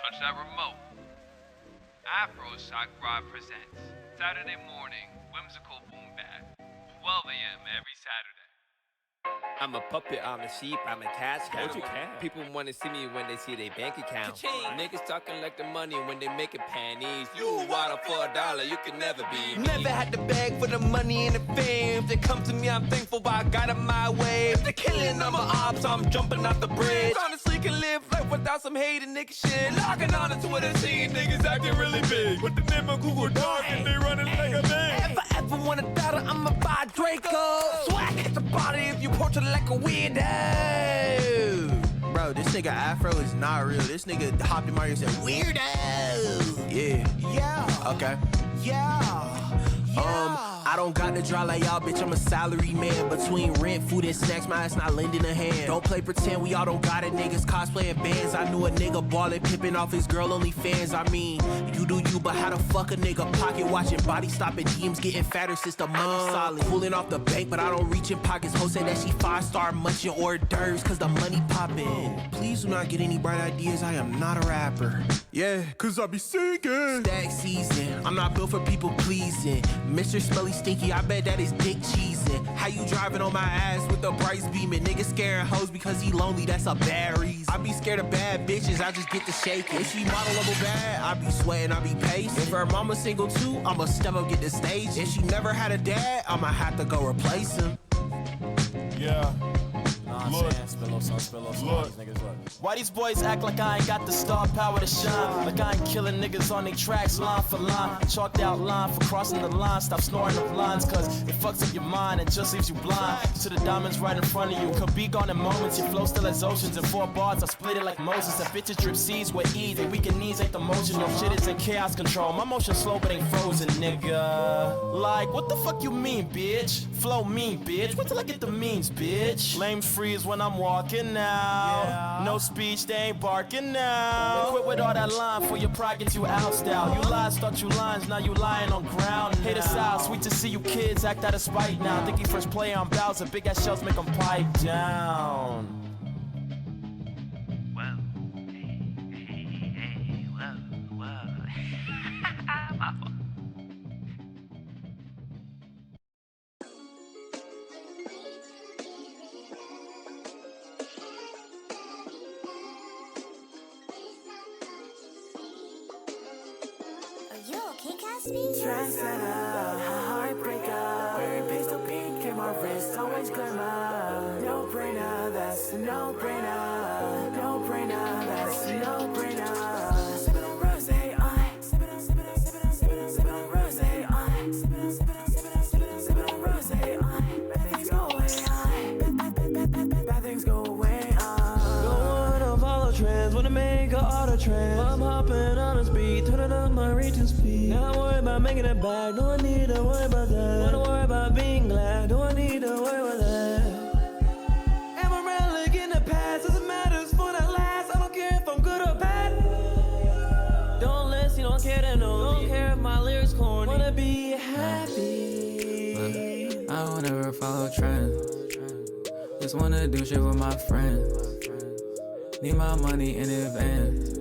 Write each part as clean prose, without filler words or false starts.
Punch that remote. Afro Shock Rod presents Saturday morning whimsical boom bap, 12 a.m. every Saturday. I'm a puppet, I'm a sheep, I'm a cash cow. People wanna see me when they see their bank account. Niggas talking like the money when they making panties. You water for $1, you can never be me. Never had to beg for the money and the fame. If they come to me, I'm thankful, but I got it my way. If they're killing on my ops, I'm jumping off the bridge. Honestly, can live life without some hating nigga shit. Logging on to Twitter, seeing niggas acting really big. With the name of Google Doc and they running like a man. If I ever want a dollar, I'ma buy Draco. Swag hit the body if you portrait like a weirdo. Bro, this nigga Afro is not real. This nigga hopped in my ear and said, weirdo. Yeah. Okay. Yeah. I don't got to draw like y'all, bitch, I'm a salary man. Between rent, food, and snacks, my ass not lending a hand. Don't play pretend, we all don't got it, niggas cosplaying bands. I knew a nigga ballin', pimping off his girl only fans. I mean, you do you, but how the fuck a nigga pocket watching, body stopping, DMs getting fatter since the money solid. Pulling off the bank, but I don't reach in pockets. Ho said that she 5-star munching hors d'oeuvres, cause the money poppin'. Please do not get any bright ideas, I am not a rapper. Yeah, cause I be singing. Stack season, I'm not built for people pleasing. Mr. Smelly Stinky, I bet that is dick cheesing. How you driving on my ass with the brights beaming? Nigga scaring hoes because he lonely, that's a bad reason. I be scared of bad bitches, I just get to shaking. If she model level bad, I be sweating, I be pacing. If her mama single too, I'ma step up, get the stage. If she never had a dad, I'ma have to go replace him. Yeah. Look. Why these boys act like I ain't got the star power to shine? Like I ain't killing niggas on they tracks line for line. Chalked out line for crossing the line. Stop snoring up lines, cause it fucks up your mind and just leaves you blind to the diamonds right in front of you. Could be gone in moments, your flow still as oceans. In 4 bars, I split it like Moses. That bitches drip seeds with ease. They weaken knees ain't the motion. No shit is in chaos control. My motion slow but ain't frozen, nigga. Like, what the fuck you mean, bitch? Flow mean, bitch. Wait till I get the means, bitch. Lames freeze when I'm walking now. No speech, they ain't barking now. Quit with all that line for your pride gets you ousted out. You lies, thought you lines, now you lying on ground. Hate us out, sweet to see you kids act out of spite now. Think he first play on Bowser, big ass shells make them pipe down. Whoa, hey, whoa. Trendsetter, heartbreaker. Wearing pastel pink in my wrist, always glimmer. No brainer, that's a no brainer. No brainer, that's a no brainer. Sippin' on rosé, sippin' on rosé, sippin' on rosé, bad things go away, bad things go away. Don't wanna follow trends, wanna make a auto trend. I'm hopping on a speed, turning up my reaching speed. Not worry about making it back, no I need to worry about that. Wanna worry about being glad, no I need to worry about that. Am I around looking in the past, doesn't matter for that last. I don't care if I'm good or bad. Don't listen, don't care to know. Don't care if my lyrics corny. Wanna be happy. I don't ever follow trends. Just wanna do shit with my friends. Need my money in advance.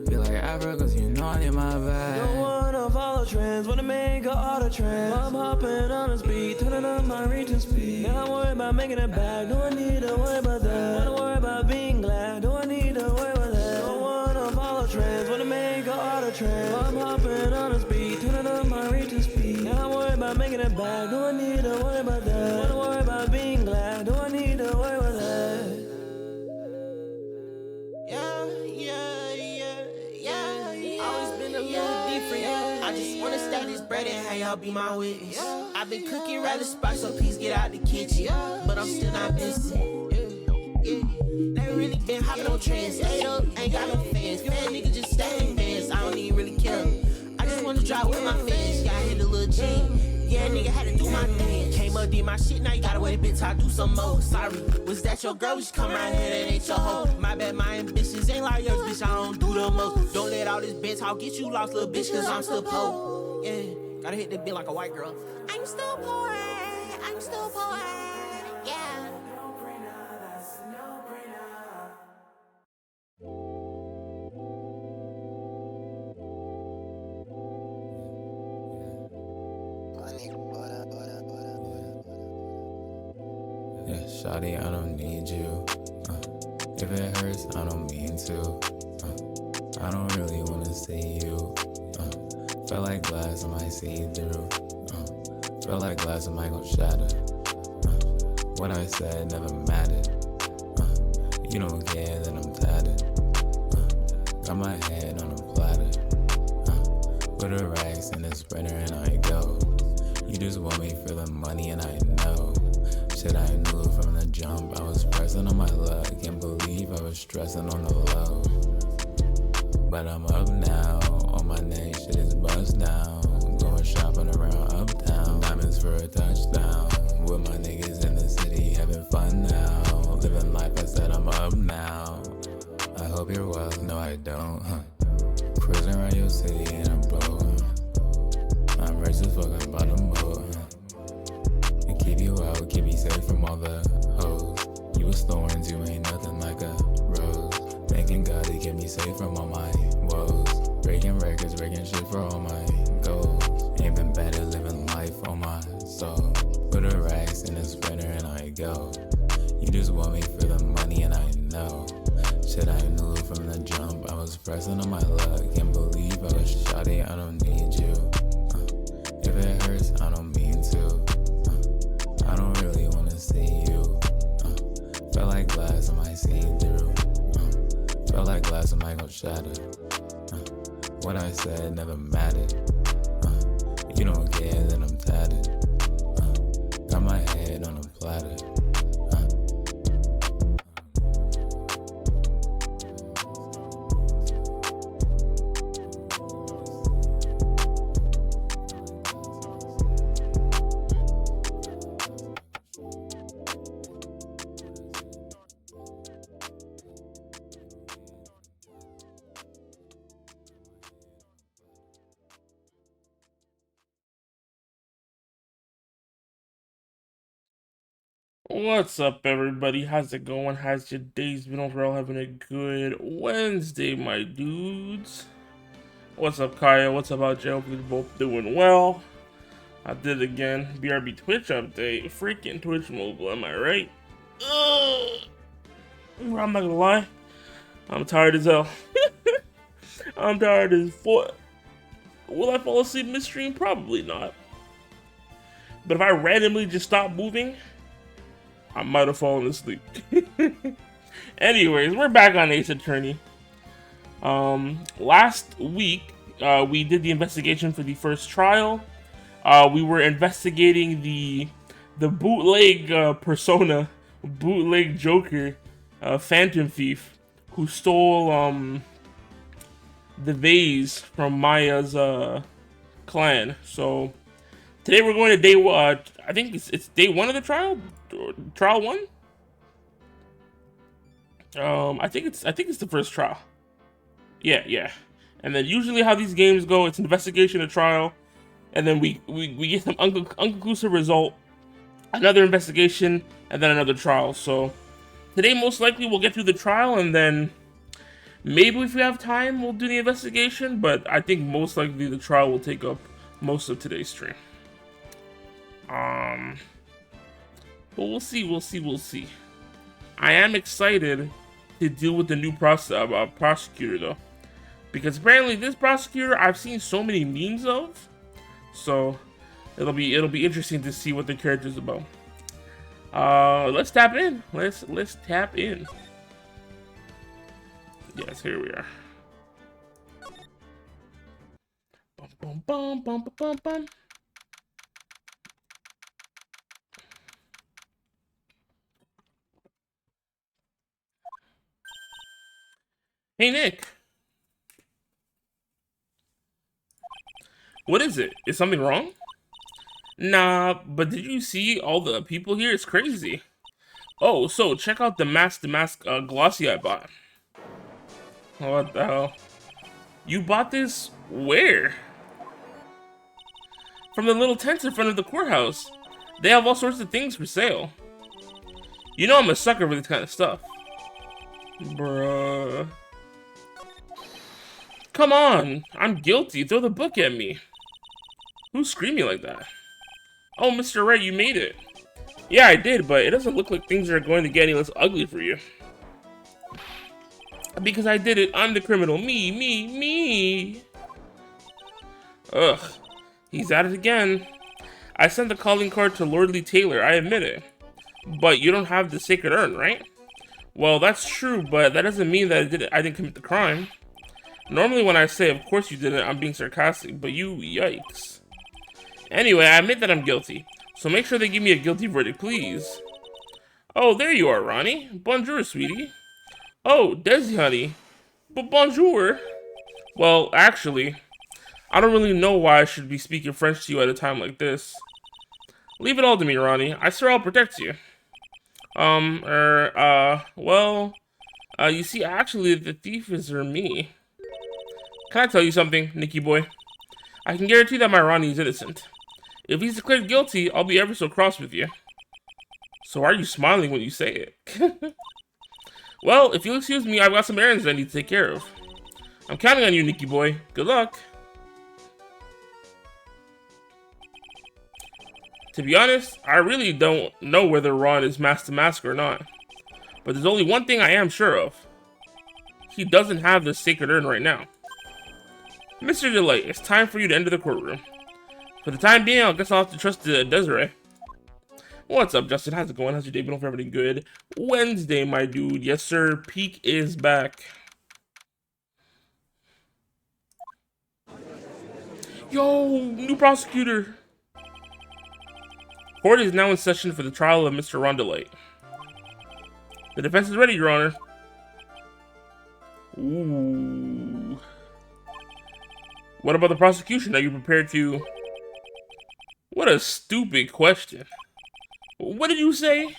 Feel like Afro cause you know I need my bag. Don't wanna follow trends, wanna make a auto trend. I'm hopping on a speed, turning up my reaching speed. Not worry about making it back, no I need to worry about that. Wanna worry about being glad, no I need to worry about that. Don't wanna follow trends, wanna make a auto trend. I'm hopping on a speed, turning up my reaching speed. Not worry about making it back, no I need to worry about that. Wanna worry about being glad, no I need to worry about that. Always been a little different. I just wanna stack this bread and have y'all be my witness. I've been cooking rather spice, so please get out the kitchen. But I'm still not missing. They really been hopping on trends. Ate up, ain't got no fans. Fan niggas just stay in fans. I don't even really care. I just wanna drive with my fans. Yeah, I hit a little G. Yeah, nigga had to do my thing. Came up, did my shit, now you gotta wait a bit till I do some more. Sorry, was that your girl? Just come around here, that ain't your hoe. My bad, my ambitions ain't like yours, bitch, I don't do the most. Don't let all this bitch talk get you lost, little bitch, cause I'm still poor. Yeah, gotta hit the beat like a white girl. I'm still poor, I'm still poor, yeah. No brainer, that's a no brainer. shawty, I don't need you. If it hurts, I don't mean to. I don't really wanna see you. Feel like glass, I might see through. Feel like glass, I might go shatter. What I said never mattered. You don't care that I'm tattered. Got my head on a platter. Put a racks in a sprinter and I go. You just want me for the money and I know. Shit, I knew from the jump. I was pressing on my luck. Can't believe I was stressing on the low. But I'm up now. On my neck, shit is buzzed down. Going shopping around uptown. Diamonds for a touchdown. With my niggas in the city having fun now. Living life, I said I'm up now. I hope you're well, no I don't, Cruising around your city in a boat, I'm rich as fuck, I'm about to move, And keep you out, keep you safe from all the hoes. You was thorns, you ain't nothing like a rose. Thanking God to keep me safe from all my woes. Breaking records, breaking shit for all my goals. Ain't been better living life on my soul. Put a racks in a sprinter and I go. You just want me for the money and I know. Shit, I knew from the jump. I was pressing on my luck. Can't believe I was shawty, I don't need you. If it hurts, I don't mean to. I don't really wanna see you. Feel like glass, I might see through. Feel like glass, I might go shatter. What I said never mattered. You don't care that I'm tattered. Got my head on a platter. What's up, everybody? How's it going? How's your days been overall? Having a good Wednesday, my dudes. What's up, Kaya? What's up, Aljo? Hopefully you're both doing well. I did it again. BRB Twitch update. Freaking Twitch mobile, am I right? Ugh. I'm not gonna lie. I'm tired as hell. I'm tired as fuck. Will I fall asleep midstream? Probably not. But if I randomly just stop moving, I might have fallen asleep. Anyways, we're back on Ace Attorney. Last week, we did the investigation for the first trial. We were investigating the bootleg persona, bootleg Joker, Phantom Thief, who stole the vase from Maya's clan. So today we're going to day one. I think it's day one of the trial. Trial one. I think it's the first trial. Yeah. And then usually how these games go, it's investigation, a trial, and then we get some unconclusive result, another investigation, and then another trial. So today most likely we'll get through the trial, and then maybe if we have time we'll do the investigation. But I think most likely the trial will take up most of today's stream. But we'll see. I am excited to deal with the new prosecutor though, because apparently this prosecutor I've seen so many memes of, so it'll be interesting to see what the character's about. Let's tap in. Let's tap in. Yes, here we are. Bum bum bum bum bum bum. Hey, Nick. What is it? Is something wrong? Nah, but did you see all the people here? It's crazy. Oh, so check out the mask glossy I bought. What the hell? You bought this where? From the little tents in front of the courthouse. They have all sorts of things for sale. You know I'm a sucker for this kind of stuff. Bruh. Come on, I'm guilty. Throw the book at me. Who's screaming like that? Oh, Mr. Wright, you made it. Yeah, I did, but it doesn't look like things are going to get any less ugly for you. Because I did it, I'm the criminal. Me. Ugh, he's at it again. I sent the calling card to Lordly Taylor, I admit it. But you don't have the sacred urn, right? Well, that's true, but that doesn't mean that I didn't commit the crime. Normally when I say, of course you didn't, I'm being sarcastic, but yikes. Anyway, I admit that I'm guilty, so make sure they give me a guilty verdict, please. Oh, there you are, Ronnie. Bonjour, sweetie. Oh, Desi, honey. But bonjour. Well, actually, I don't really know why I should be speaking French to you at a time like this. Leave it all to me, Ronnie. I swear I'll protect you. You see, actually, the thief is me. Can I tell you something, Nicky boy? I can guarantee that my Ronnie is innocent. If he's declared guilty, I'll be ever so cross with you. So why are you smiling when you say it? Well, if you'll excuse me, I've got some errands I need to take care of. I'm counting on you, Nicky boy. Good luck. To be honest, I really don't know whether Ron is masked to mask or not. But there's only one thing I am sure of. He doesn't have the sacred urn right now. Mr. Delight, it's time for you to enter the courtroom. For the time being, I guess I'll have to trust Desiree. What's up, Justin? How's it going? How's your day been? Hope everything good. Wednesday, my dude. Yes, sir. Peak is back. Yo, new prosecutor. Court is now in session for the trial of Mr. Rondelite. The defense is ready, Your Honor. Ooh. What about the prosecution? Are you prepared to... What a stupid question. What did you say?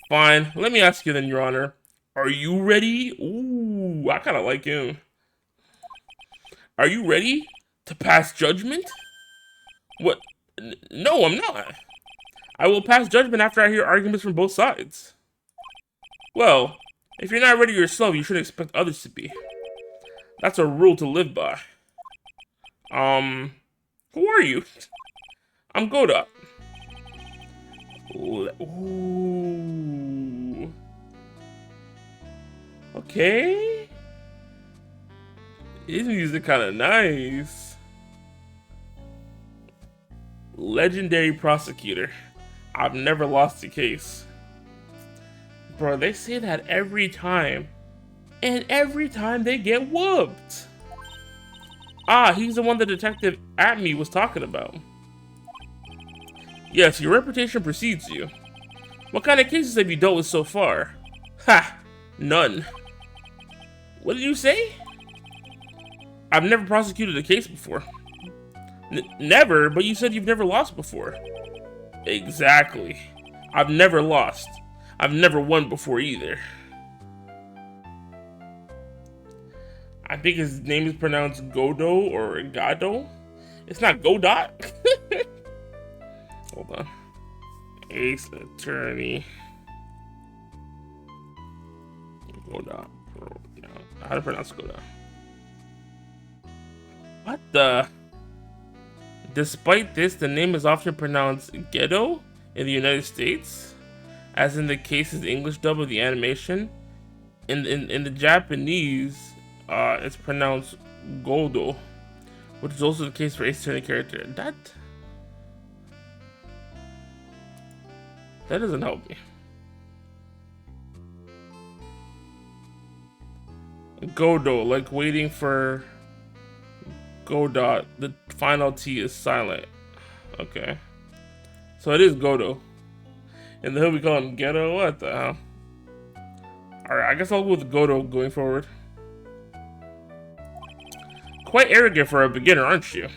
Fine, let me ask you then, Your Honor. Are you ready? Ooh, I kind of like him. Are you ready to pass judgment? What? No, I'm not. I will pass judgment after I hear arguments from both sides. Well, if you're not ready yourself, you shouldn't expect others to be. That's a rule to live by. Who are you? I'm Goda. Ooh. Okay. His music kind of nice. Legendary prosecutor. I've never lost a case. Bro, they say that every time. And every time they get whooped. Ah, he's the one the detective at me was talking about. Yes, your reputation precedes you. What kind of cases have you dealt with so far? Ha! None. What did you say? I've never prosecuted a case before. Never? But you said you've never lost before. Exactly. I've never lost. I've never won before either. I think his name is pronounced Godo or Gado. It's not Godot. Hold on. Ace Attorney. Godot. No, how to pronounce Godot? What the? Despite this, the name is often pronounced Ghetto in the United States, as in the case's English dub of the animation. In the Japanese, it's pronounced Godo, which is also the case for Ace Attorney character. That doesn't help me. Godo, like waiting for Godot. The final T is silent. Okay. So it is Godo. In the hood we call him Ghetto? What the hell? Alright, I guess I'll go with Godo going forward. Quite arrogant for a beginner, aren't you?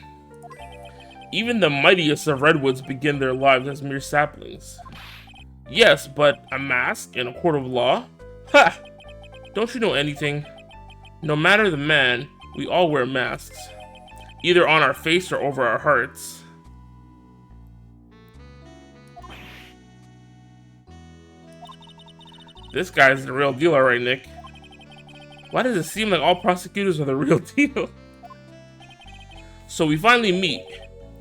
Even the mightiest of redwoods begin their lives as mere saplings. Yes, but a mask in a court of law? Ha! Don't you know anything? No matter the man, we all wear masks. Either on our face or over our hearts. This guy's the real deal, alright, Nick. Why does it seem like all prosecutors are the real deal? So we finally meet.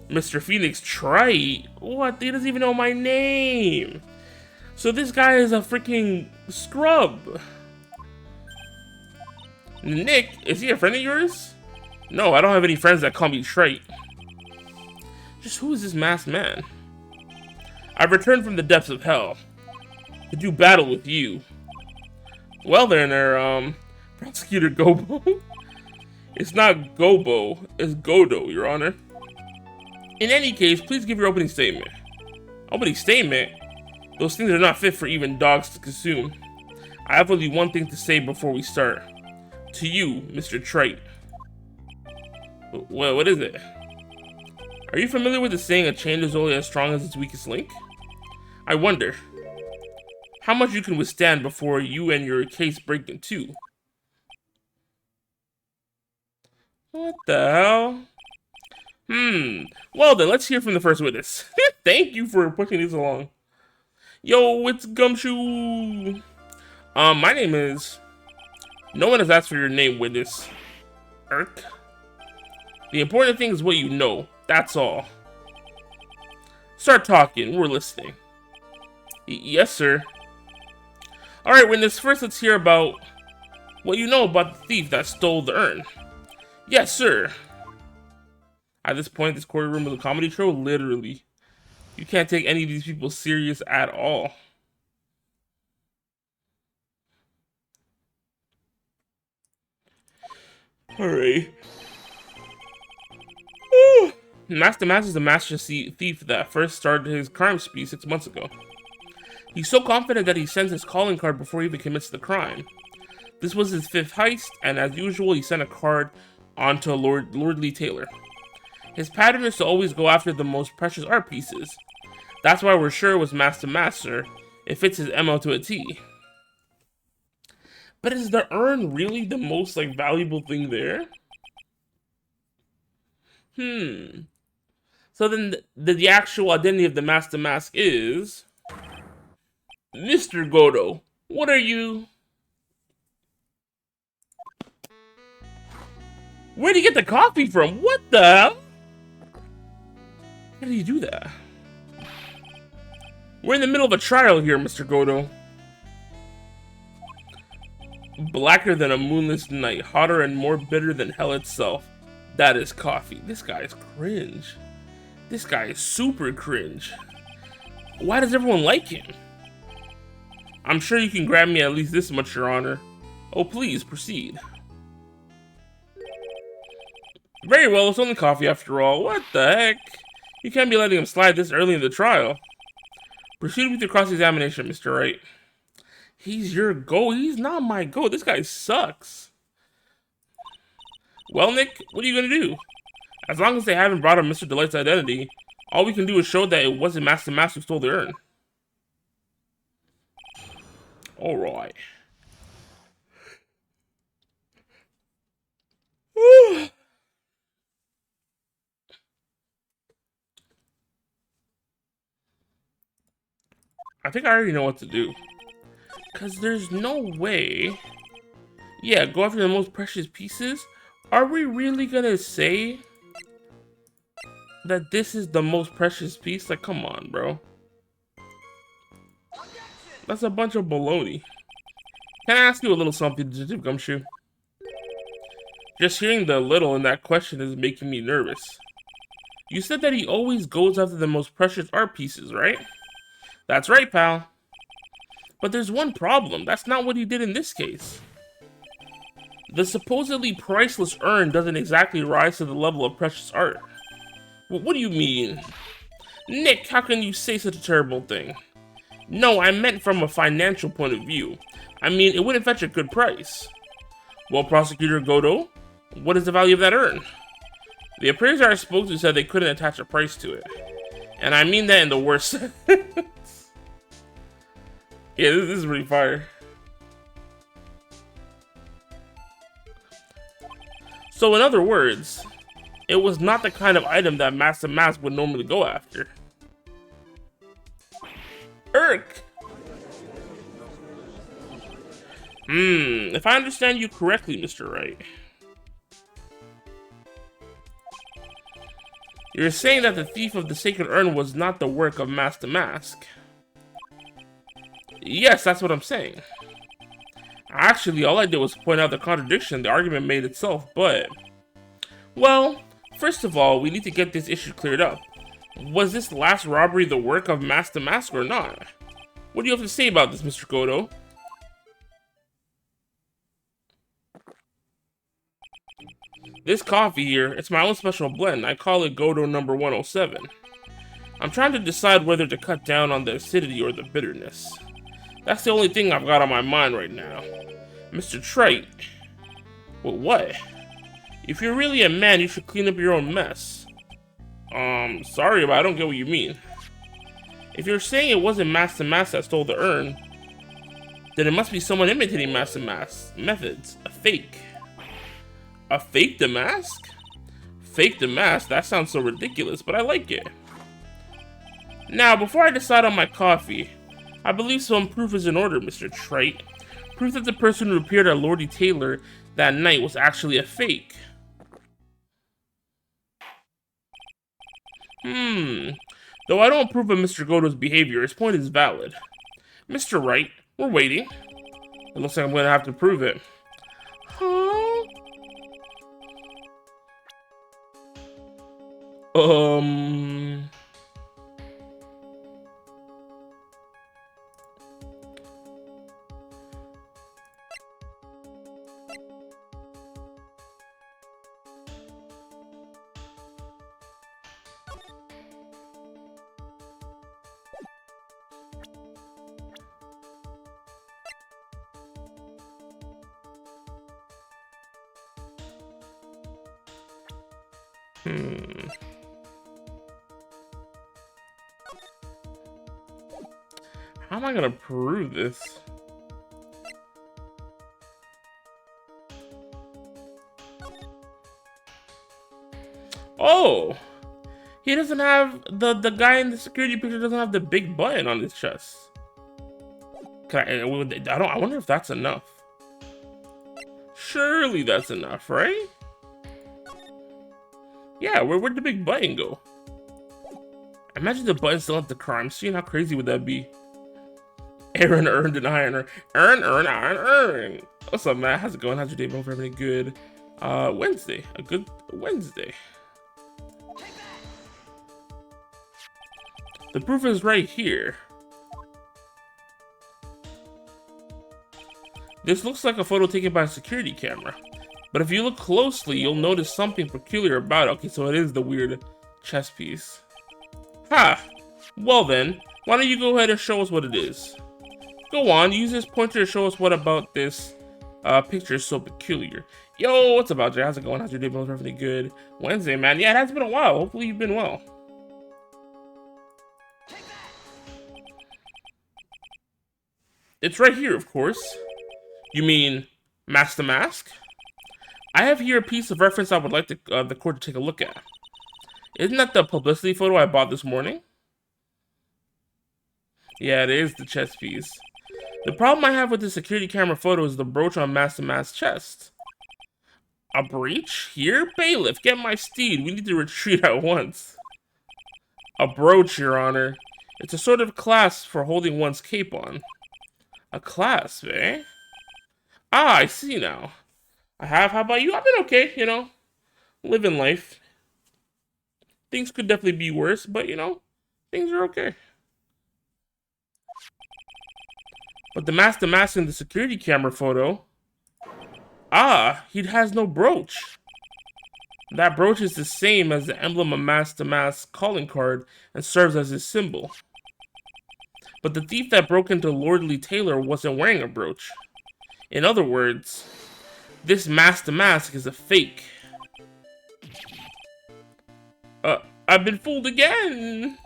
Mr. Phoenix Trite? What? He doesn't even know my name. So this guy is a freaking scrub. Nick, is he a friend of yours? No, I don't have any friends that call me Trite. Just who is this masked man? I've returned from the depths of hell to do battle with you. Well then, Prosecutor Gobo. It's not Gobo, it's Godo, Your Honor. In any case, please give your opening statement. Opening statement? Those things are not fit for even dogs to consume. I have only one thing to say before we start. To you, Mr. Trite. Well, what is it? Are you familiar with the saying, a chain is only as strong as its weakest link? I wonder how much you can withstand before you and your case break in two. What the hell? Well then, let's hear from the first witness. Thank you for pushing this along. Yo, it's Gumshoe. My name is... No one has asked for your name, witness. Irk. The important thing is what you know. That's all. Start talking. We're listening. Yes, sir. Alright, witness. First, let's hear about what you know about the thief that stole the urn. Yes, sir. At this point, this courtroom is a comedy show, literally. You can't take any of these people serious at all. Alright. Master Mass is the master thief that first started his crime spree 6 months ago. He's so confident that he sends his calling card before he even commits the crime. This was his 5th heist, and as usual, he sent a card onto Lordly Taylor. His pattern is to always go after the most precious art pieces. That's why we're sure it was Master. It fits his MO to a T. But is the urn really the most, valuable thing there? So then the actual identity of the Master Mask is... Mr. Godo, what are you... Where'd he get the coffee from? What the hell? How did he do that? We're in the middle of a trial here, Mr. Godo. Blacker than a moonless night, hotter and more bitter than hell itself. That is coffee. This guy is cringe. This guy is super cringe. Why does everyone like him? I'm sure you can grab me at least this much, Your Honor. Oh, please, proceed. Very well, it's only coffee after all. What the heck? You can't be letting him slide this early in the trial. Proceed with your cross-examination, Mr. Wright. He's your go. He's not my go. This guy sucks. Well, Nick, what are you gonna do? As long as they haven't brought up Mr. Delight's identity, all we can do is show that it wasn't Master who stole the urn. Alright. I think I already know what to do. Because there's no way... Yeah, go after the most precious pieces? Are we really gonna say that this is the most precious piece? Like, come on, bro. That's a bunch of baloney. Can I ask you a little something, Detective Gumshoe? Just hearing the little in that question is making me nervous. You said that he always goes after the most precious art pieces, right? That's right, pal. But there's one problem. That's not what he did in this case. The supposedly priceless urn doesn't exactly rise to the level of precious art. What do you mean? Nick, how can you say such a terrible thing? No, I meant from a financial point of view. I mean, it wouldn't fetch a good price. Well, Prosecutor Godo, what is the value of that urn? The appraiser I spoke to said they couldn't attach a price to it. And I mean that in the worst sense. Yeah, this is pretty fire. So in other words, it was not the kind of item that Master Mask would normally go after. Irk! If I understand you correctly, Mr. Wright. You're saying that the thief of the sacred urn was not the work of Master Mask? Yes, that's what I'm saying. Actually, all I did was point out the contradiction the argument made itself, but... Well, first of all, we need to get this issue cleared up. Was this last robbery the work of Master Mask or not? What do you have to say about this, Mr. Godo? This coffee here, it's my own special blend. I call it Godo number 107. I'm trying to decide whether to cut down on the acidity or the bitterness. That's the only thing I've got on my mind right now. Mr. Trite. Well, what? If you're really a man, you should clean up your own mess. Sorry, but I don't get what you mean. If you're saying it wasn't Master Mask that stole the urn, then it must be someone imitating Master Mask's methods. A fake. A fake the mask? Fake the mask? That sounds so ridiculous, but I like it. Now, before I decide on my coffee, I believe some proof is in order, Mr. Trite. Proof that the person who appeared at Lordy Taylor that night was actually a fake. Though I don't approve of Mr. Godo's behavior, his point is valid. Mr. Wright, we're waiting. It looks like I'm gonna have to prove it. Huh? How am I gonna prove this? Oh! He doesn't have the guy in the security picture doesn't have the big button on his chest. I wonder if that's enough. Surely that's enough, right? Yeah, where'd the big button go? Imagine the button still at the crime scene. How crazy would that be? Aaron earned an iron. Earn. What's up, Matt? How's it going? How's your day going? For everything good? Wednesday. A good Wednesday. The proof is right here. This looks like a photo taken by a security camera. But if you look closely, you'll notice something peculiar about it. Okay, so it is the weird chess piece. Ha! Well then, why don't you go ahead and show us what it is? Go on, use this pointer to show us what about this picture is so peculiar. Yo, what's up, Jay? How's it going? How's your day been? Everything good? Wednesday, man. Yeah, it has been a while. Hopefully you've been well. It's right here, of course. You mean Master Mask? I have here a piece of reference I would like the court to take a look at. Isn't that the publicity photo I bought this morning? Yeah, it is the chest piece. The problem I have with the security camera photo is the brooch on Master Mask's chest. A breach? Here? Bailiff, get my steed. We need to retreat at once. A brooch, Your Honor. It's a sort of clasp for holding one's cape on. A clasp, eh? Ah, I see now. How about you? I've been okay, you know. Living life. Things could definitely be worse, but, you know, things are okay. But the Master Mask in the security camera photo... Ah, he has no brooch. That brooch is the same as the emblem of Master Mask's calling card and serves as his symbol. But the thief that broke into Lordly Taylor wasn't wearing a brooch. In other words, this Master Mask is a fake. I've been fooled again!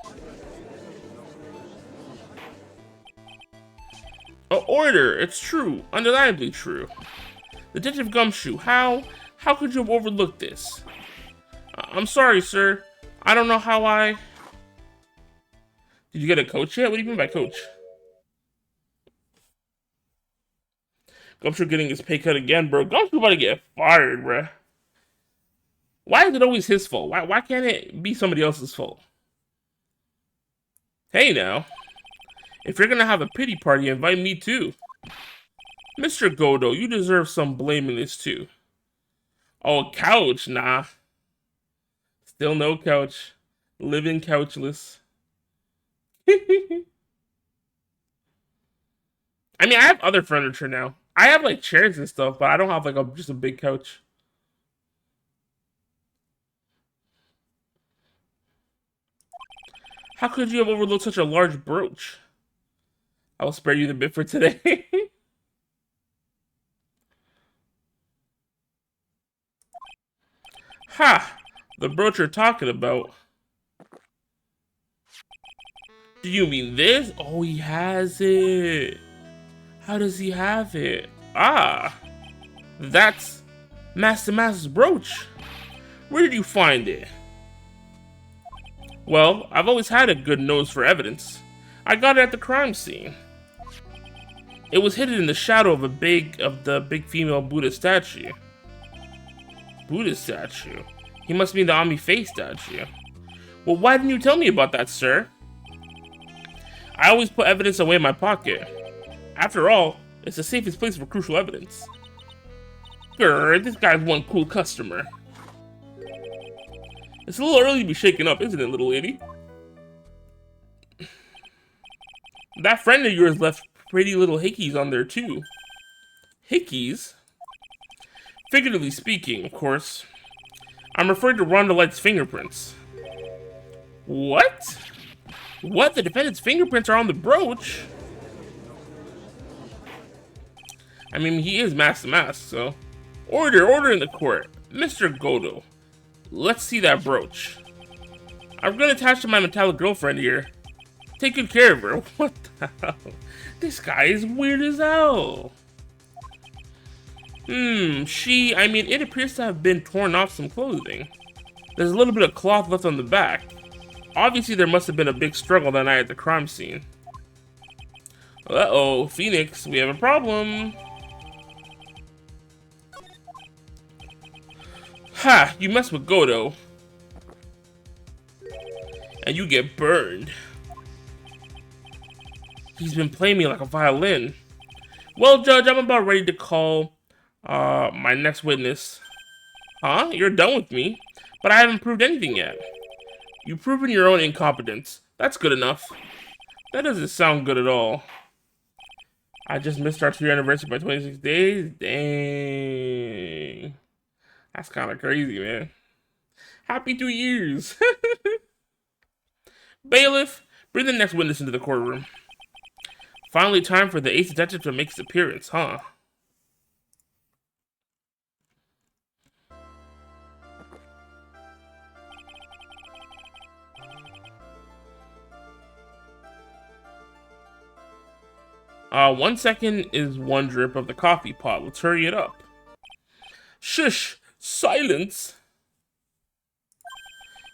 Order! It's true. Undeniably true. Detective Gumshoe, how could you have overlooked this? I'm sorry, sir. I don't know how I... Did you get a coach yet? What do you mean by coach? Gumshoe getting his pay cut again, bro. Gumshoe about to get fired, bruh. Why is it always his fault? Why can't it be somebody else's fault? Hey now, if you're gonna have a pity party, invite me too. Mr. Godo, you deserve some blame in this too. Oh, couch? Nah. Still no couch. Living couchless. I mean, I have other furniture now. I have like chairs and stuff, but I don't have like just a big couch. How could you have overlooked such a large brooch? I will spare you the bit for today. Ha! The brooch you're talking about. Do you mean this? Oh, he has it. How does he have it? Ah, that's Master Master's brooch. Where did you find it? Well, I've always had a good nose for evidence. I got it at the crime scene. It was hidden in the shadow of the big female Buddha statue. Buddha statue? He must mean the Ami face statue. Well, why didn't you tell me about that, sir? I always put evidence away in my pocket. After all, it's the safest place for crucial evidence. Grr, this guy's one cool customer. It's a little early to be shaken up, isn't it, little lady? That friend of yours left pretty little hickeys on there, too. Hickeys? Figuratively speaking, of course. I'm referring to Rhonda Light's fingerprints. What? What? The defendant's fingerprints are on the brooch? I mean, he is mask to mask, so... Order in the court. Mr. Godo, let's see that brooch. I'm gonna attach to my metallic girlfriend here. Take good care of her. What the hell? This guy is weird as hell. I mean, it appears to have been torn off some clothing. There's a little bit of cloth left on the back. Obviously, there must have been a big struggle that night at the crime scene. Uh-oh, Phoenix, we have a problem. Ha! You mess with Godo, and you get burned. He's been playing me like a violin. Well, Judge, I'm about ready to call my next witness. Huh? You're done with me? But I haven't proved anything yet. You've proven your own incompetence. That's good enough. That doesn't sound good at all. I just missed our 2-year anniversary by 26 days? Dang. That's kind of crazy, man. Happy 2 years. Bailiff, bring the next witness into the courtroom. Finally time for the ace detective to make his appearance, huh? One second is one drip of the coffee pot. Let's hurry it up. Shush! Silence!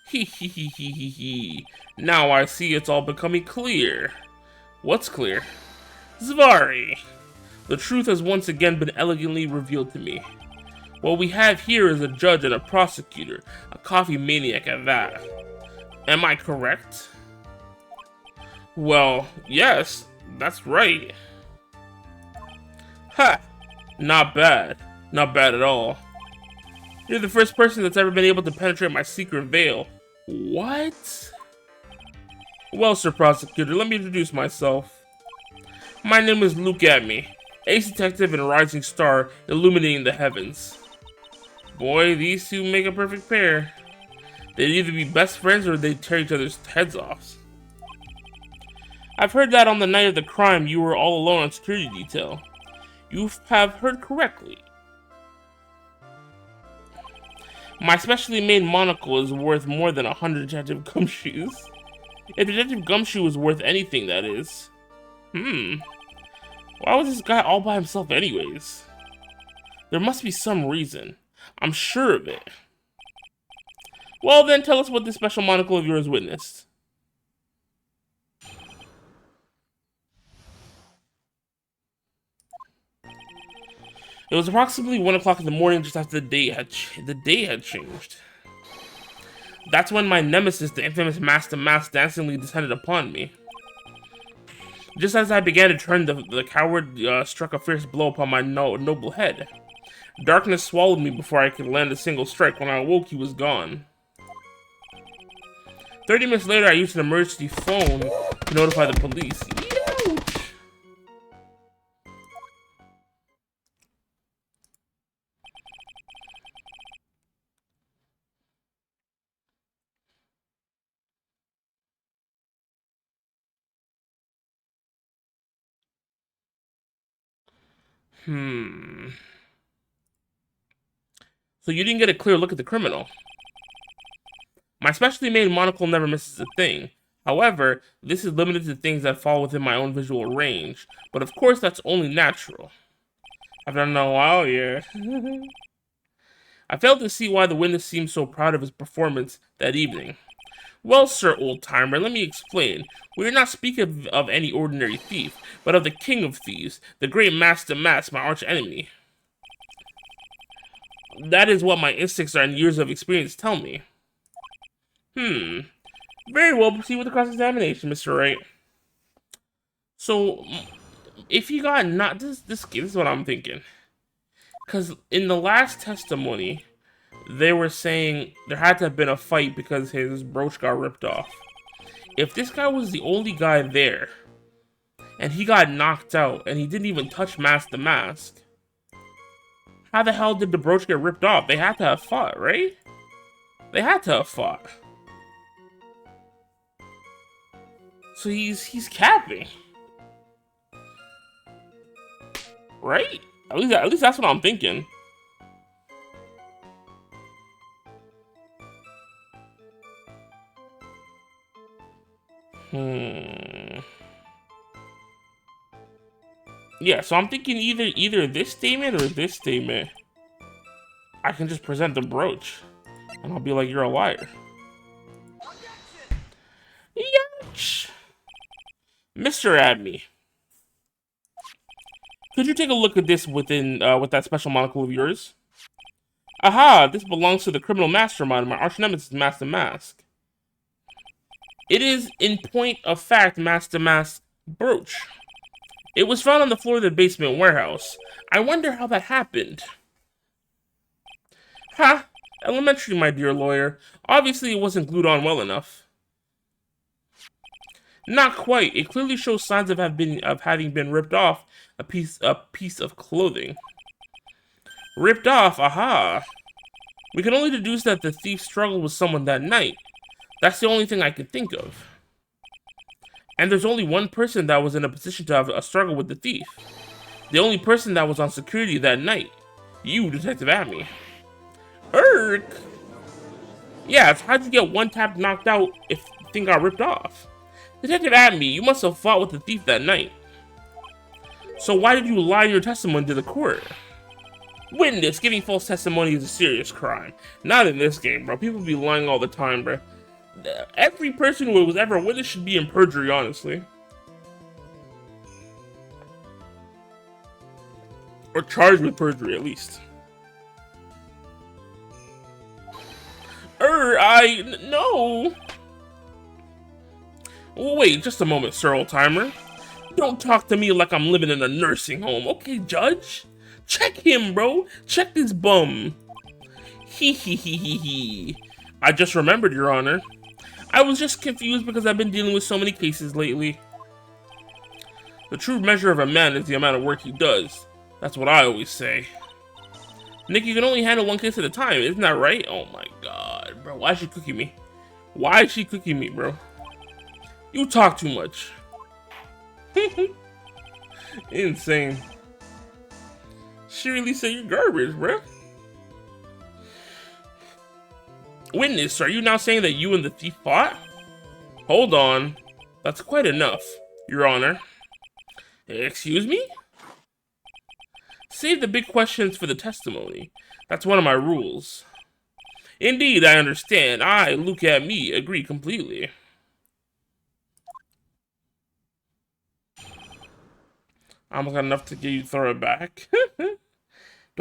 Hee hee hee hee hee hee. Now I see it's all becoming clear. What's clear? Zvari! The truth has once again been elegantly revealed to me. What we have here is a judge and a prosecutor, a coffee maniac at that. Am I correct? Well, yes, that's right. Ha! Not bad. Not bad at all. You're the first person that's ever been able to penetrate my secret veil. What? Well, Sir Prosecutor, let me introduce myself. My name is Luke Atme, ace detective and rising star illuminating the heavens. Boy, these two make a perfect pair. They'd either be best friends or they'd tear each other's heads off. I've heard that on the night of the crime you were all alone on security detail. You have heard correctly. My specially made monocle is worth more than 100 Detective Gumshoes. If Detective Gumshoe was worth anything, that is. Why was this guy all by himself anyways? There must be some reason. I'm sure of it. Well then, tell us what this special monocle of yours witnessed. It was approximately 1 o'clock in the morning, just after the day had changed. That's when my nemesis, the infamous Master Mask, dancingly descended upon me. Just as I began to turn, the coward struck a fierce blow upon my noble head. Darkness swallowed me before I could land a single strike. When I awoke, he was gone. 30 minutes later, I used an emergency phone to notify the police. Ouch. So you didn't get a clear look at the criminal. My specially made monocle never misses a thing. However, this is limited to things that fall within my own visual range. But of course, that's only natural. I've done it in a while, yeah. I failed to see why the witness seemed so proud of his performance that evening. Well, sir, old-timer, let me explain. We are not speaking of any ordinary thief, but of the king of thieves, the great Master Mask, my arch-enemy. That is what my instincts and years of experience tell me. Very well, proceed with the cross-examination, Mr. Wright. So, if he got not... This is what I'm thinking. Because in the last testimony, they were saying there had to have been a fight because his brooch got ripped off. If this guy was the only guy there, and he got knocked out, and he didn't even touch Master Mask, how the hell did the brooch get ripped off? They had to have fought, right? They had to have fought. So he's capping. Right? At least that's what I'm thinking. Yeah, so I'm thinking either this statement or this statement. I can just present the brooch, and I'll be like, you're a liar. Yatch! Mr. Abney, could you take a look at this with that special monocle of yours? Aha! This belongs to the criminal mastermind, my arch nemesis, Master Mask. It is, in point of fact, Master Mask's brooch. It was found on the floor of the basement warehouse. I wonder how that happened. Ha! Elementary, my dear lawyer. Obviously, it wasn't glued on well enough. Not quite. It clearly shows signs of having been ripped off a piece of clothing. Ripped off? Aha! We can only deduce that the thief struggled with someone that night. That's the only thing I can think of. And there's only one person that was in a position to have a struggle with the thief. The only person that was on security that night. You, Detective Abney. Erk! Yeah, how'd you get one tap knocked out if the thing got ripped off? Detective Abney, you must have fought with the thief that night. So why did you lie in your testimony to the court? Witness, giving false testimony is a serious crime. Not in this game, bro. People be lying all the time, bro. Every person who was ever a witness should be in perjury, honestly. Or charged with perjury, at least. No! Wait, just a moment, sir, old-timer. Don't talk to me like I'm living in a nursing home, okay, Judge? Check him, bro. Check this bum. Hee. I just remembered, Your Honor. I was just confused because I've been dealing with so many cases lately. The true measure of a man is the amount of work he does. That's what I always say. Nick, you can only handle one case at a time, isn't that right? Oh my god, bro. Why is she cooking me? Why is she cooking me, bro? You talk too much. Insane. She really said you're garbage, bro. Witness, are you now saying that you and the thief fought? Hold on. That's quite enough, Your Honor. Excuse me? Save the big questions for the testimony. That's one of my rules. Indeed, I understand. Look at me, agree completely. I almost got enough to get you to throw it back. Do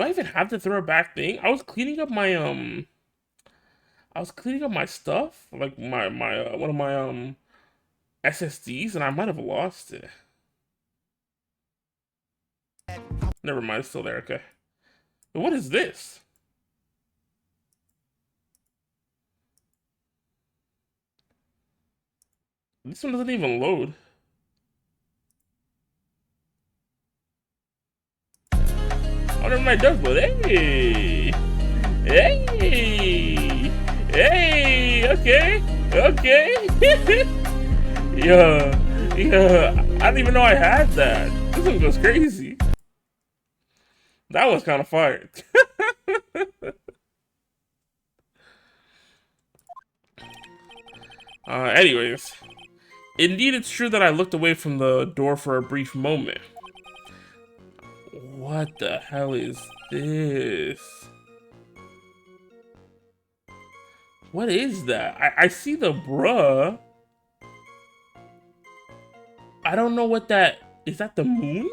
I even have the throw it back thing? I was cleaning up my I was cleaning up my stuff, like my one of my SSDs, and I might have lost it. Never mind, it's still there. Okay. But what is this? This one doesn't even load. Oh, never mind, it does load. Hey! Hey! Hey! Okay! Okay! Yeah! Yeah! I didn't even know I had that. This one goes crazy. That was kind of fired. Anyways. Indeed, it's true that I looked away from the door for a brief moment. What the hell is this? What is that? I see the bruh. I don't know what that... Is that the moon?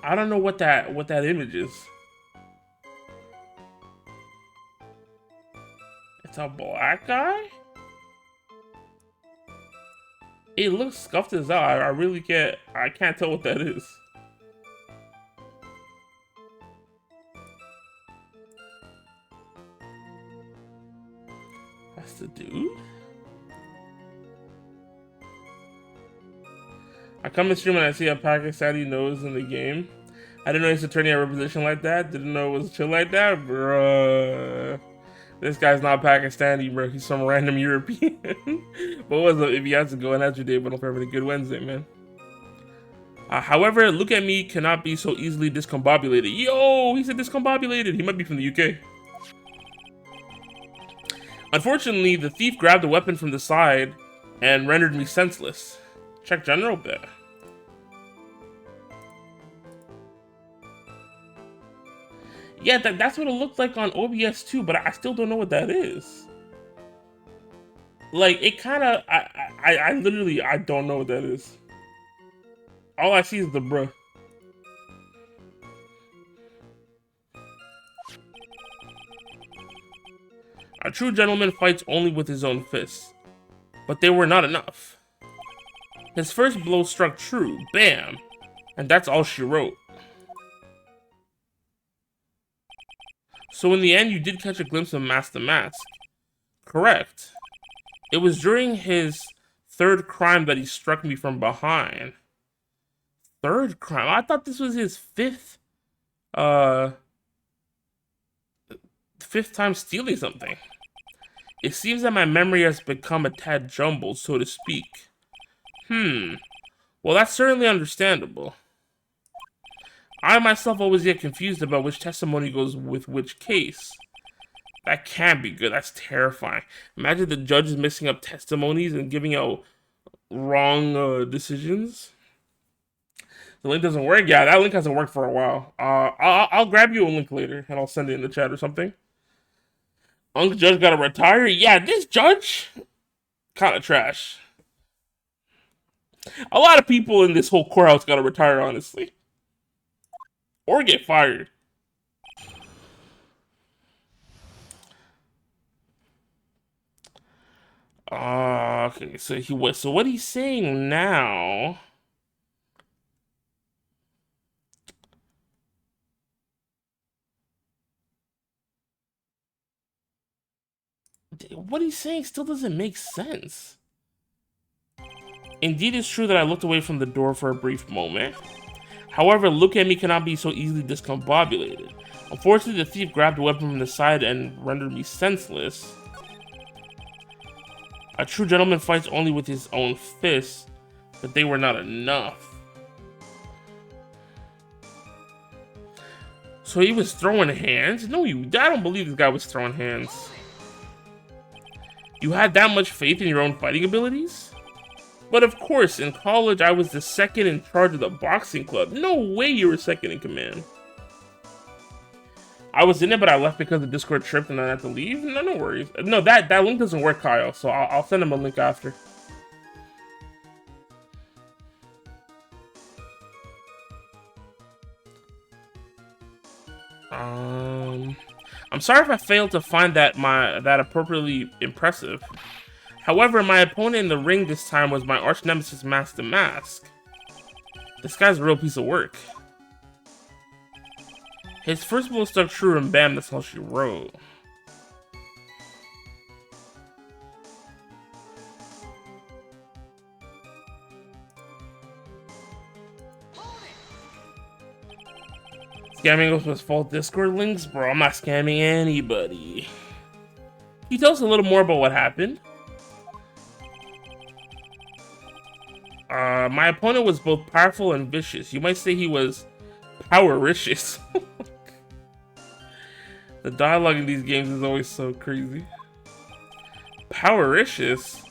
I don't know what that image is. It's a black guy? It looks scuffed as hell. I really can't... I can't tell what that is. That's the dude? I come to stream and I see a Pakistani nose in the game. I didn't know he's turning a position like that. Didn't know it was chill like that, bruh. This guy's not Pakistani, bro. He's some random European. But what's up? If you have to go and that's your day, but hope you're having a good Wednesday, man. However, look at me cannot be so easily discombobulated. Yo, he said discombobulated. He might be from the UK. Unfortunately, the thief grabbed a weapon from the side and rendered me senseless. Check general bit. Yeah, that's what it looked like on OBS too, but I still don't know what that is. Like, it kind of, I literally, I don't know what that is. All I see is the bruh. A true gentleman fights only with his own fists, but they were not enough. His first blow struck true, bam, and that's all she wrote. So in the end, you did catch a glimpse of Mask the Mask. Correct. It was during his third crime that he struck me from behind. Third crime? I thought this was his fifth time stealing something. It seems that my memory has become a tad jumbled, so to speak. Well, that's certainly understandable. I myself always get confused about which testimony goes with which case. That can't be good. That's terrifying. Imagine the judges mixing up testimonies and giving out wrong decisions. The link doesn't work? Yeah, that link hasn't worked for a while. I'll grab you a link later and I'll send it in the chat or something. Uncle Judge gotta retire? Yeah, this judge? Kind of trash. A lot of people in this whole courthouse gotta retire, honestly. Or get fired. Okay, so what he's saying now... What he's saying still doesn't make sense. Indeed, it's true that I looked away from the door for a brief moment. However, look at me cannot be so easily discombobulated. Unfortunately, the thief grabbed a weapon from the side and rendered me senseless. A true gentleman fights only with his own fists, but they were not enough. So he was throwing hands? No, I don't believe this guy was throwing hands. You had that much faith in your own fighting abilities? But of course, in college, I was the second in charge of the boxing club. No way you were second in command. I was in it, but I left because the Discord tripped and I had to leave? No worries. No, that link doesn't work, Kyle, so I'll send him a link after. I'm sorry if I failed to find that appropriately impressive. However, my opponent in the ring this time was my arch nemesis Mask the Mask. This guy's a real piece of work. His first blow stuck true and bam, that's all she wrote. Scamming us with false Discord links? Bro, I'm not scamming anybody. Can you tell us a little more about what happened? My opponent was both powerful and vicious. You might say he was powericious. The dialogue in these games is always so crazy. Powericious?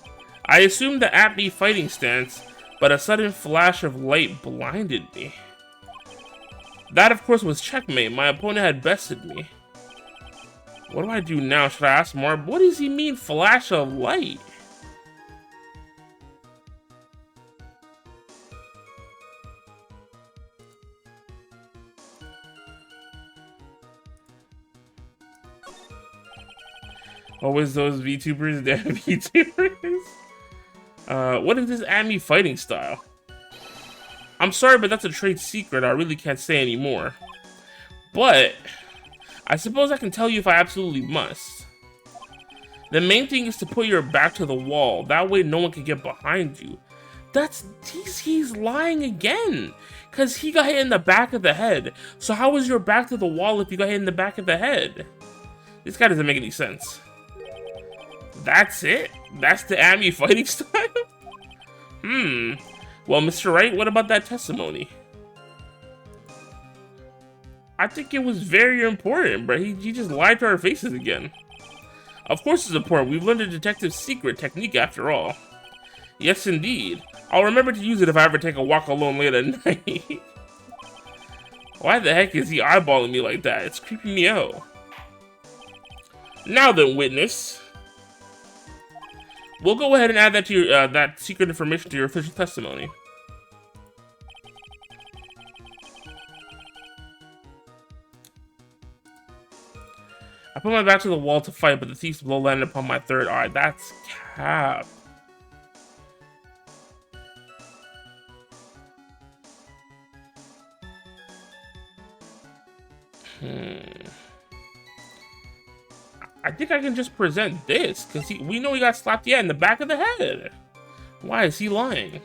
I assumed the at me fighting stance, but a sudden flash of light blinded me. That, of course, was checkmate. My opponent had bested me. What do I do now? Should I ask more? What does he mean, flash of light? Always those VTubers, damn VTubers. What is this at me fighting style? I'm sorry, but that's a trade secret. I really can't say anymore. But I suppose I can tell you if I absolutely must. The main thing is to put your back to the wall. That way no one can get behind you. He's lying again. Because he got hit in the back of the head. So how is your back to the wall if you got hit in the back of the head? This guy doesn't make any sense. That's it? That's the Amy fighting style? Well, Mr. Wright, what about that testimony? I think it was very important, but he just lied to our faces again. Of course it's important. We've learned a detective's secret technique after all. Yes, indeed. I'll remember to use it if I ever take a walk alone late at night. Why the heck is he eyeballing me like that? It's creeping me out. Now then, witness. We'll go ahead and add that to your that secret information to your official testimony. I put my back to the wall to fight, but the thief's blow landed upon my third eye. That's cap. I think I can just present this, because we know he got slapped in the back of the head. Why is he lying?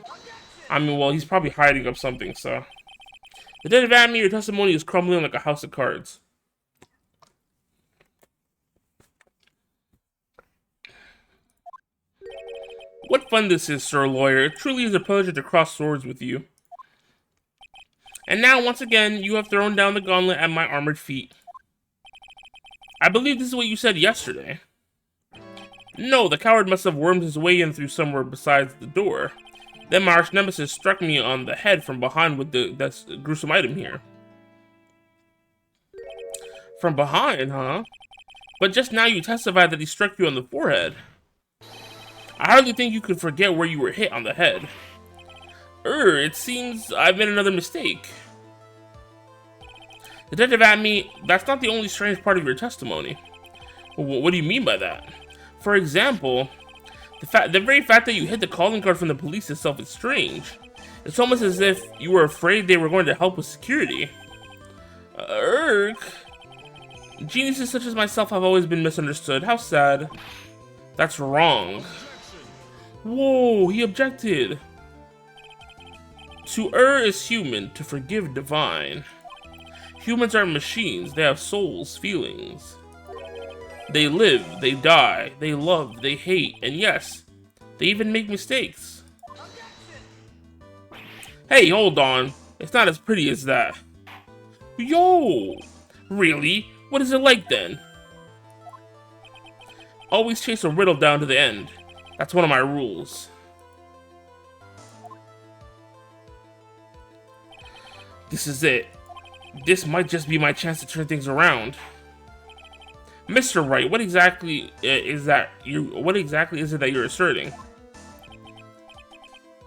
I mean, well, he's probably hiding up something, so. The dead of me, your testimony is crumbling like a house of cards. What fun this is, sir lawyer. It truly is a pleasure to cross swords with you. And now, once again, you have thrown down the gauntlet at my armored feet. I believe this is what you said yesterday. No, the coward must have wormed his way in through somewhere besides the door. Then my arch nemesis struck me on the head from behind with that gruesome item here. From behind, huh? But just now you testified that he struck you on the forehead. I hardly think you could forget where you were hit on the head. It seems I've made another mistake. Detective at me, that's not the only strange part of your testimony. What do you mean by that? For example, the very fact that you hid the calling card from the police itself is strange. It's almost as if you were afraid they were going to help with security. Geniuses such as myself have always been misunderstood. How sad. That's wrong. Whoa, he objected. To err is human, to forgive divine. Humans are machines, they have souls, feelings. They live, they die, they love, they hate, and yes, they even make mistakes. Hey, hold on, it's not as pretty as that. Yo! Really? What is it like then? Always chase a riddle down to the end. That's one of my rules. This is it. This might just be my chance to turn things around. Mr. Wright, what exactly is it that you're asserting?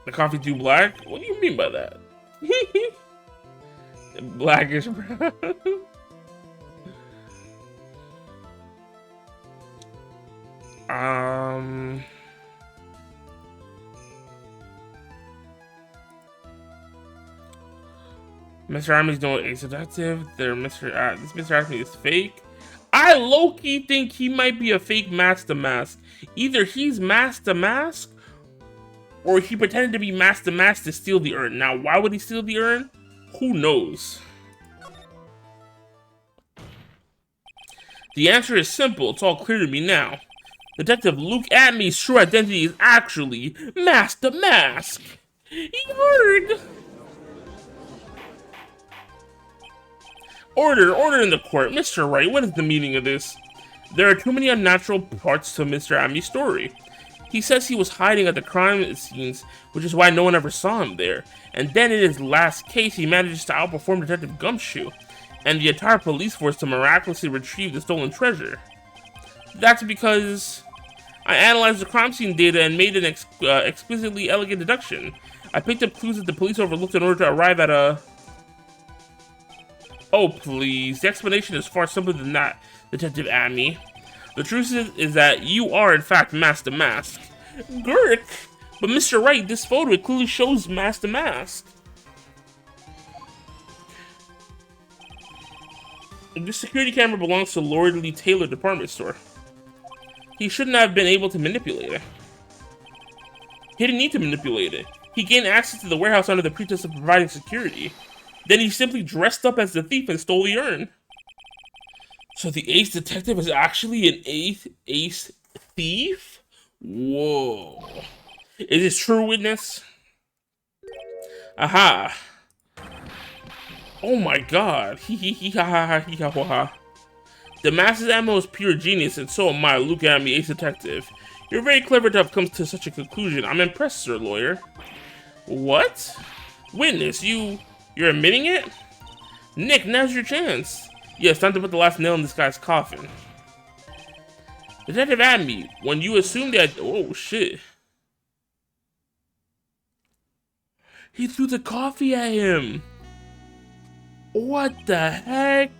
The coffee too black? What do you mean by that? Blackish brown. Mr. Army's no ace detective. This Mr. Army is fake. I low-key think he might be a fake Master Mask. Either he's Master Mask, or he pretended to be Master Mask to steal the urn. Now, why would he steal the urn? Who knows? The answer is simple. It's all clear to me now. Detective Luke Atmey's true identity is actually Master Mask. Yard! Order in the court. Mr. Wright, what is the meaning of this? There are too many unnatural parts to Mr. Atmey's story. He says he was hiding at the crime scenes, which is why no one ever saw him there. And then in his last case, he manages to outperform Detective Gumshoe and the entire police force to miraculously retrieve the stolen treasure. That's because I analyzed the crime scene data and made an exquisitely elegant deduction. I picked up clues that the police overlooked in order to arrive at a... Oh, please. The explanation is far simpler than that, Detective Atmey. The truth is that you are, in fact, Master Mask. Gurk! But Mr. Wright, this photo clearly shows Master Mask. This security camera belongs to Lord Lee Taylor department store. He shouldn't have been able to manipulate it. He didn't need to manipulate it. He gained access to the warehouse under the pretense of providing security. Then he simply dressed up as the thief and stole the urn. So the ace detective is actually an ace thief? Whoa. Is this true, witness? Aha. Oh my god. The Master's ammo is pure genius, and so am I, Luke Atmey, ace detective. You're very clever to have come to such a conclusion. I'm impressed, sir, lawyer. What? Witness, you're admitting it? Nick, now's your chance. Yeah, it's time to put the last nail in this guy's coffin. Detective Atmey, when you assumed that... Oh, shit. He threw the coffee at him. What the heck?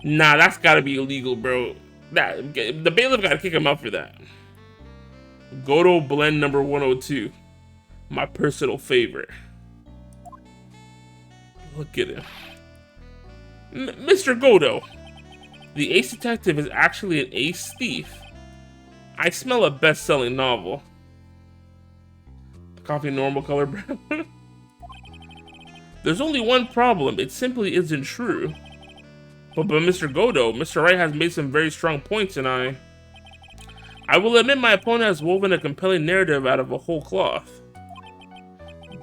Nah, that's gotta be illegal, bro. The bailiff gotta kick him out for that. Godo blend number 102. My personal favorite. Look at him. Mr. Godo. The ace detective is actually an ace thief. I smell a best-selling novel. Coffee normal color brown. There's only one problem. It simply isn't true. But Mr. Godo, Mr. Wright has made some very strong points, and I will admit my opponent has woven a compelling narrative out of a whole cloth.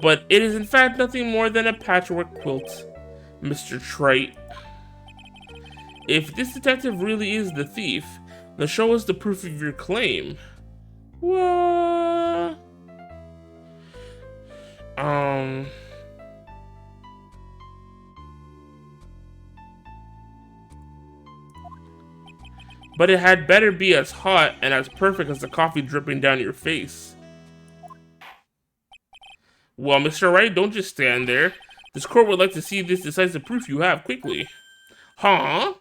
But it is in fact nothing more than a patchwork quilt, Mr. Trite. If this detective really is the thief, then show us the proof of your claim. What? But it had better be as hot and as perfect as the coffee dripping down your face. Well, Mr. Wright, don't just stand there. This court would like to see this decisive proof you have quickly. Huh?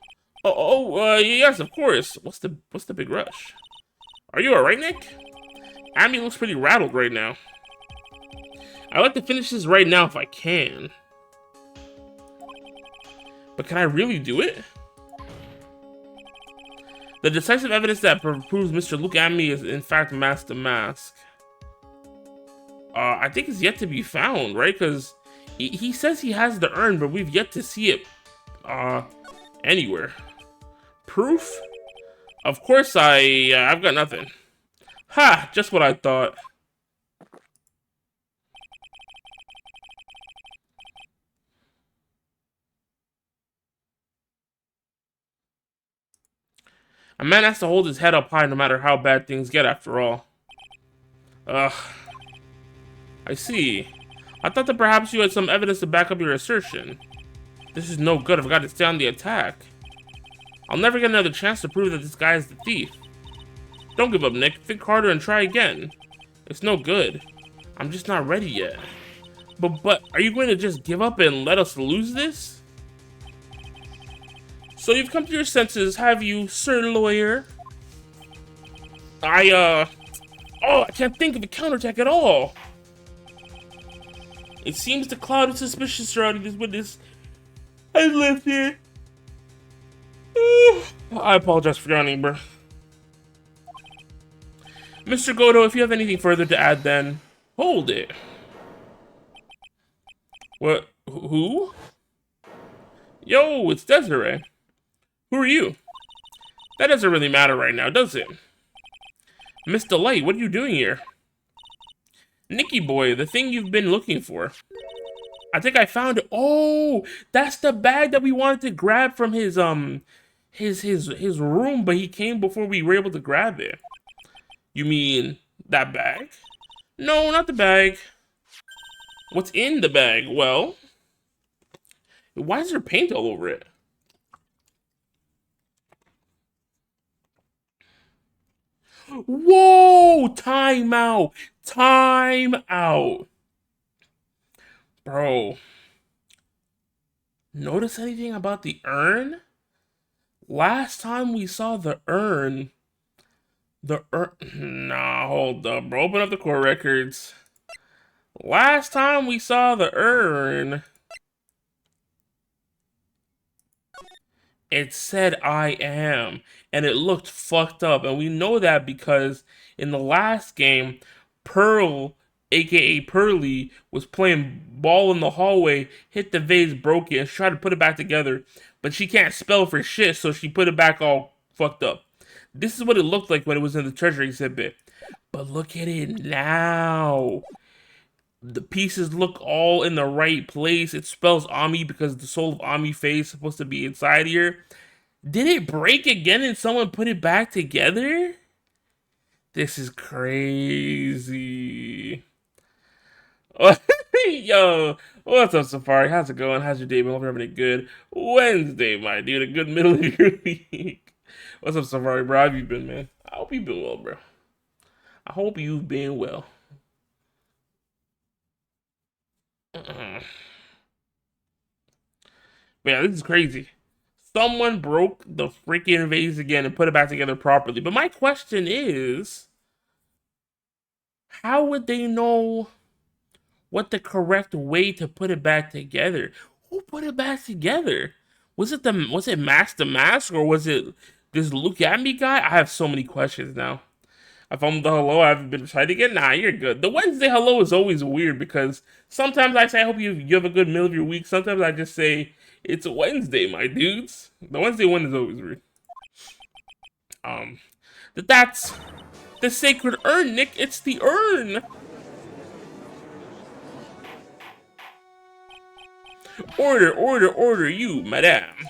Yes, of course. What's the big rush? Are you alright, Nick? Atmey looks pretty rattled right now. I'd like to finish this right now if I can. But can I really do it? The decisive evidence that proves Mr. Luke Atmey is in fact Master Mask. I think it's yet to be found, right? Because he says he has the urn, but we've yet to see it anywhere. Proof? Of course I've got nothing. Ha! Just what I thought. A man has to hold his head up high no matter how bad things get after all. Ugh. I see. I thought that perhaps you had some evidence to back up your assertion. This is no good. I've got to stay on the attack. I'll never get another chance to prove that this guy is the thief. Don't give up, Nick. Think harder and try again. It's no good. I'm just not ready yet. But are you going to just give up and let us lose this? So you've come to your senses, have you, sir lawyer? Oh, I can't think of a counterattack at all. It seems the cloud of suspicion surrounding this witness has lived here. I apologize for yawning, bro. Mr. Godo, if you have anything further to add, then hold it. What? Who? Yo, it's Desiree. Who are you? That doesn't really matter right now, does it? Miss Delight, what are you doing here? Nicky boy, the thing you've been looking for. I think I found it. Oh, that's the bag that we wanted to grab from his room, but he came before we were able to grab it. You mean that bag? No, not the bag. What's in the bag? Well, why is there paint all over it? Whoa! Time out! Time out! Bro. Notice anything about the urn? Last time we saw the urn... Nah, hold up, bro. Open up the court records. Last time we saw the urn... It said I am, and it looked fucked up, and we know that because in the last game, Pearl, aka Pearly, was playing ball in the hallway, hit the vase, broke it, and she tried to put it back together, but she can't spell for shit, so she put it back all fucked up. This is what it looked like when it was in the treasure exhibit, but look at it now. The pieces look all in the right place. It spells Ami because the soul of Ami face is supposed to be inside here. Did it break again and someone put it back together? This is crazy. Yo, what's up, Safari? How's it going? How's your day been? Hope you're having a good Wednesday, my dude. A good middle of your week. What's up, Safari, bro? How have you been, man? I hope you've been well, bro. I hope you've been well. But yeah, this is crazy. Someone broke the freaking vase again and put it back together properly. But my question is, how would they know what the correct way to put it back together? Who put it back together? Was it Master Mask, or was it this look at me guy? I have so many questions now. I found the hello. I haven't been trying to get. Nah, you're good. The Wednesday hello is always weird because sometimes I say I hope you have a good middle of your week. Sometimes I just say it's a Wednesday, my dudes. The Wednesday one is always weird. That's the sacred urn, Nick. It's the urn. Order, you, madame.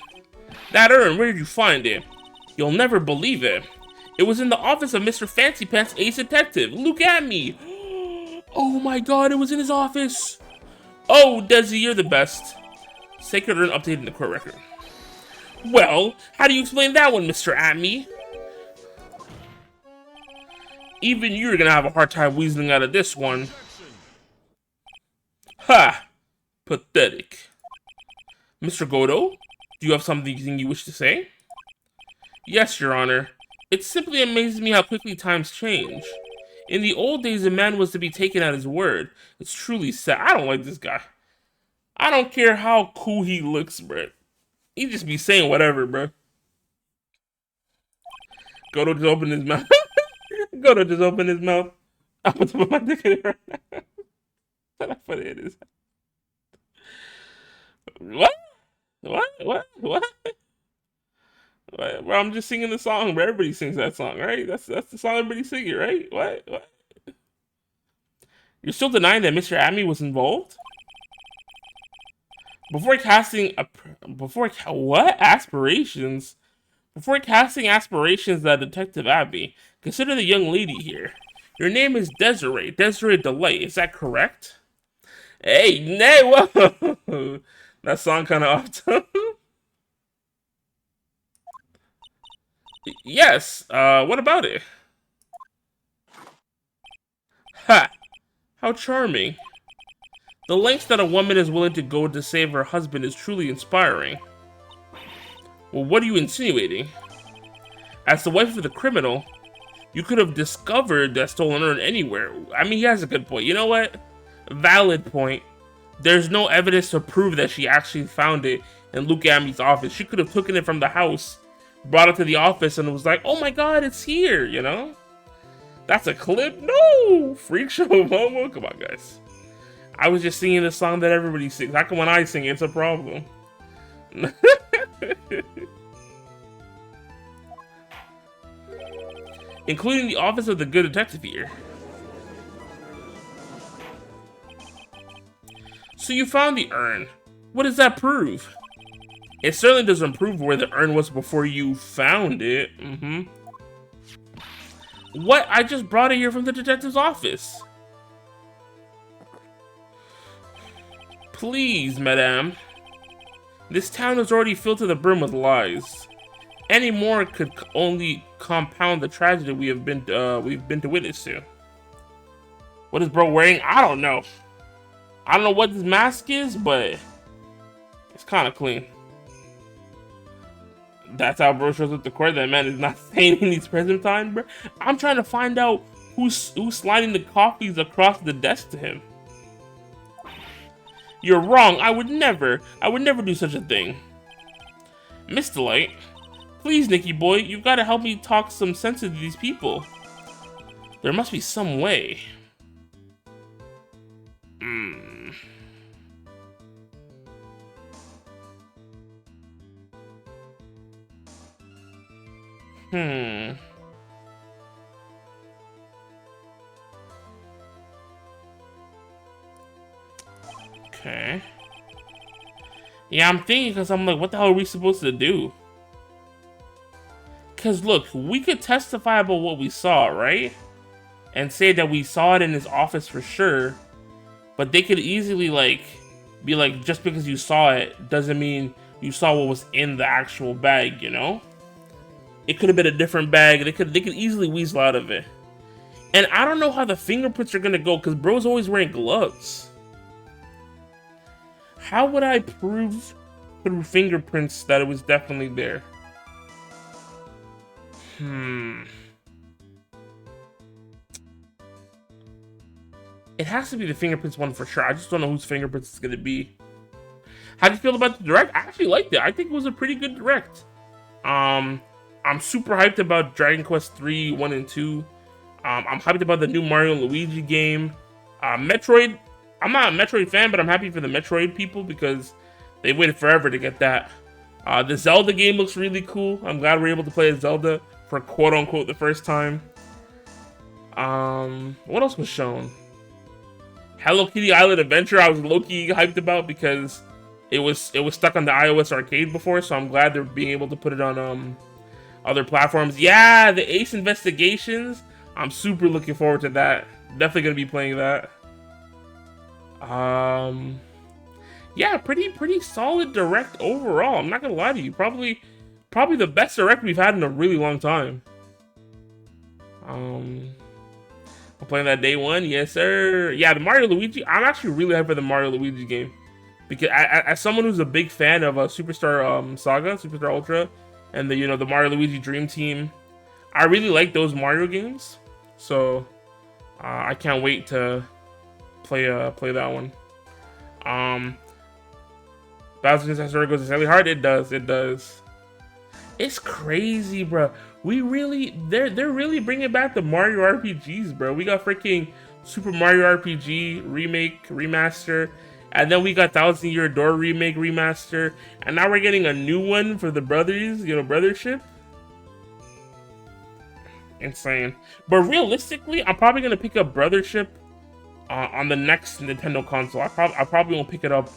That urn, where did you find it? You'll never believe it. It was in the office of Mr. Fancy Pants Ace Detective. Look at me. Oh my god, it was in his office. Oh, Desi, you're the best. Sacred urn updated in the court record. Well, how do you explain that one, Mr. Atme? Even you're gonna have a hard time weaseling out of this one. Ha! Pathetic. Mr. Godo, do you have something you wish to say? Yes, Your Honor. It simply amazes me how quickly times change. In the old days, a man was to be taken at his word. It's truly sad. I don't like this guy. I don't care how cool he looks, bro. He just be saying whatever, bro. Godo just open his mouth. Godo just open his mouth. I'm gonna put my dick in it right now. How funny it is. What? What? Bro, I'm just singing the song, bro. Everybody sings that song, right? That's the song everybody singing, right? What? You're still denying that Mr. Atme was involved? Before casting aspirations that Detective Abby, consider the young lady here. Your name is Desiree Delight. Is that correct? Hey, nay, whoa! That song kind of off tone. Yes. What about it? Ha! How charming. The lengths that a woman is willing to go to save her husband is truly inspiring. Well, what are you insinuating? As the wife of the criminal, You could have discovered that stolen urn anywhere. I mean, he has a good point. You know what? Valid point. There's no evidence to prove that she actually found it in Luke Amy's office. She could have taken it from the house, brought it to the office, and was like, oh my god, it's here, you know? That's a clip? No! Freak show Momo? Come on, guys. I was just singing the song that everybody sings. How come when I sing it's a problem? Including the office of the good detective here. So you found the urn. What does that prove? It certainly doesn't prove where the urn was before you found it. What? I just brought it here from the detective's office. Please, madame. This town is already filled to the brim with lies. Any more could only compound the tragedy we've been to witness to. What is bro wearing? I don't know. I don't know what this mask is, but it's kind of clean. That's how bro shows up to court. That man is not saying he needs present time, bro. I'm trying to find out who's sliding the coffees across the desk to him. You're wrong. I would never do such a thing. Miss Delight, please, Nicky boy, you've got to help me talk some sense into these people. There must be some way. Okay. Yeah, I'm thinking because I'm like, what the hell are we supposed to do? Because look, we could testify about what we saw, right? And say that we saw it in his office for sure. But they could easily like be like, just because you saw it doesn't mean you saw what was in the actual bag, you know? It could have been a different bag. They could easily weasel out of it. And I don't know how the fingerprints are gonna go because bro's always wearing gloves. How would I prove through fingerprints that it was definitely there? It has to be the fingerprints one for sure. I just don't know whose fingerprints it's gonna be. How do you feel about the direct? I actually liked it. I think it was a pretty good direct. I'm super hyped about Dragon Quest 3, 1 and 2. I'm hyped about the new Mario and Luigi game. Metroid, I'm not a Metroid fan, but I'm happy for the Metroid people because they waited forever to get that. The Zelda game looks really cool. I'm glad we're able to play as Zelda for quote-unquote the first time. What else was shown? Hello Kitty Island Adventure I was low-key hyped about because it was stuck on the iOS arcade before, so I'm glad they're being able to put it on other platforms. Yeah, the Ace Investigations. I'm super looking forward to that. Definitely gonna be playing that. Yeah, pretty solid direct overall. I'm not gonna lie to you. Probably the best direct we've had in a really long time. I'm playing that day one, yes sir. Yeah, the Mario Luigi. I'm actually really hyped for the Mario Luigi game because as someone who's a big fan of Superstar Saga, Superstar Ultra, and the the Mario Luigi Dream Team, I really like those Mario games. So I can't wait to play that one. Bowser's Story goes insanely hard. It does. It's crazy, bro. They're really bringing back the Mario RPGs, bro. We got freaking Super Mario RPG remake, remaster, and then we got Thousand Year Door remake, remaster, and now we're getting a new one for the brothers, Brothership. Insane. But realistically, I'm probably gonna pick up Brothership on the next Nintendo console. I probably won't pick it up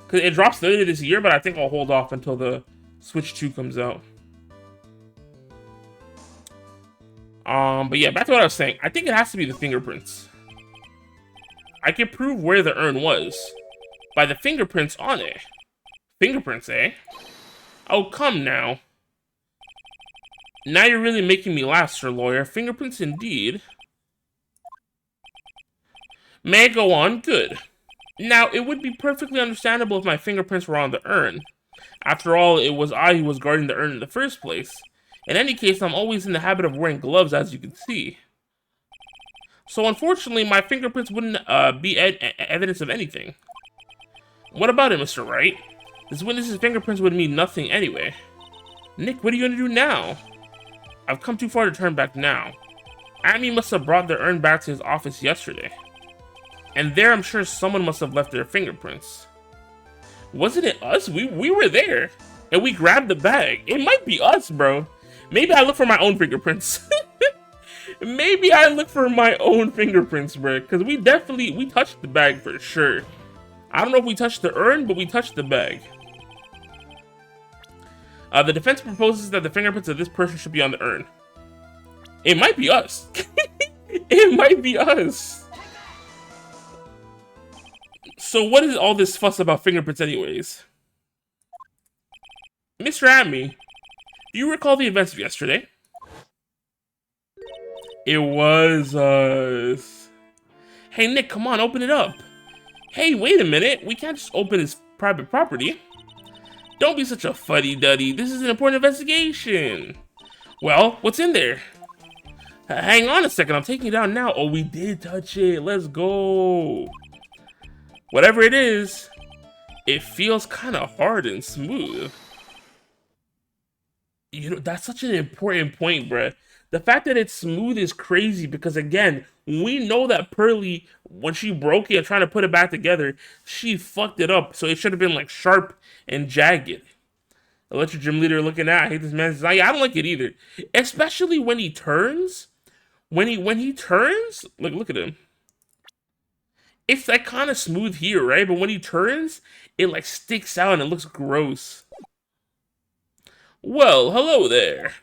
because it drops later this year, but I think I'll hold off until the Switch 2 comes out. But yeah, back to what I was saying. I think it has to be the fingerprints. I can prove where the urn was by the fingerprints on it. Fingerprints, eh? Oh, come now. Now you're really making me laugh, Sir Lawyer. Fingerprints indeed. May I go on? Good. Now, it would be perfectly understandable if my fingerprints were on the urn. After all, it was I who was guarding the urn in the first place. In any case, I'm always in the habit of wearing gloves, as you can see. So unfortunately, my fingerprints wouldn't be evidence of anything. What about it, Mr. Wright? This witness's fingerprints would mean nothing anyway. Nick, what are you gonna do now? I've come too far to turn back now. Amy must have brought the urn back to his office yesterday. And there I'm sure someone must have left their fingerprints. Wasn't it us? We were there. And we grabbed the bag. It might be us, bro. Maybe I look for my own fingerprints. Maybe I look for my own fingerprints, bro. Because we touched the bag for sure. I don't know if we touched the urn, but we touched the bag. The defense proposes that the fingerprints of this person should be on the urn. It might be us. It might be us. So what is all this fuss about fingerprints anyways? Mr. Amy, do you recall the events of yesterday? It was us. Hey Nick, come on, open it up. Hey, wait a minute. We can't just open his private property. Don't be such a fuddy-duddy. This is an important investigation. Well, what's in there? Hang on a second. I'm taking it down now. Oh, we did touch it. Let's go. Whatever it is, it feels kind of hard and smooth. You know, that's such an important point, bruh. The fact that it's smooth is crazy because, again, we know that Pearly, when she broke it and trying to put it back together, she fucked it up. So it should have been, like, sharp and jagged. Electric Gym Leader looking at, I hate this man's design. Yeah, I don't like it either. Especially when he turns. When he turns, look at him. It's, like, kind of smooth here, right? But when he turns, it, like, sticks out and it looks gross. Well, hello there.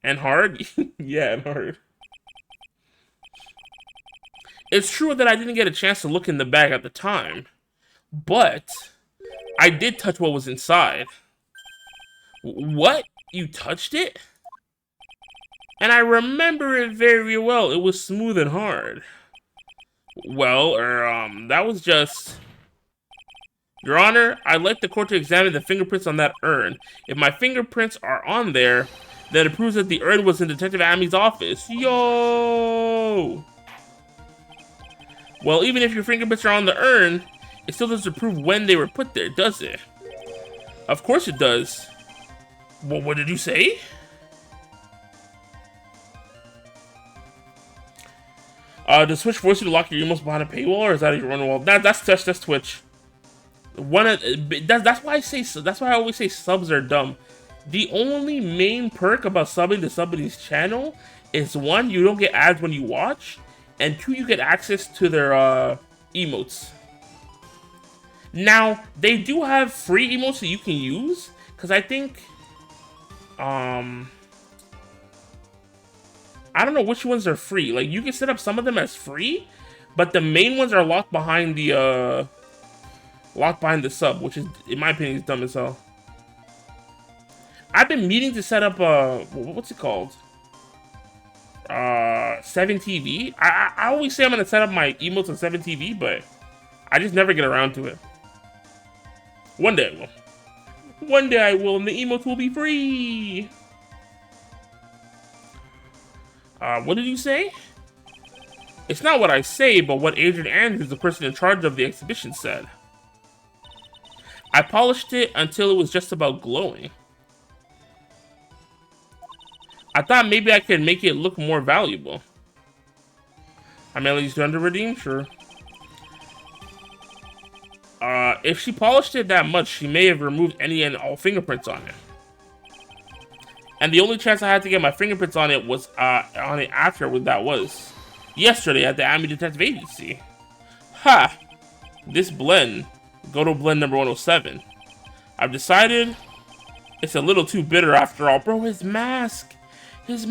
And hard? Yeah, and hard. It's true that I didn't get a chance to look in the bag at the time, but I did touch what was inside. What? You touched it? And I remember it very well. It was smooth and hard. Well, that was just... Your Honor, I'd like the court to examine the fingerprints on that urn. If my fingerprints are on there, then it proves that the urn was in Detective Amy's office. Yo! Well, even if your fingerprints are on the urn, it still doesn't prove when they were put there, does it? Of course it does. Well, what did you say? Does Twitch force you to lock your emails behind a paywall, or is that your own wall? That's Twitch. That's why I always say subs are dumb. The only main perk about subbing to somebody's channel is, one, you don't get ads when you watch, and two, you get access to their emotes. Now, they do have free emotes that you can use, because I think, I don't know which ones are free. Like, you can set up some of them as free, but the main ones are locked behind the sub, which is, in my opinion, is dumb as hell. I've been meaning to set up, what's it called? 7TV. I always say I'm going to set up my emotes on 7TV, but I just never get around to it. One day I will. One day I will, and the emotes will be free. What did you say? It's not what I say, but what Adrian Andrews, the person in charge of the exhibition, said. I polished it until it was just about glowing. I thought maybe I could make it look more valuable. I mean, at least under redeem, sure. If she polished it that much, she may have removed any and all fingerprints on it. And the only chance I had to get my fingerprints on it was after that was yesterday at the Army Detective Agency. Ha! This blend, go to blend number 107. I've decided it's a little too bitter after all. Bro, his mask is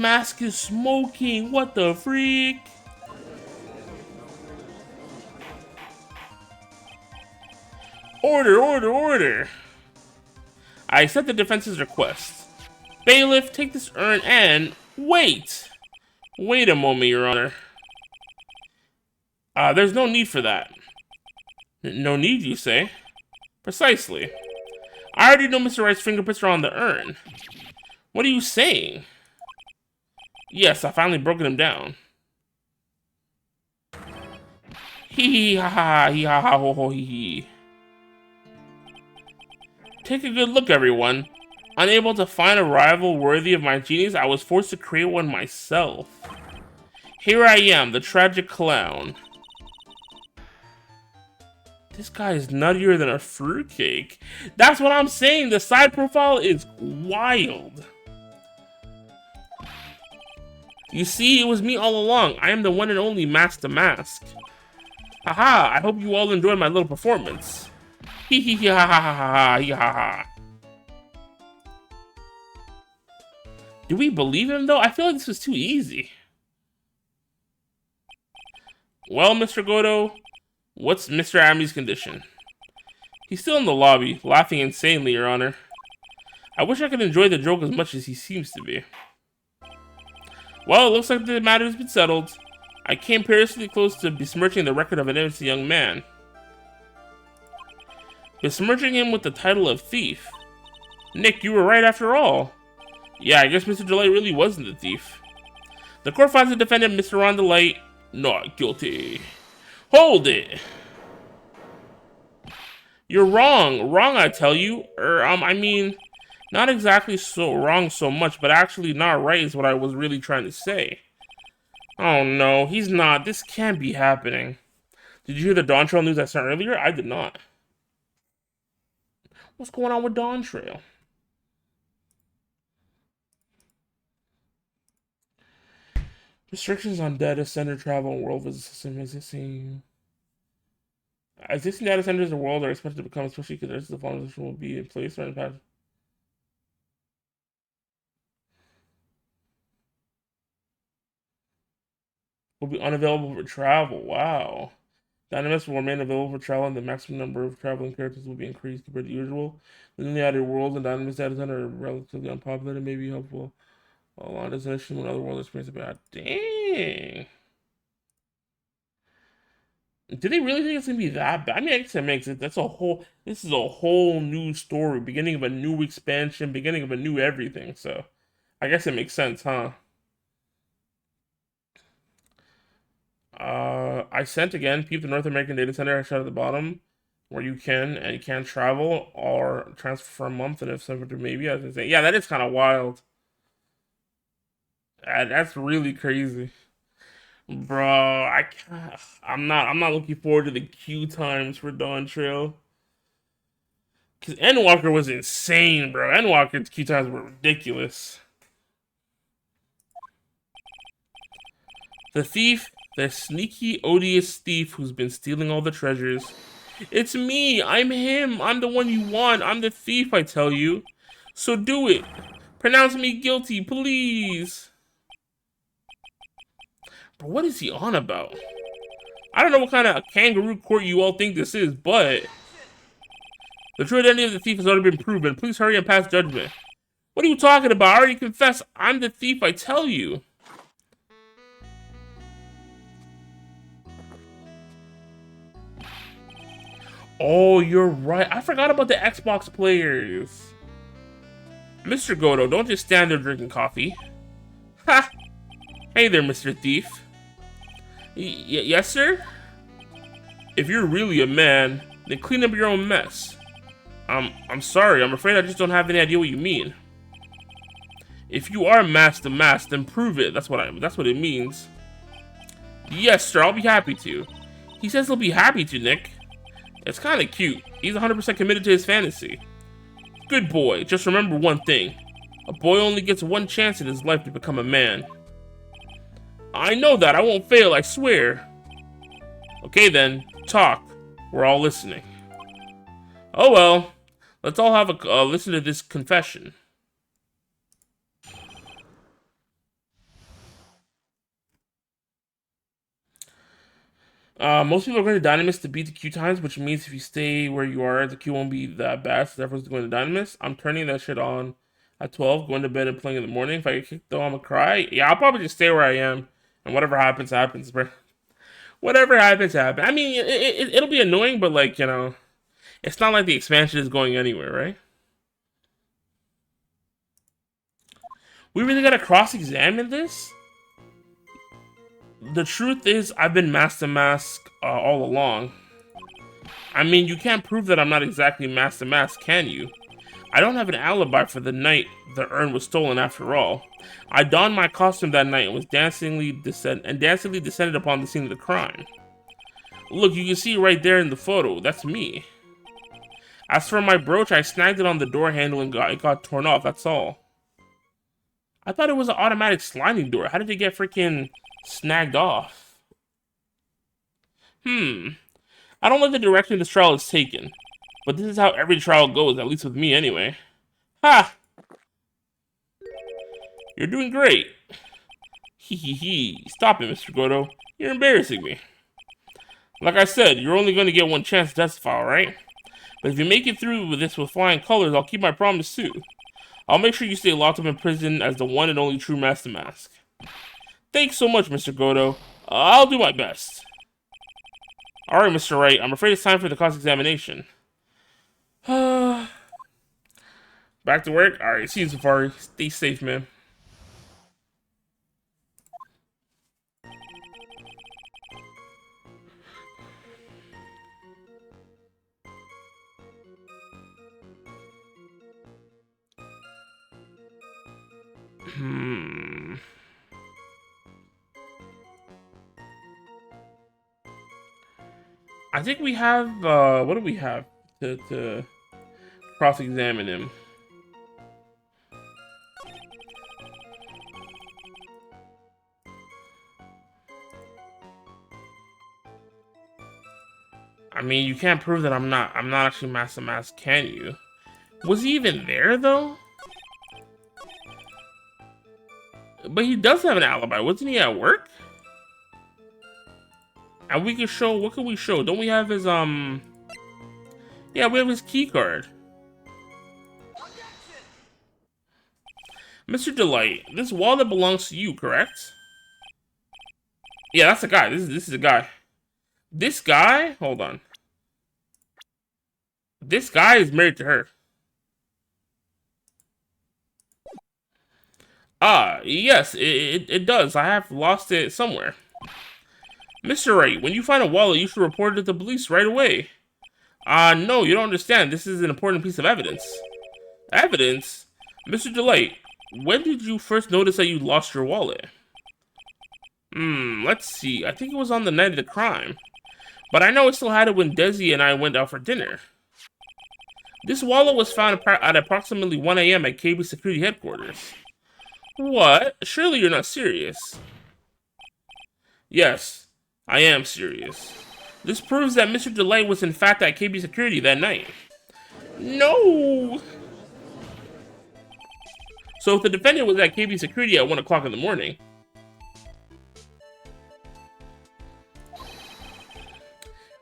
smoking. What the freak? Order. I accept the defense's request. Bailiff, take this urn and... Wait a moment, Your Honor. There's no need for that. No need, you say? Precisely. I already know Mr. Wright's fingerprints are on the urn. What are you saying? Yes, I finally broken him down. Hee hee ha ha hee ha ha ho ho hee hee. Take a good look, everyone. Unable to find a rival worthy of my genius, I was forced to create one myself. Here I am, the tragic clown. This guy is nuttier than a fruitcake. That's what I'm saying. The side profile is wild. You see, it was me all along. I am the one and only Mask the Mask. Haha, I hope you all enjoyed my little performance. Hee hee hee ha ha ha ha hee ha ha. Do we believe him though? I feel like this was too easy. Well, Mr. Godo, what's Mr. Ami's condition? He's still in the lobby, laughing insanely, Your Honor. I wish I could enjoy the joke as much as he seems to be. Well, it looks like the matter has been settled. I came perilously close to besmirching the record of an innocent young man. Besmirching him with the title of thief. Nick, you were right after all. Yeah, I guess Mr. Delight really wasn't the thief. The court finds the defendant, Mr. Ron Delight, not guilty. Hold it! You're wrong. Wrong, I tell you. I mean, not exactly so wrong so much, but actually not right is what I was really trying to say. Oh no, he's not. This can't be happening. Did you hear the Dawn Trail news I sent earlier? I did not. What's going on with Dawn Trail? Restrictions on data center travel and world visit system existing. Existing data centers in the world are expected to become especially because the following system will be in place or in the past. Will be unavailable for travel. Wow. Dynamis will remain available for travel, and the maximum number of traveling characters will be increased compared to usual. The newly added worlds and Dynamis data center are relatively unpopular and may be helpful along destination when other worlds experience a bad. Dang. Did they really think it's gonna be that bad? I mean, I guess it makes it. That's a whole. This is a whole new story, beginning of a new expansion, beginning of a new everything. So, I guess it makes sense, huh? I sent again. Peep the North American Data Center. I shot at the bottom, where you can travel or transfer for a month, and if something maybe I was gonna say, yeah, that is kind of wild. That's really crazy. Bro, I'm not looking forward to the queue times for Dawn Trail. Cause Endwalker was insane, bro. Endwalker's queue times were ridiculous. The thief, the sneaky, odious thief who's been stealing all the treasures. It's me, I'm him, I'm the one you want, I'm the thief, I tell you. So do it. Pronounce me guilty, please. But what is he on about? I don't know what kind of kangaroo court you all think this is, but the true identity of the thief has already been proven. Please hurry and pass judgment. What are you talking about? I already confessed. I'm the thief, I tell you. Oh, you're right. I forgot about the Xbox players. Mr. Godo, don't just stand there drinking coffee. Ha! Hey there, Mr. Thief. Yes, sir? If you're really a man, then clean up your own mess. I'm sorry, I'm afraid I just don't have any idea what you mean. If you are Mask the Mask, then prove it. That's what it means. Yes, sir, I'll be happy to. He says he'll be happy to, Nick. It's kind of cute. He's 100% committed to his fantasy. Good boy, just remember one thing. A boy only gets one chance in his life to become a man. I know that, I won't fail, I swear. Okay then, talk. We're all listening. Oh well, let's all have a listen to this confession. Most people are going to Dynamis to beat the queue times, which means if you stay where you are, the queue won't be that bad, so everyone's going to Dynamis. I'm turning that shit on at 12, going to bed and playing in the morning. If I get kicked though, I'm gonna cry. Yeah, I'll probably just stay where I am, and whatever happens, happens, bro. Whatever happens, happens. I mean, it'll be annoying, but like, you know, it's not like the expansion is going anywhere, right? We really gotta cross-examine this? The truth is, I've been Master Mask all along. I mean, you can't prove that I'm not exactly Master Mask, can you? I don't have an alibi for the night the urn was stolen after all. I donned my costume that night and was dancingly descended upon the scene of the crime. Look, you can see right there in the photo, that's me. As for my brooch, I snagged it on the door handle and it got torn off, that's all. I thought it was an automatic sliding door. How did it get freaking snagged off? I don't like the direction this trial is taken. But this is how every trial goes, at least with me anyway. Ha! You're doing great. Hee hee hee. Stop it, Mr. Goto. You're embarrassing me. Like I said, you're only going to get one chance to testify, alright? But if you make it through with this with flying colors, I'll keep my promise too. I'll make sure you stay locked up in prison as the one and only true Master Mask. Thanks so much, Mr. Goto. I'll do my best. Alright, Mr. Wright, I'm afraid it's time for the cross-examination. Back to work? Alright, see you, Safari. Stay safe, man. I think we have, what do we have to cross-examine him? I mean, you can't prove that I'm not actually Master Mask, can you? Was he even there, though? But he does have an alibi. Wasn't he at work? And we can show, what can we show? Don't we have his, yeah, we have his key card. Mr. Delight, this wallet belongs to you, correct? Yeah, that's a guy. This is a guy. This guy? Hold on. This guy is married to her. Ah, yes, it does. I have lost it somewhere. Mr. Wright, when you find a wallet, you should report it to the police right away. No, you don't understand. This is an important piece of evidence. Evidence? Mr. Delight, when did you first notice that you lost your wallet? Let's see. I think it was on the night of the crime. But I know I still had it when Desi and I went out for dinner. This wallet was found at approximately 1 a.m. at KB Security Headquarters. What? Surely you're not serious. Yes, I am serious. This proves that Mr. Delight was in fact at KB Security that night. No! So if the defendant was at KB Security at 1 o'clock in the morning,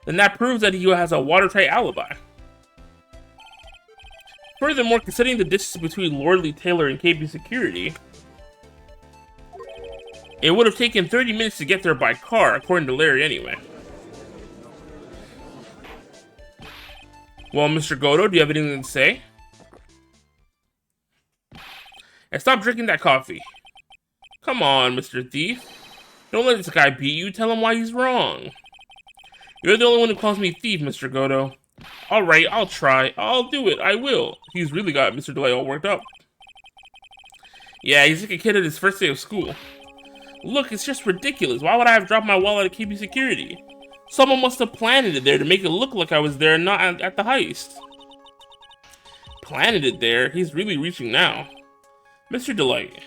then that proves that he has a watertight alibi. Furthermore, considering the distance between Lordly Taylor and KB Security, it would have taken 30 minutes to get there by car, according to Larry anyway. Well, Mr. Goto, do you have anything to say? And stop drinking that coffee. Come on, Mr. Thief. Don't let this guy beat you. Tell him why he's wrong. You're the only one who calls me thief, Mr. Goto. Alright, I'll try. I'll do it. I will. He's really got Mr. Delay all worked up. Yeah, he's like a kid at his first day of school. Look, it's just ridiculous. Why would I have dropped my wallet at KB Security? Someone must have planted it there to make it look like I was there and not at the heist. Planted it there? He's really reaching now. Mr. Delight,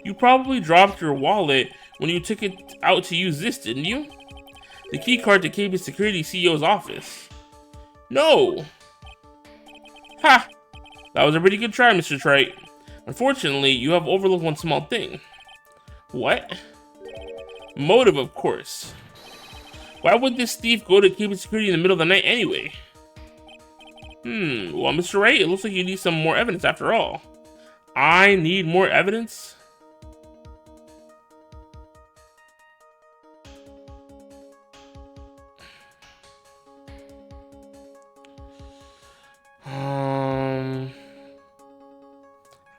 you probably dropped your wallet when you took it out to use this, didn't you? The key card to KB Security CEO's office. No! Ha! That was a pretty good try, Mr. Trite. Unfortunately, you have overlooked one small thing. What? Motive, of course. Why would this thief go to KB Security in the middle of the night anyway? Well, Mr. Wright, it looks like you need some more evidence after all. I need more evidence?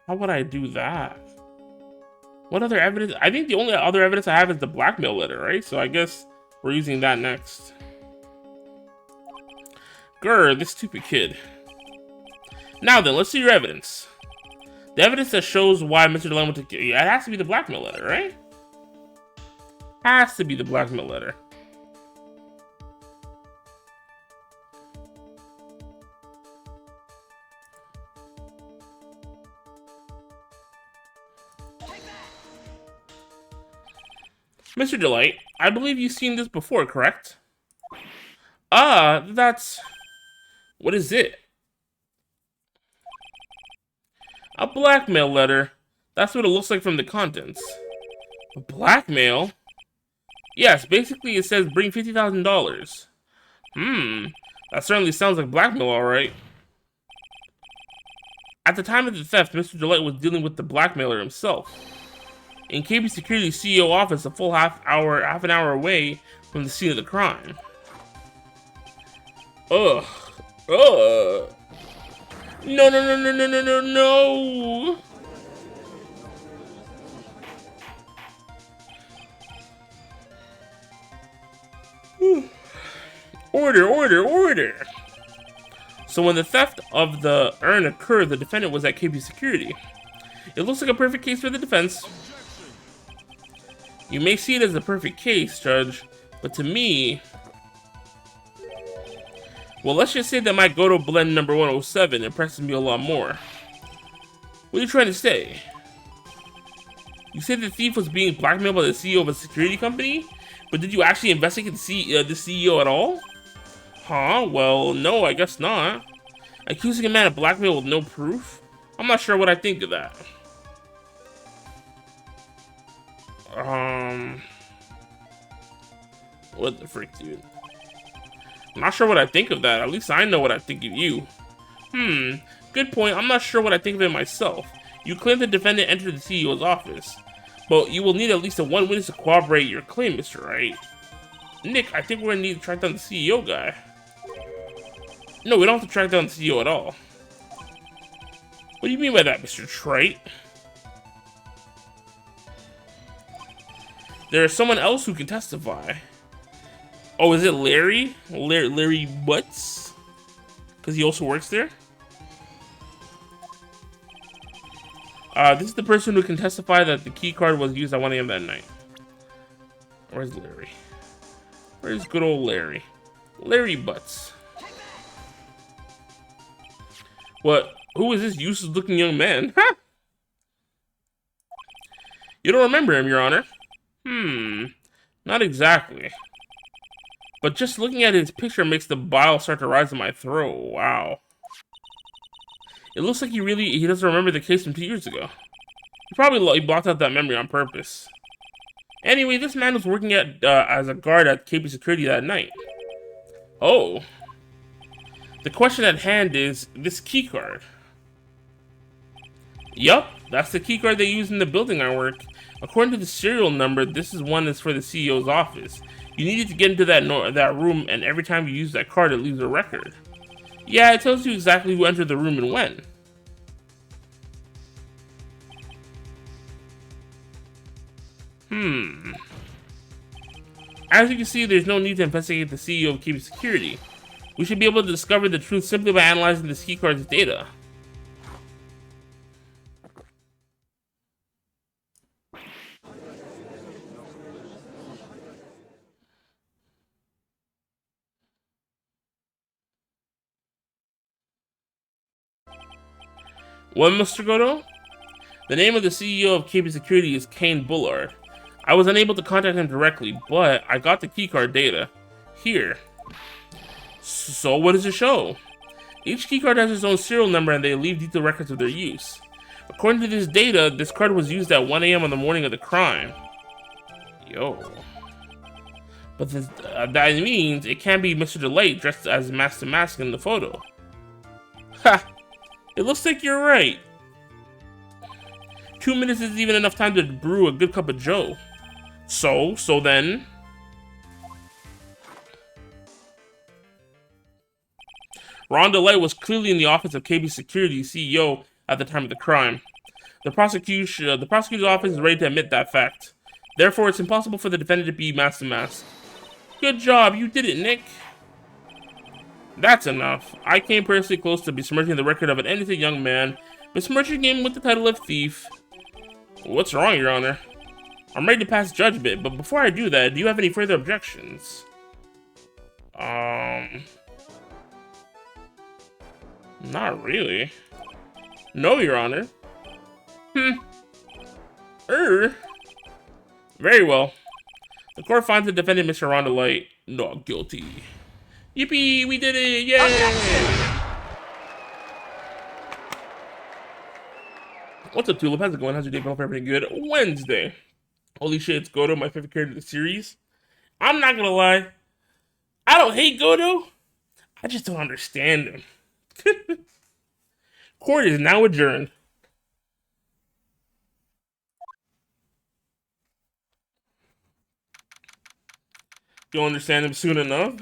How would I do that? What other evidence? I think the only other evidence I have is the blackmail letter, right? So I guess we're using that next. Grr, this stupid kid. Now then, let's see your evidence. The evidence that shows why Mr. DeLay went to... Yeah, it has to be the blackmail letter, right? Has to be the blackmail letter. Mr. Delight, I believe you've seen this before, correct? That's... What is it? A blackmail letter. That's what it looks like from the contents. A blackmail? Yes, basically it says bring $50,000. That certainly sounds like blackmail, alright. At the time of the theft, Mr. Delight was dealing with the blackmailer himself. In KB Security's CEO office, a full half an hour away from the scene of the crime. Ugh. Ugh. No, no, no, no, no, no, no, no. Order, order, order. So when the theft of the urn occurred, the defendant was at KB Security. It looks like a perfect case for the defense. You may see it as a perfect case, Judge, but to me... Well, let's just say that my Goto blend number 107 impresses me a lot more. What are you trying to say? You said the thief was being blackmailed by the CEO of a security company? But did you actually investigate the CEO at all? Huh? Well, no, I guess not. Accusing a man of blackmail with no proof? I'm not sure what I think of that. What the frick, dude? I'm not sure what I think of that. At least I know what I think of you. Good point. I'm not sure what I think of it myself. You claim the defendant entered the CEO's office, but you will need at least one witness to corroborate your claim, Mr. Wright. Nick, I think we're gonna need to track down the CEO guy. No, we don't have to track down the CEO at all. What do you mean by that, Mr. Trite? There is someone else who can testify. Oh, is it Larry? Larry Butts? Because he also works there? This is the person who can testify that the key card was used at 1 AM that night. Where's Larry? Where's good old Larry? Larry Butts. What? Who is this useless looking young man? Ha! You don't remember him, Your Honor? Not exactly. But just looking at his picture makes the bile start to rise in my throat. Wow. It looks like he doesn't remember the case from 2 years ago. He probably blocked out that memory on purpose. Anyway, this man was working as a guard at KB Security that night. Oh. The question at hand is this key card. Yup, that's the key card they use in the building I work. According to the serial number, this one is for the CEO's office. You needed to get into that room, and every time you use that card, it leaves a record. Yeah, it tells you exactly who entered the room and when. As you can see, there's no need to investigate the CEO of KB Security. We should be able to discover the truth simply by analyzing this keycard's data. What, Mr. Goto? The name of the CEO of KB Security is Kane Bullard. I was unable to contact him directly, but I got the keycard data. Here. So what does it show? Each keycard has its own serial number and they leave detailed records of their use. According to this data, this card was used at 1 AM on the morning of the crime. Yo. But that means it can't be Mr. Delight dressed as Master Mask in the photo. Ha! It looks like you're right. 2 minutes isn't even enough time to brew a good cup of joe. So then... Ron Delight was clearly in the office of KB Security CEO at the time of the crime. The prosecutor's office is ready to admit that fact. Therefore, it's impossible for the defendant to be mask to mask. Good job, you did it, Nick. That's enough. I came personally close to besmirching the record of an innocent young man, besmirching him with the title of thief. What's wrong, Your Honor? I'm ready to pass judgment, but before I do that, do you have any further objections? Not really. No, Your Honor. Very well. The court finds the defendant, Mr. Rhonda Light, not guilty. Yippee, we did it! Yay! What's up, Tulip? How's it going? How's your day? Hope everything good. Wednesday. Holy shit, it's Godo, my favorite character of the series. I'm not gonna lie. I don't hate Godo. I just don't understand him. Court is now adjourned. You'll understand him soon enough.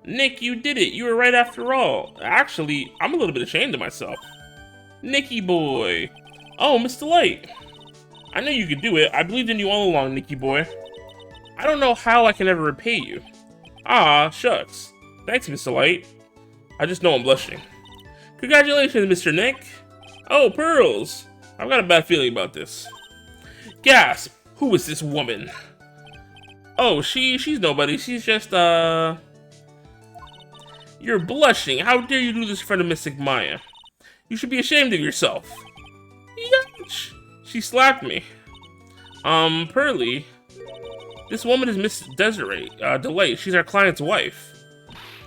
Nick, you did it. You were right after all. Actually, I'm a little bit ashamed of myself. Nicky boy. Oh, Mr. Light. I know you could do it. I believed in you all along, Nicky boy. I don't know how I can ever repay you. Ah, shucks. Thanks, Mr. Light. I just know I'm blushing. Congratulations, Mr. Nick. Oh, Pearls. I've got a bad feeling about this. Gasp! Who is this woman? Oh, she's nobody. She's just, You're blushing. How dare you do this in front of Mystic Maya? You should be ashamed of yourself. Yuck! She slapped me. Pearly. This woman is Miss Desiree, Delight. She's our client's wife.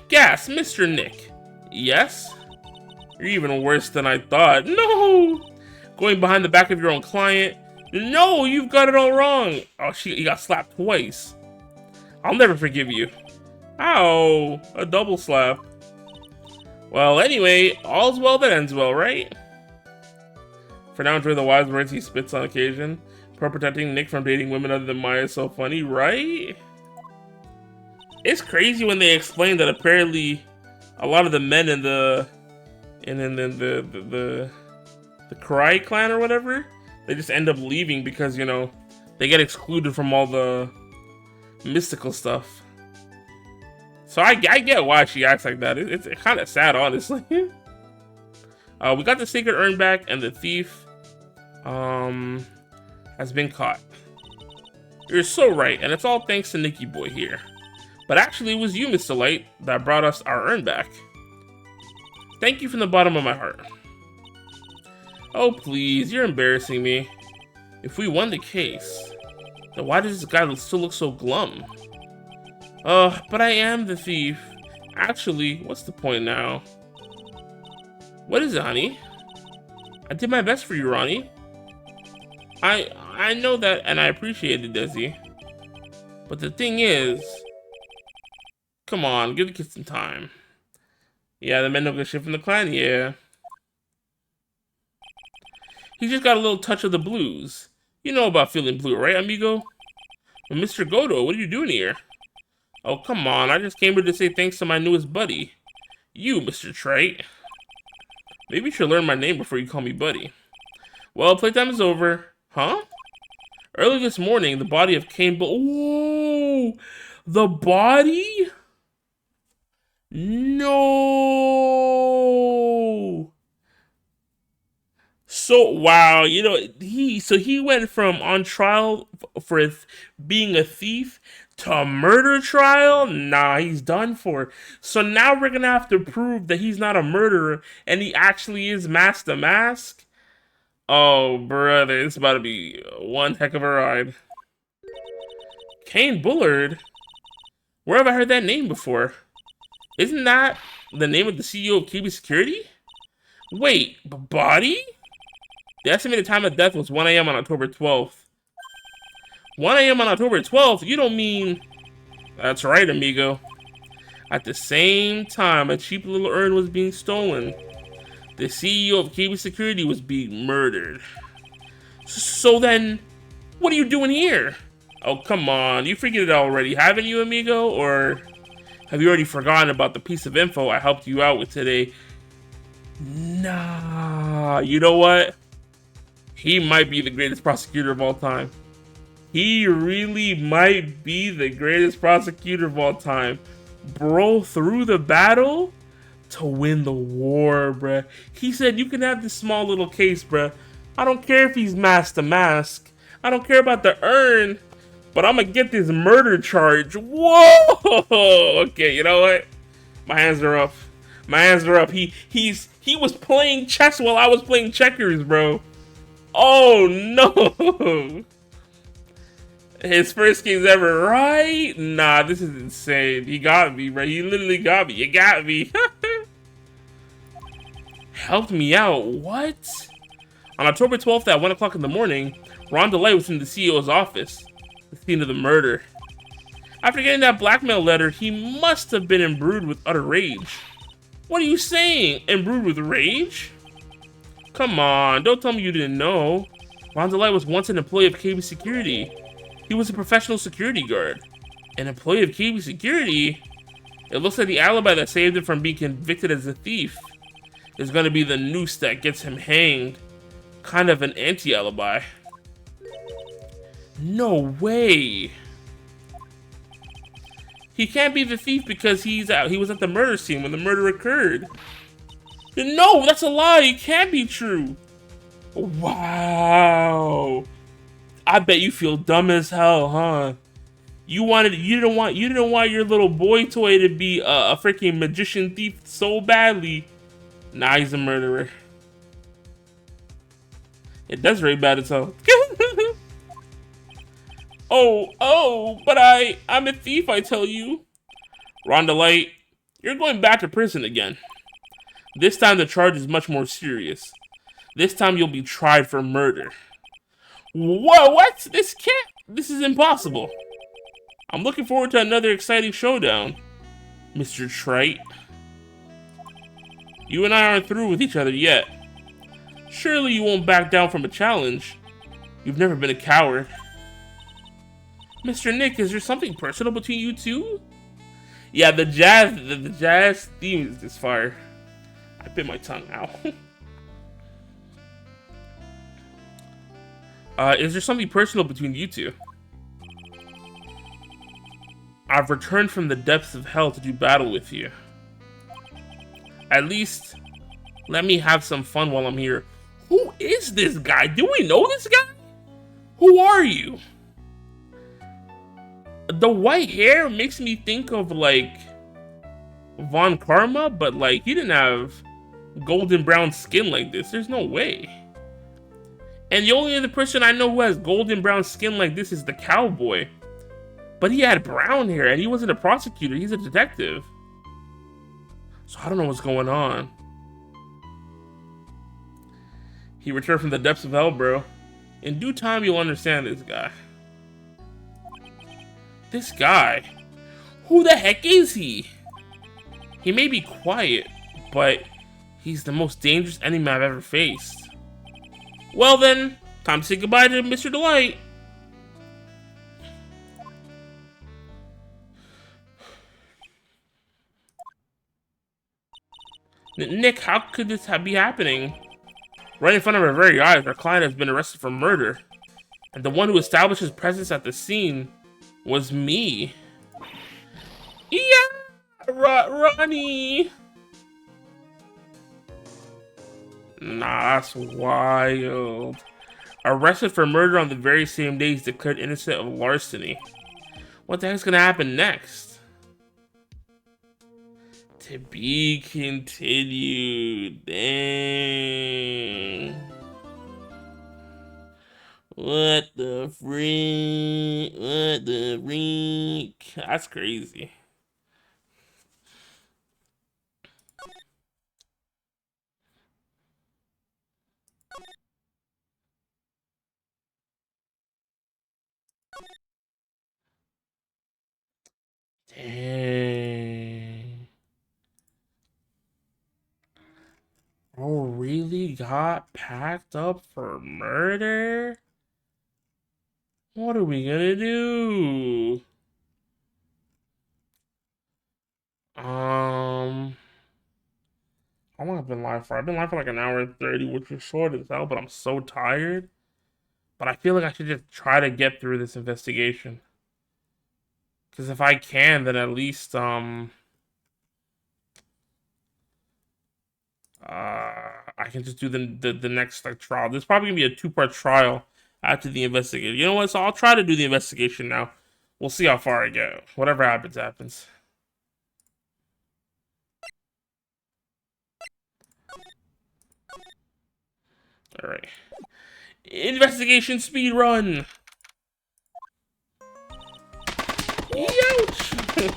Gas, Mr. Nick. Yes? You're even worse than I thought. No! Going behind the back of your own client. No, you've got it all wrong. Oh, you got slapped twice. I'll never forgive you. Ow, a double slap. Well, anyway, all's well that ends well, right? For now, enjoy the wise words he spits on occasion. Protecting Nick from dating women other than Maya is so funny, right? It's crazy when they explain that apparently a lot of the men in the Karai clan or whatever, they just end up leaving because, you know, they get excluded from all the mystical stuff. So I get why she acts like that. It's kind of sad, honestly. We got the sacred urn back, and the thief has been caught. You're so right, and it's all thanks to Nicky Boy here. But actually, it was you, Mr. Light, that brought us our urn back. Thank you from the bottom of my heart. Oh, please, you're embarrassing me. If we won the case, then why does this guy still look so glum? But I am the thief. Actually, what's the point now? What is it, honey? I did my best for you, Ronnie. I know that, and I appreciate it, Desi. But the thing is... Come on, give the kid some time. Yeah, the men don't get shit from the clan, yeah. He just got a little touch of the blues. You know about feeling blue, right, amigo? Well, Mr. Godo, what are you doing here? Oh, come on, I just came here to say thanks to my newest buddy. You, Mr. Trite. Maybe you should learn my name before you call me buddy. Well, playtime is over. Huh? Early this morning, the body of Cain Whoa! The body? No! So, wow, you know, he went from on trial for being a thief to a murder trial? Nah, he's done for. So now we're gonna have to prove that he's not a murderer and he actually is Mask the Mask? Oh, brother, it's about to be one heck of a ride. Cain Bullard? Where have I heard that name before? Isn't that the name of the CEO of KB Security? Wait, body? The estimated time of death was 1 a.m. on October 12th. 1 a.m. on October 12th? You don't mean... That's right, amigo. At the same time, a cheap little urn was being stolen. The CEO of KB Security was being murdered. So then, what are you doing here? Oh, come on. You figured it out already, haven't you, amigo? Or Have you already forgotten about the piece of info I helped you out with today? Nah, you know what? He might be the greatest prosecutor of all time. He really might be the greatest prosecutor of all time. Bro, through the battle to win the war, bruh. He said, you can have this small little case, bruh. I don't care if he's mask to mask. I don't care about the urn. But I'm gonna get this murder charge. Whoa! Okay, you know what? My hands are up. My hands are up. He was playing chess while I was playing checkers, bro. Oh no! His first game's ever, right? Nah, this is insane. He got me, bro. He literally got me. You got me. Helped me out. What? On October 12th at 1 o'clock in the morning, Ron DeLay was in the CEO's office, the scene of the murder. After getting that blackmail letter, he must have been imbrued with utter rage. What are you saying? Imbrued with rage? Come on, don't tell me you didn't know. Ron DeLay was once an employee of KB Security. He was a professional security guard. An employee of KB Security? It looks like the alibi that saved him from being convicted as a thief is going to be the noose that gets him hanged. Kind of an anti-alibi. No way. He can't be the thief because he was at the murder scene when the murder occurred. No, that's a lie. It can't be true. Wow. I bet you feel dumb as hell, huh? You didn't want your little boy toy to be a freaking magician thief so badly. Nah, he's a murderer. It does very bad as hell. But I'm a thief, I tell you. Ron DeLay, you're going back to prison again. This time the charge is much more serious. This time you'll be tried for murder. Whoa, what? This is impossible. I'm looking forward to another exciting showdown, Mr. Trite. You and I aren't through with each other yet. Surely you won't back down from a challenge. You've never been a coward. Mr. Nick, is there something personal between you two? Yeah, the jazz theme is this fire. I bit my tongue out. Is there something personal between you two? I've returned from the depths of hell to do battle with you. At least, let me have some fun while I'm here. Who is this guy? Do we know this guy? Who are you? The white hair makes me think of, like, Von Karma, but, like, he didn't have golden brown skin like this. There's no way. And the only other person I know who has golden brown skin like this is the cowboy. But he had brown hair, and he wasn't a prosecutor. He's a detective. So I don't know what's going on. He returned from the depths of hell, bro. In due time, you'll understand this guy. This guy? Who the heck is he? He may be quiet, but he's the most dangerous enemy I've ever faced. Well then, time to say goodbye to Mr. Delight. Nick, how could this be happening? Right in front of our very eyes, our client has been arrested for murder. And the one who established his presence at the scene was me. Yeah! Ronnie! Nah, that's wild. Arrested for murder on the very same day he's declared innocent of larceny. What the heck's gonna happen next? To be continued. Dang. What the freak? What the freak? That's crazy. Dang. Bro really got packed up for murder? What are we gonna do? How long have I been live for? I've been live for like an hour and 30, which is short as hell, but I'm so tired. But I feel like I should just try to get through this investigation. Because if I can, then at least, I can just do the next like trial. There's probably gonna be a 2-part trial after the investigation. You know what? So I'll try to do the investigation now. We'll see how far I go. Whatever happens, happens. All right. Investigation speed run. Youch!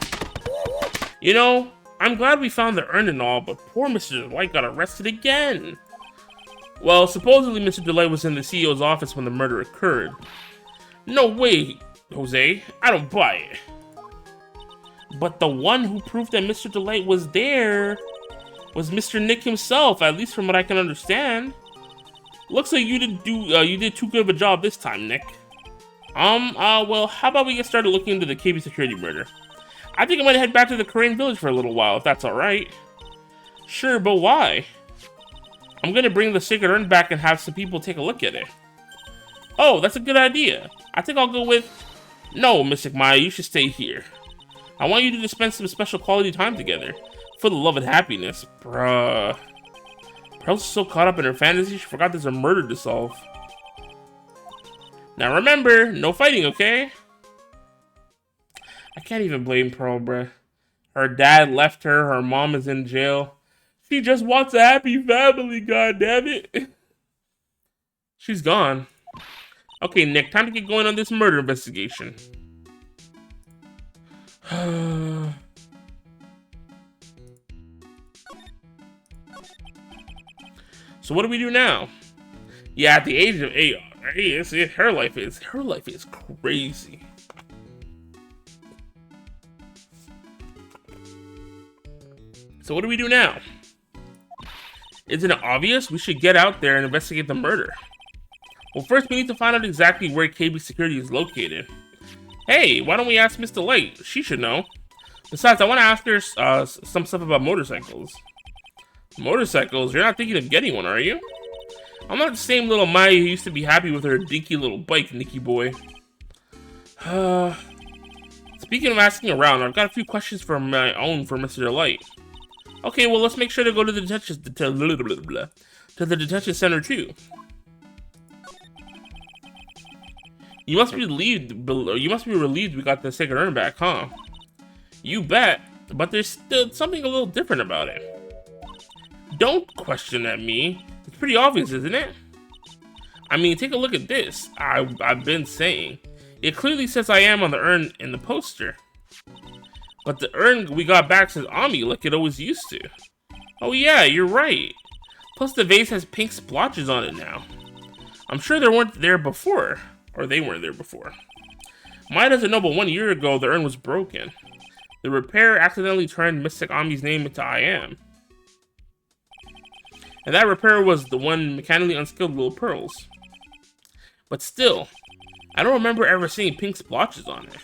You know, I'm glad we found the urn and all, but poor Mr. Delight got arrested again. Well, supposedly Mr. Delight was in the CEO's office when the murder occurred. No way, Jose. I don't buy it. But the one who proved that Mr. Delight was there was Mr. Nick himself, at least from what I can understand. Looks like you did too good of a job this time, Nick. Well, how about we get started looking into the KB security murder? I think I'm gonna head back to the Korean village for a little while, if that's alright. Sure, but why? I'm gonna bring the sacred urn back and have some people take a look at it. Oh, that's a good idea. I think I'll go with... No, Mystic Maya, you should stay here. I want you to spend some special quality time together. For the love and happiness. Bruh. Pearl's so caught up in her fantasy, she forgot there's a murder to solve. Now remember, no fighting, okay? I can't even blame Pearl, bruh. Her dad left her, her mom is in jail. She just wants a happy family, goddammit. She's gone. Okay, Nick, time to get going on this murder investigation. So what do we do now? Yeah, at the age of 8, her life is crazy. So what do we do now? Isn't it obvious? We should get out there and investigate the murder. Well, first we need to find out exactly where KB Security is located. Hey, why don't we ask Miss Delight? She should know. Besides, I want to ask her some stuff about motorcycles. Motorcycles? You're not thinking of getting one, are you? I'm not the same little Maya who used to be happy with her dinky little bike, Nicky boy. Speaking of asking around, I've got a few questions for my own for Mr. Delight. Okay, well, let's make sure to go to the detention center too. You must be relieved we got the sacred urn back, huh? You bet, but there's still something a little different about it. Don't question at me. It's pretty obvious, isn't it? I mean, take a look at this. I've been saying. It clearly says I am on the urn in the poster. But the urn we got back says Ami like it always used to. Oh yeah, you're right. Plus the vase has pink splotches on it now. I'm sure they weren't there before. Or they weren't there before. Maya doesn't know, but 1 year ago the urn was broken. The repairer accidentally turned Mystic Ami's name into I am. And that repairer was the one mechanically unskilled little Pearls. But still, I don't remember ever seeing pink splotches on it.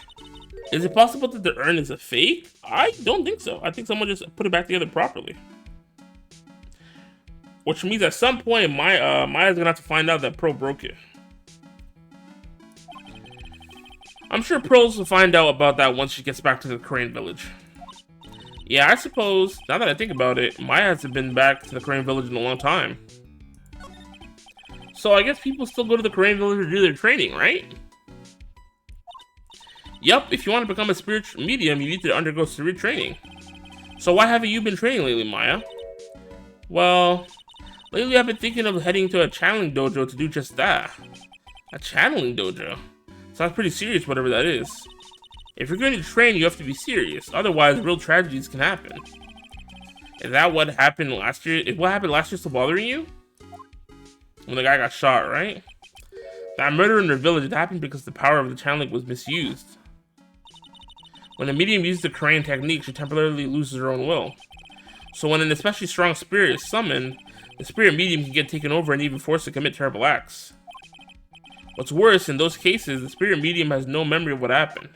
Is it possible that the urn is a fake? I don't think so. I think someone just put it back together properly. Which means at some point, Maya's gonna have to find out that Pearl broke it. I'm sure Pearls will find out about that once she gets back to the Korean village. Yeah, I suppose, now that I think about it, Maya hasn't been back to the Korean village in a long time. So I guess people still go to the Korean village to do their training, right? Yup, if you want to become a spiritual medium, you need to undergo severe training. So why haven't you been training lately, Maya? Well, lately I've been thinking of heading to a channeling dojo to do just that. A channeling dojo? Sounds pretty serious, whatever that is. If you're going to train, you have to be serious. Otherwise, real tragedies can happen. Is that what happened last year? Is what happened last year still bothering you? When the guy got shot, right? That murder in their village, it happened because the power of the channeling was misused. When a medium uses the Korean technique, she temporarily loses her own will. So when an especially strong spirit is summoned, the spirit medium can get taken over and even forced to commit terrible acts. What's worse, in those cases, the spirit medium has no memory of what happened.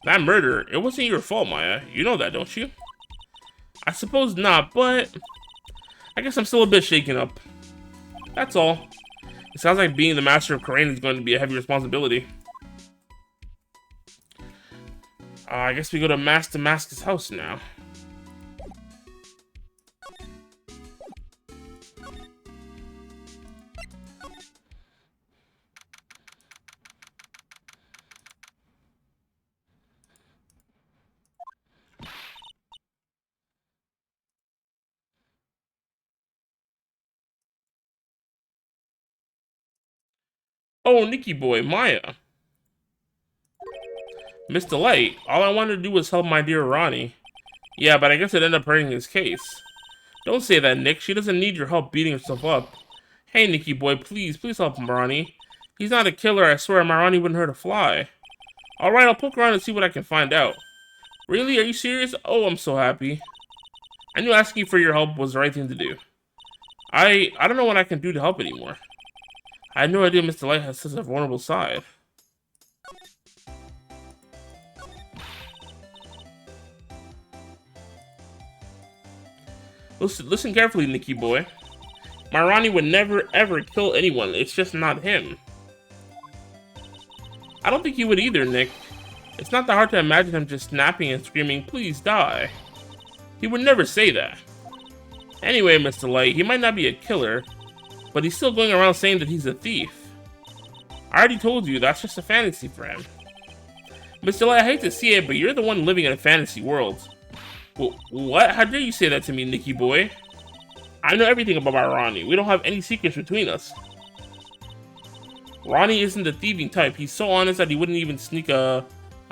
That murder, it wasn't your fault, Maya. You know that, don't you? I suppose not, but I guess I'm still a bit shaken up. That's all. It sounds like being the master of Crane is going to be a heavy responsibility. I guess we go to Master Mask's house now. Oh, Nikki boy, Maya. Mr. Light, all I wanted to do was help my dear Ronnie. Yeah, but I guess it ended up hurting his case. Don't say that, Nick. She doesn't need your help beating herself up. Hey, Nikki boy, please help Ronnie. He's not a killer, I swear. My Ronnie wouldn't hurt a fly. Alright, I'll poke around and see what I can find out. Really? Are you serious? Oh, I'm so happy. I knew asking for your help was the right thing to do. I don't know what I can do to help anymore. I had no idea Mr. Light has such a vulnerable side. Listen carefully, Nikki boy. My Ronnie would never ever kill anyone. It's just not him. I don't think he would either, Nick. It's not that hard to imagine him just snapping and screaming, "Please die." He would never say that. Anyway, Mr. Light, he might not be a killer, but he's still going around saying that he's a thief. I already told you, that's just a fantasy for him. Mr. Light, I hate to see it, but you're the one living in a fantasy world. Well, what? How dare you say that to me, Nikki boy? I know everything about my Ronnie. We don't have any secrets between us. Ronnie isn't the thieving type. He's so honest that he wouldn't even sneak a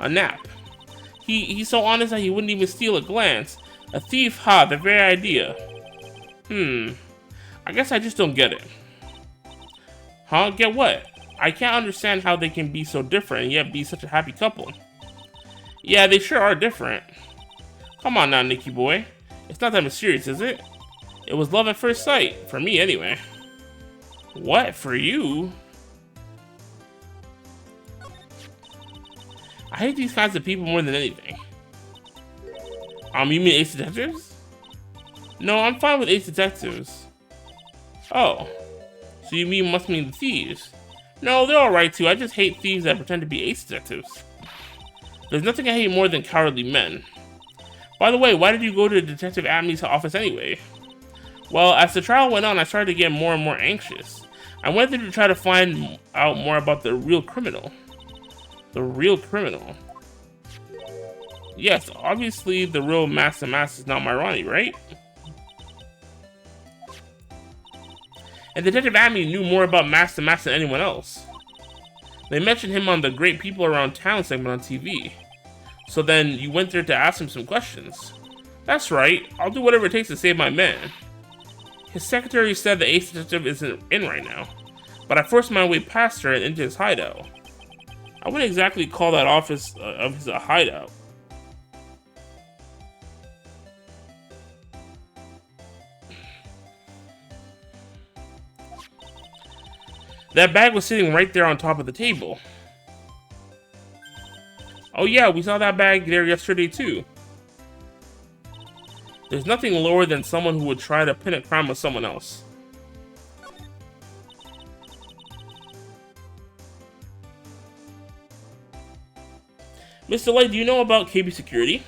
nap. He's so honest that he wouldn't even steal a glance. A thief, ha, the very idea. I guess I just don't get it. Huh? Get what? I can't understand how they can be so different and yet be such a happy couple. Yeah, they sure are different. Come on now, Nikki boy. It's not that mysterious, is it? It was love at first sight. For me, anyway. What? For you? I hate these kinds of people more than anything. You mean Ace Detectives? No, I'm fine with Ace Detectives. Oh. So you must mean the thieves. No, they're alright too. I just hate thieves that pretend to be Ace Detectives. There's nothing I hate more than cowardly men. By the way, why did you go to Detective Abney's office anyway? Well, as the trial went on, I started to get more and more anxious. I went there to try to find out more about the real criminal. The real criminal? Yes, obviously the real Master Mask is not my Ronnie, right? And Detective Abney knew more about Master Mask than anyone else. They mentioned him on the Great People Around Town segment on TV. So then you went there to ask him some questions. That's right, I'll do whatever it takes to save my man. His secretary said the Ace Detective isn't in right now, but I forced my way past her and into his hideout. I wouldn't exactly call that office of his a hideout. That bag was sitting right there on top of the table. Oh yeah, we saw that bag there yesterday too. There's nothing lower than someone who would try to pin a crime on someone else. Mr. Light, do you know about KB Security?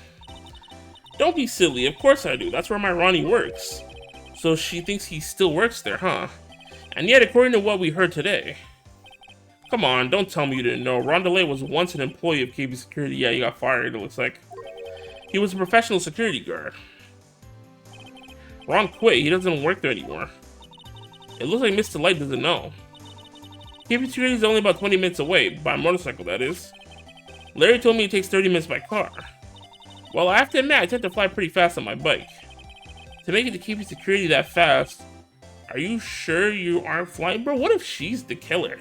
Don't be silly, of course I do. That's where my Ronnie works. So she thinks he still works there, huh? And yet, according to what we heard today... Come on, don't tell me you didn't know. Rondelay was once an employee of KB Security. Yeah, he got fired, it looks like. He was a professional security guard. Ron quit, he doesn't work there anymore. It looks like Mr. Light doesn't know. KB Security is only about 20 minutes away, by motorcycle that is. Larry told me it takes 30 minutes by car. Well, I have to admit, I tend to fly pretty fast on my bike. To make it to KB Security that fast, are you sure you aren't flying? Bro, what if she's the killer?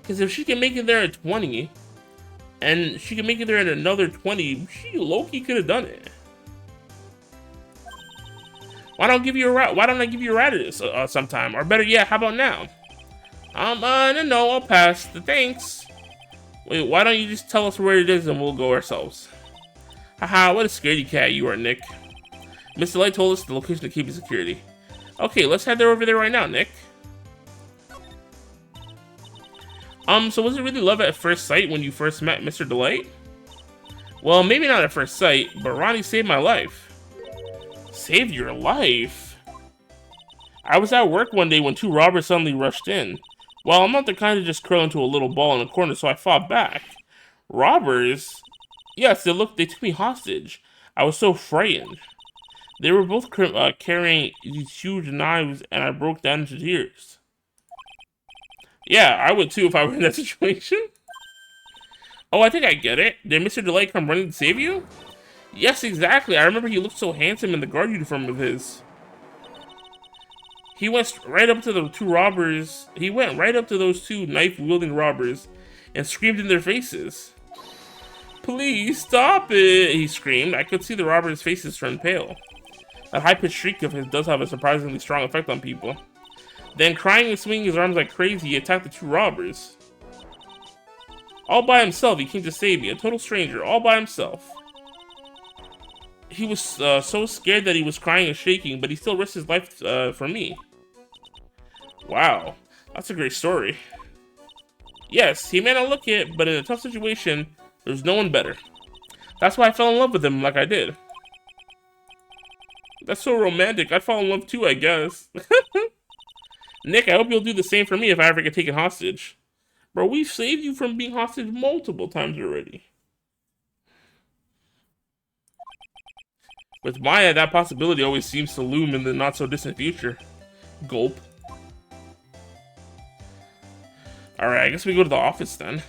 Because if she can make it there at 20, and she can make it there at another 20, she low-key could have done it. Why don't I give you a ride at this sometime? Or better yet, how about now? No, I'll pass. Thanks. Wait, why don't you just tell us where it is and we'll go ourselves? Haha, what a scaredy cat you are, Nick. Mr. Light told us the location to keep his security. Okay, let's head over there right now, Nick. So was it really love at first sight when you first met Mr. Delight? Well, maybe not at first sight, but Ronnie saved my life. Saved your life? I was at work one day when 2 robbers suddenly rushed in. Well, I'm not the kind to just curl into a little ball in a corner, so I fought back. Robbers? Yes, they took me hostage. I was so frightened. They were both carrying these huge knives, and I broke down into tears. Yeah, I would too if I were in that situation. Oh, I think I get it. Did Mr. Delight come running to save you? Yes, exactly. I remember he looked so handsome in the guard uniform of his. He went right up to the 2 robbers. He went right up to those 2 knife-wielding robbers and screamed in their faces. Please stop it, he screamed. I could see the robbers' faces turn pale. That high-pitched shriek of his does have a surprisingly strong effect on people. Then, crying and swinging his arms like crazy, he attacked the 2 robbers. All by himself, he came to save me, a total stranger, all by himself. He was so scared that he was crying and shaking, but he still risked his life for me. Wow, that's a great story. Yes, he may not look it, but in a tough situation, there's no one better. That's why I fell in love with him like I did. That's so romantic. I'd fall in love too, I guess. Nick, I hope you'll do the same for me if I ever get taken hostage. Bro, we've saved you from being hostage multiple times already. With Maya, that possibility always seems to loom in the not-so-distant future. Gulp. Alright, I guess we go to the office then.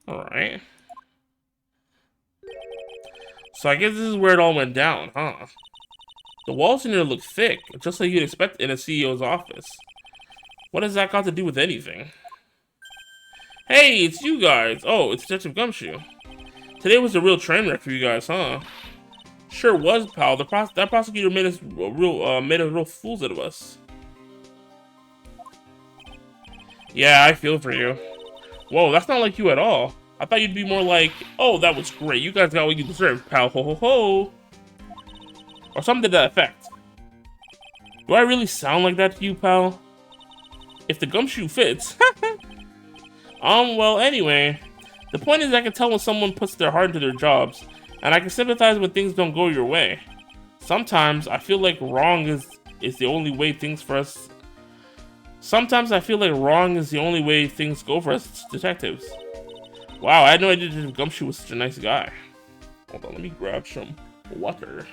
Alright. So I guess this is where it all went down, huh? The walls in here look thick, just like you'd expect in a CEO's office. What has that got to do with anything? Hey, it's you guys! Oh, it's Detective Gumshoe. Today was a real train wreck for you guys, huh? Sure was, pal. That prosecutor made us real fools out of us. Yeah, I feel for you. Whoa, that's not like you at all. I thought you'd be more like, oh, that was great. You guys got what you deserved, pal. Ho ho ho. Or something to that effect. Do I really sound like that to you, pal? If the gumshoe fits. Well, anyway. The point is I can tell when someone puts their heart into their jobs, and I can sympathize when things don't go your way. Sometimes I feel like wrong is the only way things for us. Sometimes I feel like wrong is the only way things go for us detectives. Wow, I had no idea Detective Gumshoe was such a nice guy. Hold on, let me grab some water.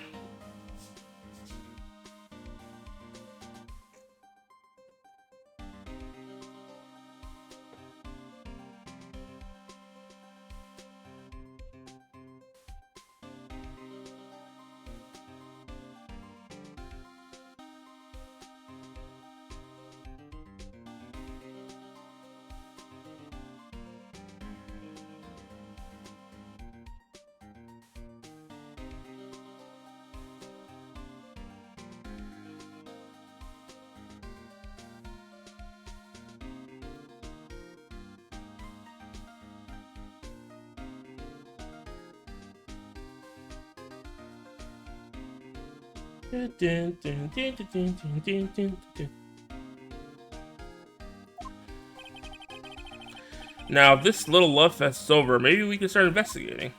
Now, if this little love fest is over, maybe we can start investigating.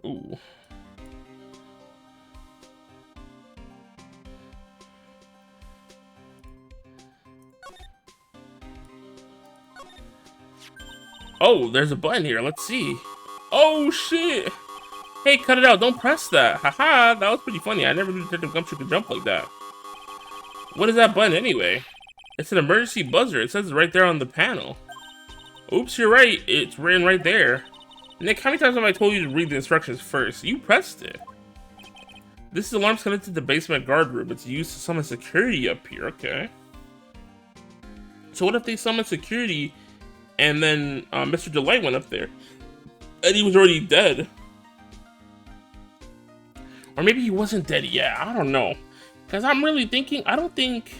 Ooh. Oh, there's a button here. Let's see. Oh, shit. Hey, cut it out. Don't press that. Haha, that was pretty funny. I never knew Detective Gumshoe could jump like that. What is that button anyway? It's an emergency buzzer. It says it right there on the panel. Oops, you're right. It's written right there. Nick, how many times have I told you to read the instructions first? You pressed it. This alarm's connected to the basement guard room. It's used to summon security up here. Okay. So what if they summon security and then Mr. Delight went up there? And he was already dead. Or maybe he wasn't dead yet. I don't know. Because I'm really thinking, I don't think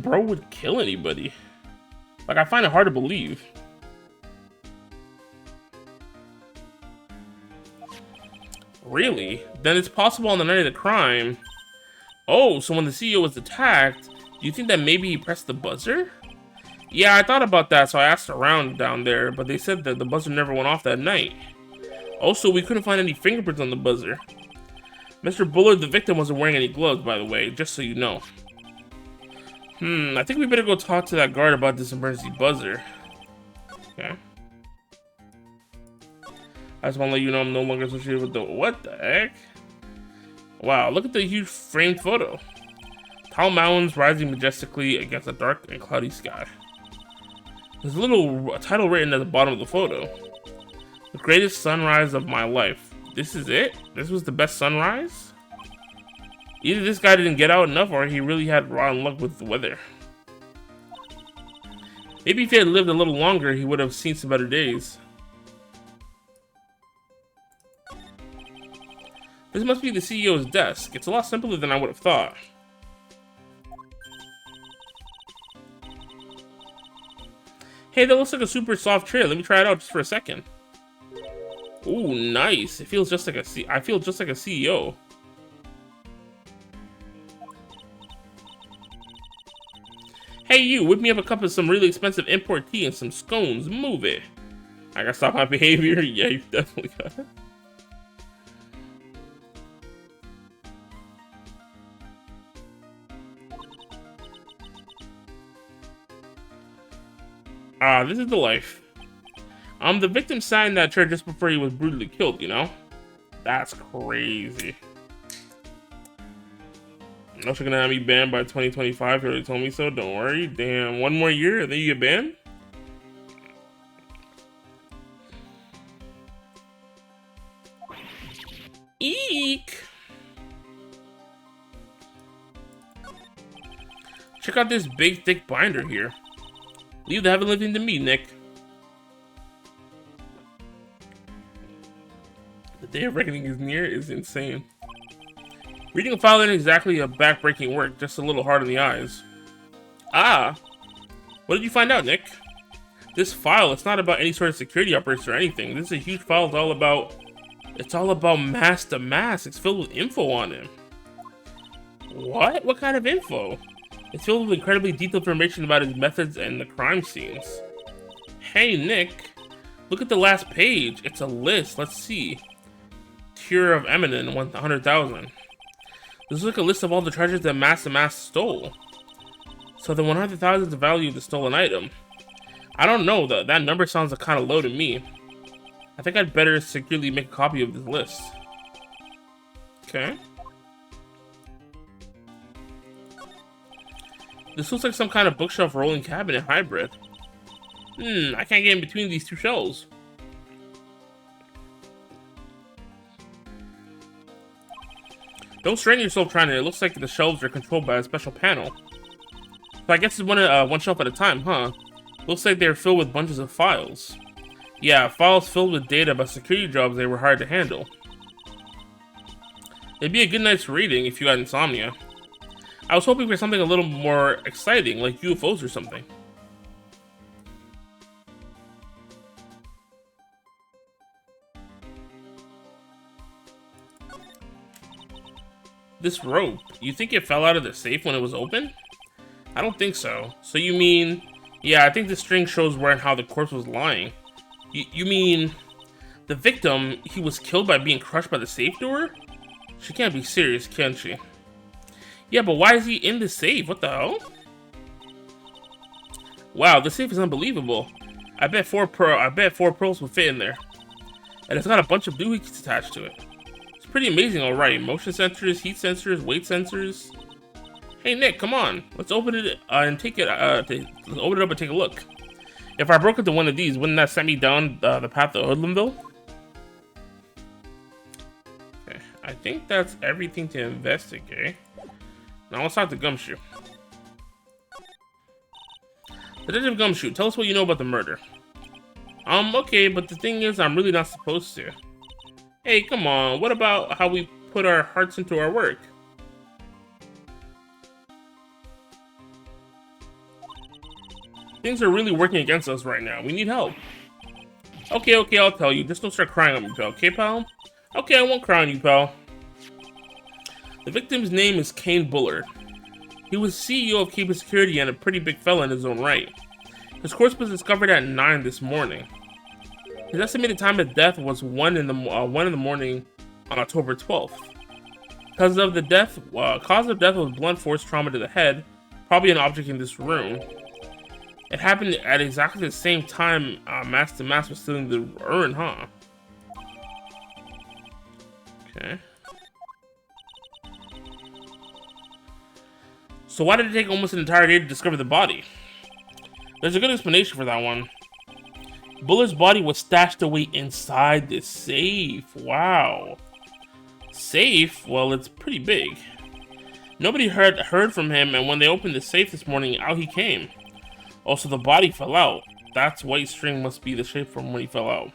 bro would kill anybody. Like, I find it hard to believe. Really? Then it's possible on the night of the crime. Oh, so when the CEO was attacked, do you think that maybe he pressed the buzzer? Yeah, I thought about that, so I asked around down there, but they said that the buzzer never went off that night. Also, we couldn't find any fingerprints on the buzzer. Mr. Bullard, the victim, wasn't wearing any gloves, by the way, just so you know. I think we better go talk to that guard about this emergency buzzer. Okay. I just want to let you know I'm no longer associated with the... What the heck? Wow, look at the huge framed photo. Tall mountains rising majestically against a dark and cloudy sky. There's a little title written at the bottom of the photo. The greatest sunrise of my life. This is it? This was the best sunrise? Either this guy didn't get out enough or he really had rotten luck with the weather. Maybe if he had lived a little longer, he would have seen some better days. This must be the CEO's desk. It's a lot simpler than I would have thought. Hey, that looks like a super soft chair. Let me try it out just for a second. Ooh, nice. It feels just like I feel just like a CEO. Hey, you, whip me up a cup of some really expensive import tea and some scones. Move it. I gotta stop my behavior. Yeah, you definitely got it. Ah, this is the life. The victim sat in that chair just before he was brutally killed, you know? That's crazy. I'm also gonna have me banned by 2025. You already told me so. Don't worry. Damn, one more year and then you get banned? Eek! Check out this big, thick binder here. Leave the heavy lifting to me, Nick. The day of reckoning is near is insane. Reading a file isn't exactly a back-breaking work, just a little hard on the eyes. Ah! What did you find out, Nick? This file, it's not about any sort of security operation or anything. This is a huge file. It's all about mask to mask. It's filled with info on him. What? What kind of info? It's filled with incredibly detailed information about his methods and the crime scenes. Hey, Nick. Look at the last page. It's a list. Let's see. Tier of Eminem, 100,000. This is like a list of all the treasures that Mask to Mask stole. So the 100,000 is the value of the stolen item. I don't know, though. That number sounds kind of low to me. I think I'd better securely make a copy of this list. Okay. This looks like some kind of bookshelf rolling cabinet hybrid. I can't get in between these two shelves. Don't strain yourself trying it. It looks like the shelves are controlled by a special panel. So I guess it's one shelf at a time, huh? Looks like they're filled with bunches of files. Yeah, files filled with data about security jobs they were hard to handle. It'd be a good night's reading if you got insomnia. I was hoping for something a little more exciting, like UFOs or something. This rope, you think it fell out of the safe when it was open? I don't think so. So you mean... Yeah, I think the string shows where and how the corpse was lying. You mean... The victim, he was killed by being crushed by the safe door? She can't be serious, can she? Yeah, but why is he in the safe? What the hell? Wow, the safe is unbelievable. I bet four pearls would fit in there. And it's got a bunch of doohickeys attached to it. It's pretty amazing, alright. Motion sensors, heat sensors, weight sensors. Hey Nick, come on. Let's open it and take it. Let's open it up and take a look. If I broke into one of these, wouldn't that send me down the path of Hoodlumville? Okay, I think that's everything to investigate. Now let's talk to Gumshoe. Detective Gumshoe, tell us what you know about the murder. Okay, but the thing is, I'm really not supposed to. Hey, come on, what about how we put our hearts into our work? Things are really working against us right now. We need help. Okay, I'll tell you. Just don't start crying on me, pal. Okay, pal? Okay, I won't cry on you, pal. The victim's name is Kane Bullard. He was CEO of Cable Security and a pretty big fella in his own right. His corpse was discovered at 9 this morning. His estimated time of death was 1 in the morning on October 12th. Cause of death was blunt force trauma to the head, probably an object in this room. It happened at exactly the same time Mask to Mask was stealing the urn, huh? Okay. So why did it take almost an entire day to discover the body? There's a good explanation for that one. Bullard's body was stashed away inside the safe. Wow. Safe? Well, it's pretty big. Nobody heard from him, and when they opened the safe this morning, out he came. Also, the body fell out. That white string must be the shape from when he fell out.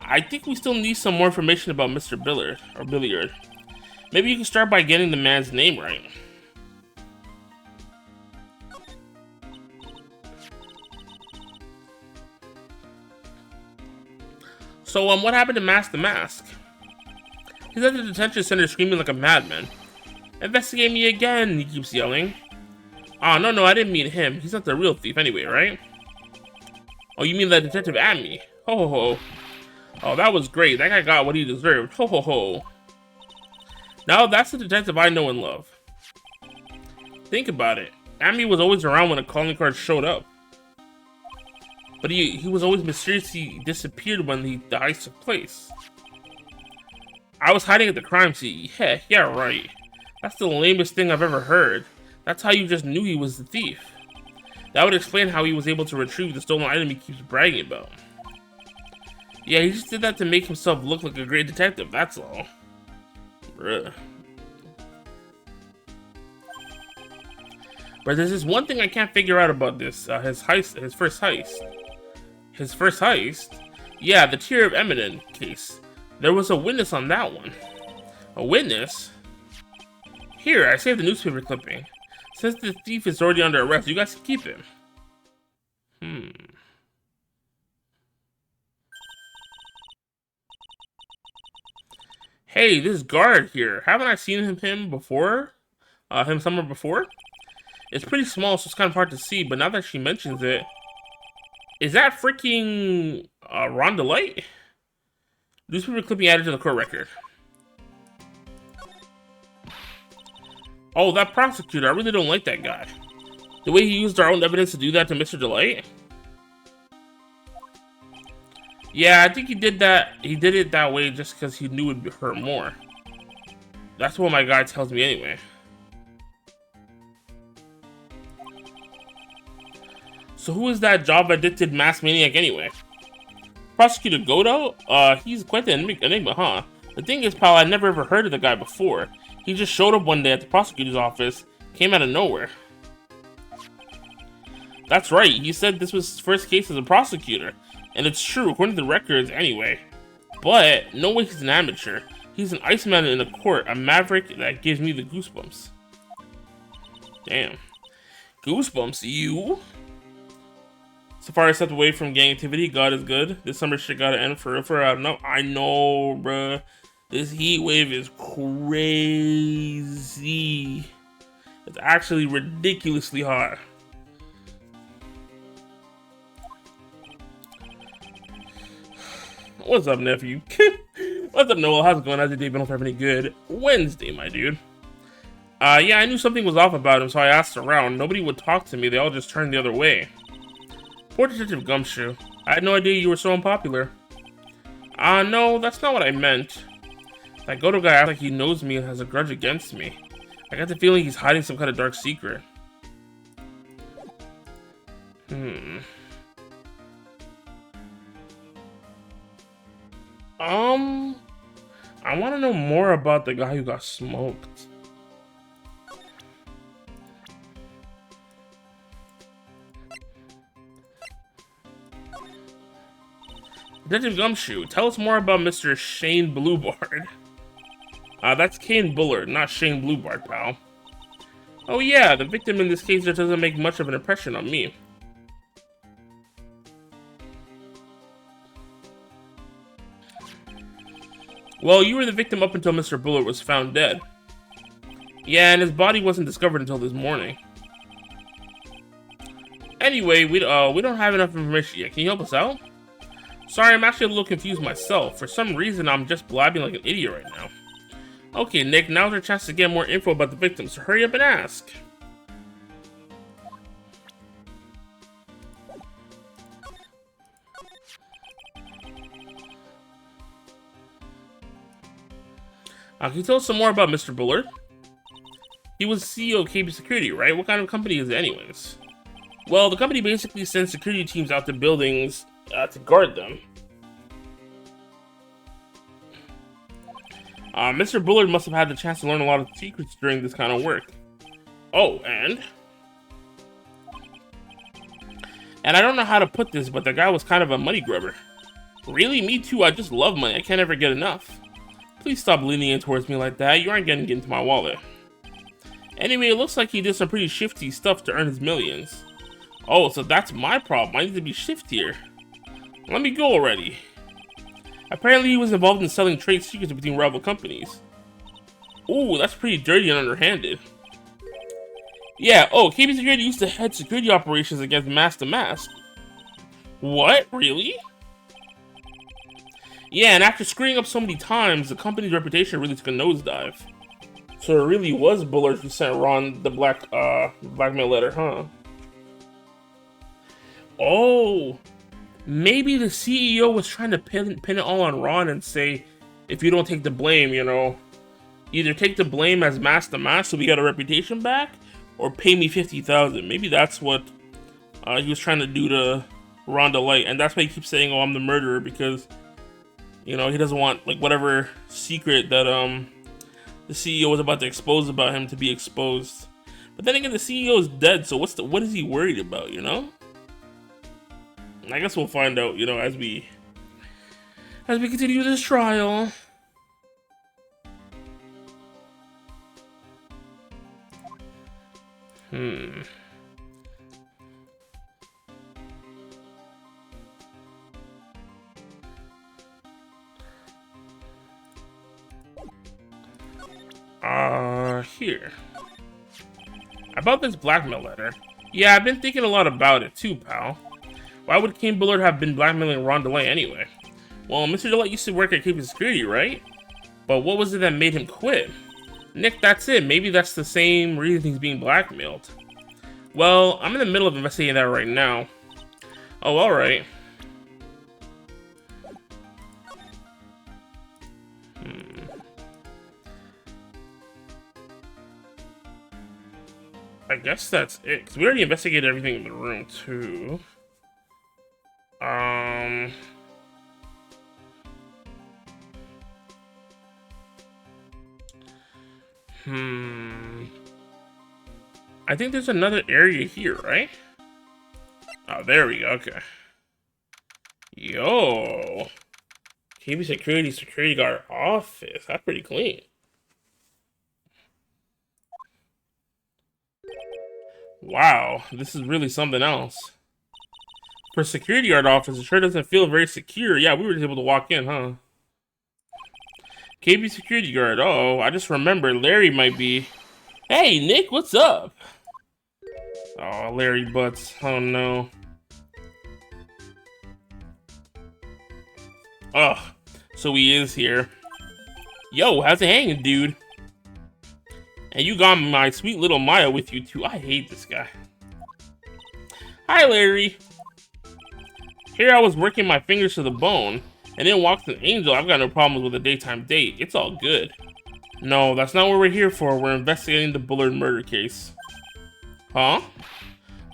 I think we still need some more information about Mr. Billiard. Maybe you can start by getting the man's name right. So, what happened to Mask the Mask? He's at the detention center screaming like a madman. Investigate me again, he keeps yelling. Oh, no, I didn't mean him. He's not the real thief anyway, right? Oh, you mean the detective at me? Ho ho ho. Oh, that was great. That guy got what he deserved. Ho ho ho. Now that's the detective I know and love. Think about it. Amy was always around when a calling card showed up. But he was always mysteriously disappeared when the heist took place. I was hiding at the crime scene. Yeah, right. That's the lamest thing I've ever heard. That's how you just knew he was the thief. That would explain how he was able to retrieve the stolen item he keeps bragging about. Yeah, he just did that to make himself look like a great detective, that's all. Bruh. But there's this one thing I can't figure out about this, his first heist. His first heist? Yeah, the Tier of Eminent case. There was a witness on that one. A witness? Here, I saved the newspaper clipping. Since the thief is already under arrest, you guys can keep him. Hey, this guard here. Haven't I seen him before? Him somewhere before? It's pretty small, so it's kind of hard to see, but now that she mentions it... Is that freaking Ron DeLight? Newspaper clipping added to the court record. Oh, that prosecutor. I really don't like that guy. The way he used our own evidence to do that to Mr. DeLight? Yeah, I think he did that. He did it that way just because he knew it would hurt more. That's what my guy tells me anyway. So who is that job-addicted mass maniac anyway? Prosecutor Godo? He's quite the enigma, huh? The thing is, pal, I never ever heard of the guy before. He just showed up one day at the prosecutor's office, came out of nowhere. That's right, he said this was his first case as a prosecutor. And it's true, according to the records anyway. But, no way he's an amateur. He's an Iceman in the court, a maverick that gives me the goosebumps. Damn. Goosebumps, you? So far I stepped away from gang activity, God is good. This summer shit gotta end for no, I know, bruh. This heat wave is crazy. It's actually ridiculously hot. What's up, nephew? What's up, Noel? How's it going? How's your day been? Hope you're having a good Wednesday, my dude. Yeah, I knew something was off about him, so I asked around. Nobody would talk to me. They all just turned the other way. Poor Detective Gumshoe. I had no idea you were so unpopular. No, that's not what I meant. That Goto guy acts like he knows me and has a grudge against me. I got the feeling he's hiding some kind of dark secret. I want to know more about the guy who got smoked. Detective Gumshoe, tell us more about Mr. Shane Bluebard. That's Kane Bullard, not Shane Bluebard, pal. Oh yeah, the victim in this case just doesn't make much of an impression on me. Well, you were the victim up until Mr. Bullard was found dead. Yeah, and his body wasn't discovered until this morning. Anyway, we don't have enough information yet. Can you help us out? Sorry, I'm actually a little confused myself. For some reason, I'm just blabbing like an idiot right now. Okay, Nick, now's our chance to get more info about the victim, so hurry up and ask. Can you tell us some more about Mr. Bullard? He was CEO of KB Security, right? What kind of company is it anyways? Well, the company basically sends security teams out to buildings to guard them. Mr. Bullard must have had the chance to learn a lot of secrets during this kind of work. Oh, and I don't know how to put this, but the guy was kind of a money grubber. Really? Me too, I just love money. I can't ever get enough. Please stop leaning in towards me like that. You aren't getting into my wallet. Anyway, it looks like he did some pretty shifty stuff to earn his millions. Oh, so that's my problem. I need to be shiftier. Let me go already. Apparently, he was involved in selling trade secrets between rival companies. Ooh, that's pretty dirty and underhanded. Yeah, oh, KB Security used to head security operations against Mask to Mask. What? Really? Yeah, and after screwing up so many times, the company's reputation really took a nosedive. So it really was Bullard who sent Ron the blackmail letter, huh? Oh, maybe the CEO was trying to pin it all on Ron and say, if you don't take the blame, you know, either take the blame as Mask to Mask so we got a reputation back, or pay me $50,000. Maybe that's what he was trying to do to Ron DeLight, and that's why he keeps saying, "Oh, I'm the murderer," because you know he doesn't want like whatever secret that the CEO was about to expose about him to be exposed. But then again, the CEO is dead, so what is he worried about? You know. I guess we'll find out, you know, as we continue this trial. Here. About this blackmail letter. Yeah, I've been thinking a lot about it too, pal. Why would Kane Bullard have been blackmailing Ron DeLay anyway? Well, Mr. DeLay used to work at KB Security, right? But what was it that made him quit? Nick, that's it. Maybe that's the same reason he's being blackmailed. Well, I'm in the middle of investigating that right now. Oh, alright. I guess that's it, because we already investigated everything in the room, too. I think there's another area here, right? Oh, there we go, okay. Yo! KB security guard office. That's pretty clean. Wow, this is really something else. For security guard office, it sure doesn't feel very secure. Yeah, we were just able to walk in, huh? KB security guard. Oh, I just remembered Larry might be... Hey, Nick, what's up? Oh, Larry Butts. Oh, no. Ugh, so he is here. Yo, how's it hanging, dude? And you got my sweet little Maya with you, too. I hate this guy. Hi, Larry. Here I was working my fingers to the bone, and then walked an angel. I've got no problems with a daytime date. It's all good. No, that's not what we're here for. We're investigating the Bullard murder case. Huh?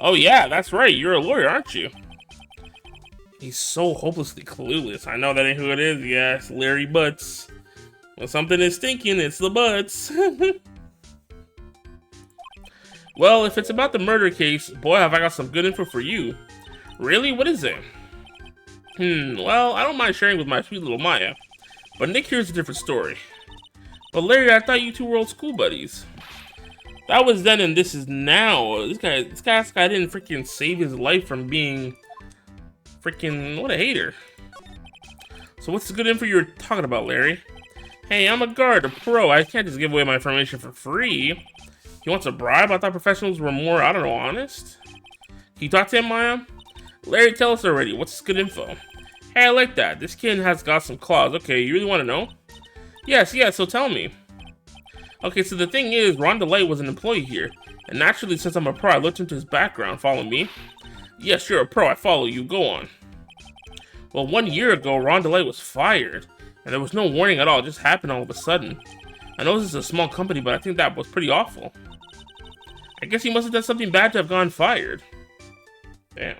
Oh yeah, that's right. You're a lawyer, aren't you? He's so hopelessly clueless. I know that ain't who it is. Yeah, it's Larry Butts. When something is stinking, it's the Butts. Well, if it's about the murder case, boy, have I got some good info for you. Really? What is it? Well, I don't mind sharing with my sweet little Maya. But Nick here's a different story. But Larry, I thought you two were old school buddies. That was then and this is now. This guy didn't freaking save his life from being freaking, what a hater. So what's the good info you're talking about, Larry? Hey, I'm a guard, a pro. I can't just give away my information for free. He wants a bribe? I thought professionals were more, I don't know, honest. Can you talk to him, Maya? Larry, tell us already. What's this good info? Hey, I like that. This kid has got some claws. Okay, you really want to know? Yes, so tell me. Okay, so the thing is, Ron DeLight was an employee here. And naturally, since I'm a pro, I looked into his background. Follow me? Yes, you're a pro. I follow you. Go on. Well, 1 year ago, Ron DeLight was fired. And there was no warning at all. It just happened all of a sudden. I know this is a small company, but I think that was pretty awful. I guess he must have done something bad to have gone fired. Damn.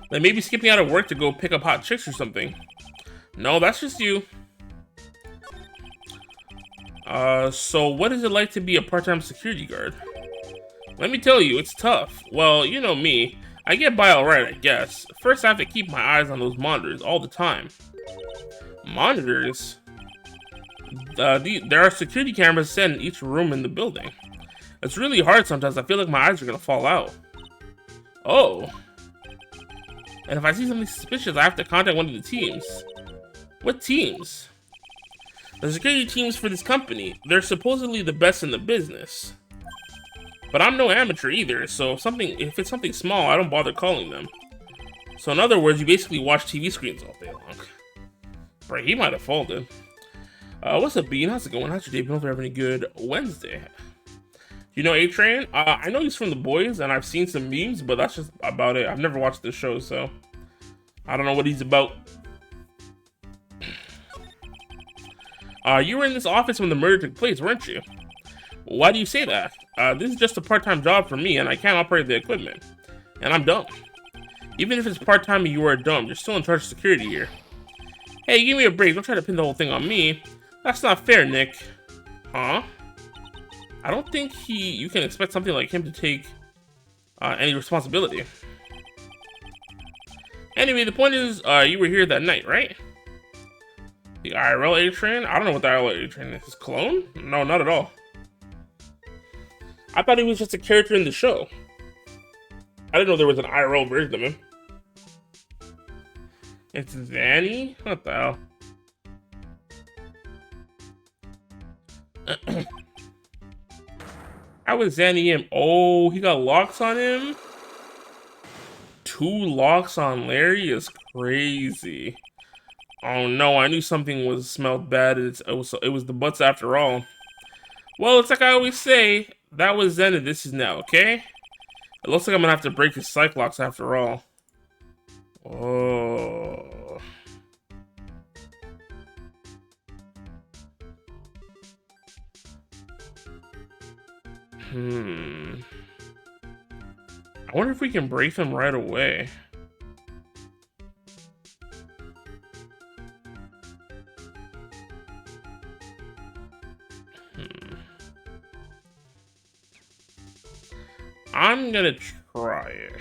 Like maybe skipping out of work to go pick up hot chicks or something. No, that's just you. So what is it like to be a part-time security guard? Let me tell you, it's tough. Well, you know me. I get by alright, I guess. First, I have to keep my eyes on those monitors all the time. Monitors? There are security cameras set in each room in the building. It's really hard sometimes. I feel like my eyes are gonna fall out. Oh. And if I see something suspicious, I have to contact one of the teams. What teams? The security teams for this company. They're supposedly the best in the business. But I'm no amateur either, so if it's something small, I don't bother calling them. So in other words, you basically watch TV screens all day long. Right, he might have folded. What's up, Bean? How's it going? How's your day? Hope you're having a good Wednesday. You know A-Train? I know he's from The Boys, and I've seen some memes, but that's just about it. I've never watched this show, so I don't know what he's about. You were in this office when the murder took place, weren't you? Why do you say that? This is just a part-time job for me, and I can't operate the equipment. And I'm dumb. Even if it's part-time and you are dumb, you're still in charge of security here. Hey, give me a break. Don't try to pin the whole thing on me. That's not fair, Nick. Huh? I don't think you can expect something like him to take any responsibility. Anyway, the point is, you were here that night, right? The IRL A-Train? I don't know what the IRL A-Train is. His clone? No, not at all. I thought he was just a character in the show. I didn't know there was an IRL version of him. It's Zanny? What the hell? How was Zanny him? Oh, he got locks on him? 2 locks on Larry is crazy. Oh no, I knew something smelled bad. It was the butts after all. Well, it's like I always say, that was then and this is now, okay? It looks like I'm gonna have to break his Cyclops after all. Oh. I wonder if we can break them right away. I'm gonna try it.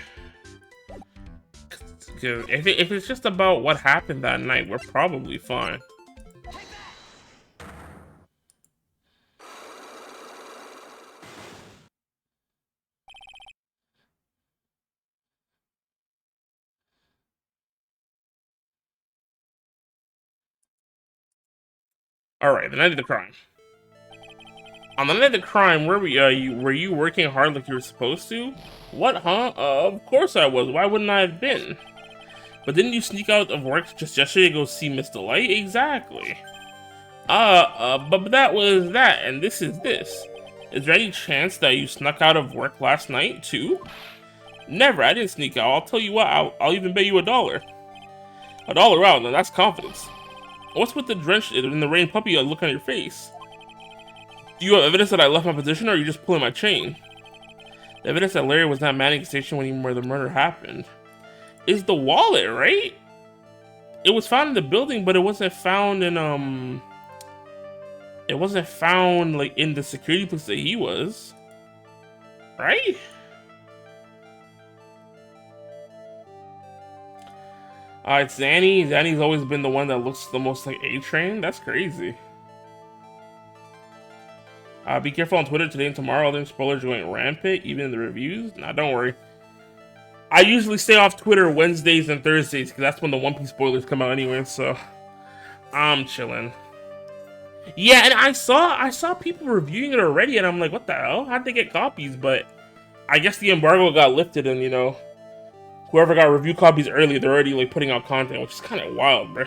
If it's just about what happened that night, we're probably fine. Alright, the night of the crime. On the night of the crime, were you working hard like you were supposed to? What, huh? Of course I was. Why wouldn't I have been? But didn't you sneak out of work just yesterday to go see Miss Delight? Exactly. But that was that, and this is this. Is there any chance that you snuck out of work last night, too? Never, I didn't sneak out. I'll tell you what, I'll even bet you $1. $1 out, now that's confidence. What's with the drenched in the rain puppy look on your face? Do you have evidence that I left my position, or are you just pulling my chain? The evidence that Larry was not manning the station when the murder happened. Is the wallet, right? It was found in the building, but it wasn't found in It wasn't found like in the security place that he was, right? It's Zanny. Zanny's always been the one that looks the most like A-Train. That's crazy. Be careful on Twitter today and tomorrow. Them spoilers are going rampant, even in the reviews. Nah, don't worry. I usually stay off Twitter Wednesdays and Thursdays because that's when the One Piece spoilers come out anyway. So I'm chilling. Yeah, and I saw people reviewing it already, and I'm like, what the hell? How'd they get copies? But I guess the embargo got lifted, and you know, whoever got review copies early, they're already like putting out content, which is kind of wild, bro.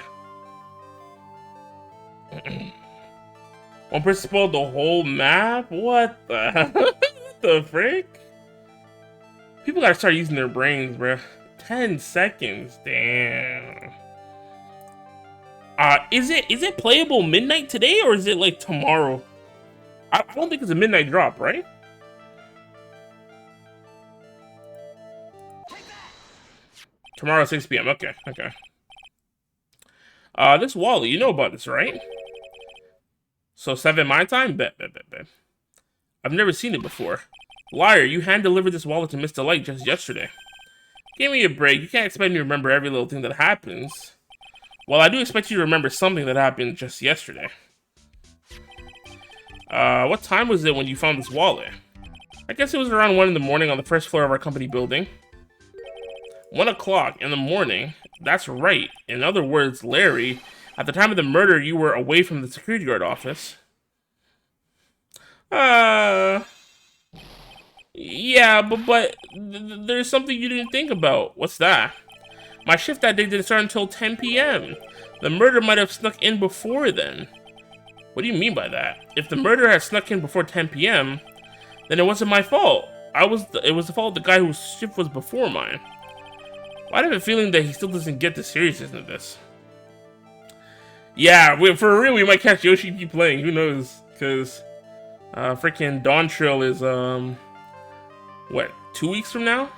One person spoiled the whole map? What the what the frick? People gotta start using their brains, bro. 10 seconds, damn. Is it playable midnight today, or is it like tomorrow? I don't think it's a midnight drop, right? Tomorrow 6 p.m. Okay. This Wally, you know about this, right? So 7 my time? Bet. I've never seen it before. Liar, you hand-delivered this wallet to Mr. Light just yesterday. Give me a break. You can't expect me to remember every little thing that happens. Well, I do expect you to remember something that happened just yesterday. What time was it when you found this wallet? I guess it was around 1 in the morning on the first floor of our company building. 1 o'clock in the morning? That's right. In other words, Larry, at the time of the murder, you were away from the security guard office. Yeah, but there's something you didn't think about. What's that? My shift that day didn't start until 10 p.m. The murder might have snuck in before then. What do you mean by that? If the murder had snuck in before 10 p.m., then it wasn't my fault. It was the fault of the guy whose shift was before mine. I have a feeling that he still doesn't get the seriousness of this. Yeah, for real, we might catch Yoshi P playing. Who knows? Because freaking Dawn Trail is, what, 2 weeks from now?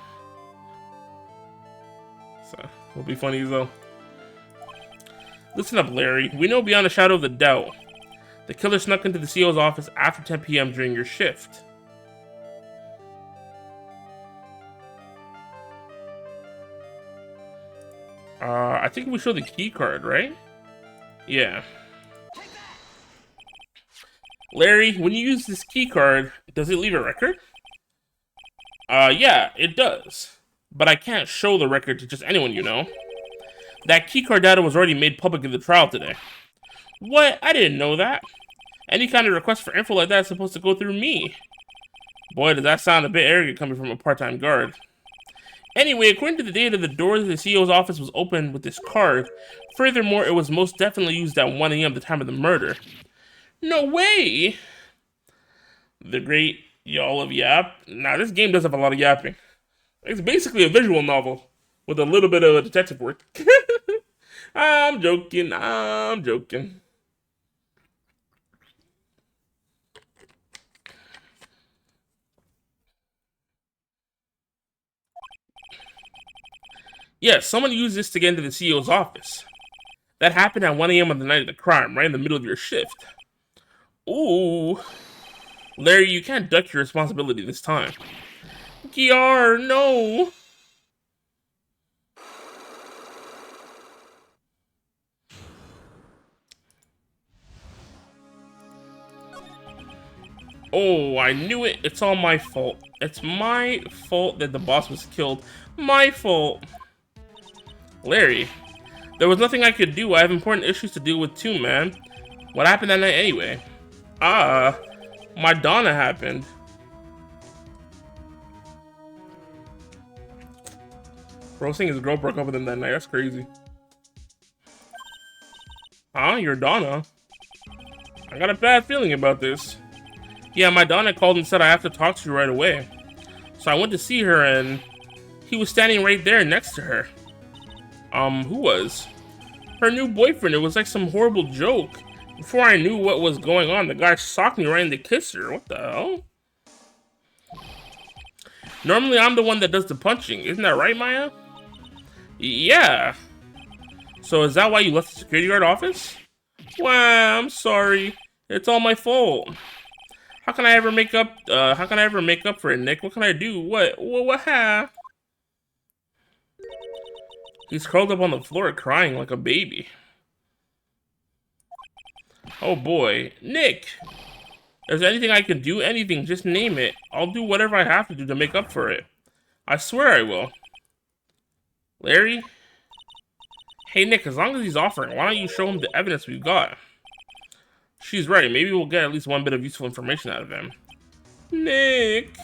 So, it'll be funny as well. Listen up, Larry. We know beyond a shadow of a doubt the killer snuck into the CEO's office after 10 p.m. during your shift. I think we show the key card, right? Yeah. Larry, when you use this key card, does it leave a record? Yeah, it does. But I can't show the record to just anyone, you know. That keycard data was already made public in the trial today. What? I didn't know that. Any kind of request for info like that is supposed to go through me. Boy, does that sound a bit arrogant coming from a part-time guard. Anyway, according to the data, the door to the CEO's office was opened with this card. Furthermore, it was most definitely used at 1 a.m. the time of the murder. No way! The great y'all of Yap. Now, this game does have a lot of yapping. It's basically a visual novel with a little bit of detective work. I'm joking. Yes, someone used this to get into the CEO's office. That happened at 1 a.m. on the night of the crime, right in the middle of your shift. Ooh. Larry, you can't duck your responsibility this time. Gyar, no! Oh, I knew it. It's all my fault. It's my fault that the boss was killed. My fault. Larry, there was nothing I could do. I have important issues to deal with too, man. What happened that night anyway? My Donna happened. Bro, saying his girl broke up with him that night. That's crazy. Huh? Your Donna? I got a bad feeling about this. Yeah, my Donna called and said I have to talk to you right away. So I went to see her and he was standing right there next to her. Who was? Her new boyfriend. It was like some horrible joke. Before I knew what was going on, the guy socked me right in to kiss her. What the hell? Normally, I'm the one that does the punching. Isn't that right, Maya? Yeah. So is that why you left the security guard office? Wow, I'm sorry. It's all my fault. How can I ever make up? How can I ever make up for it, Nick? What can I do? What happened? He's curled up on the floor crying like a baby. Oh boy. Nick! Is there anything I can do? Anything, just name it. I'll do whatever I have to do to make up for it. I swear I will. Larry? Hey Nick, as long as he's offering, why don't you show him the evidence we've got? She's right, maybe we'll get at least one bit of useful information out of him. Nick!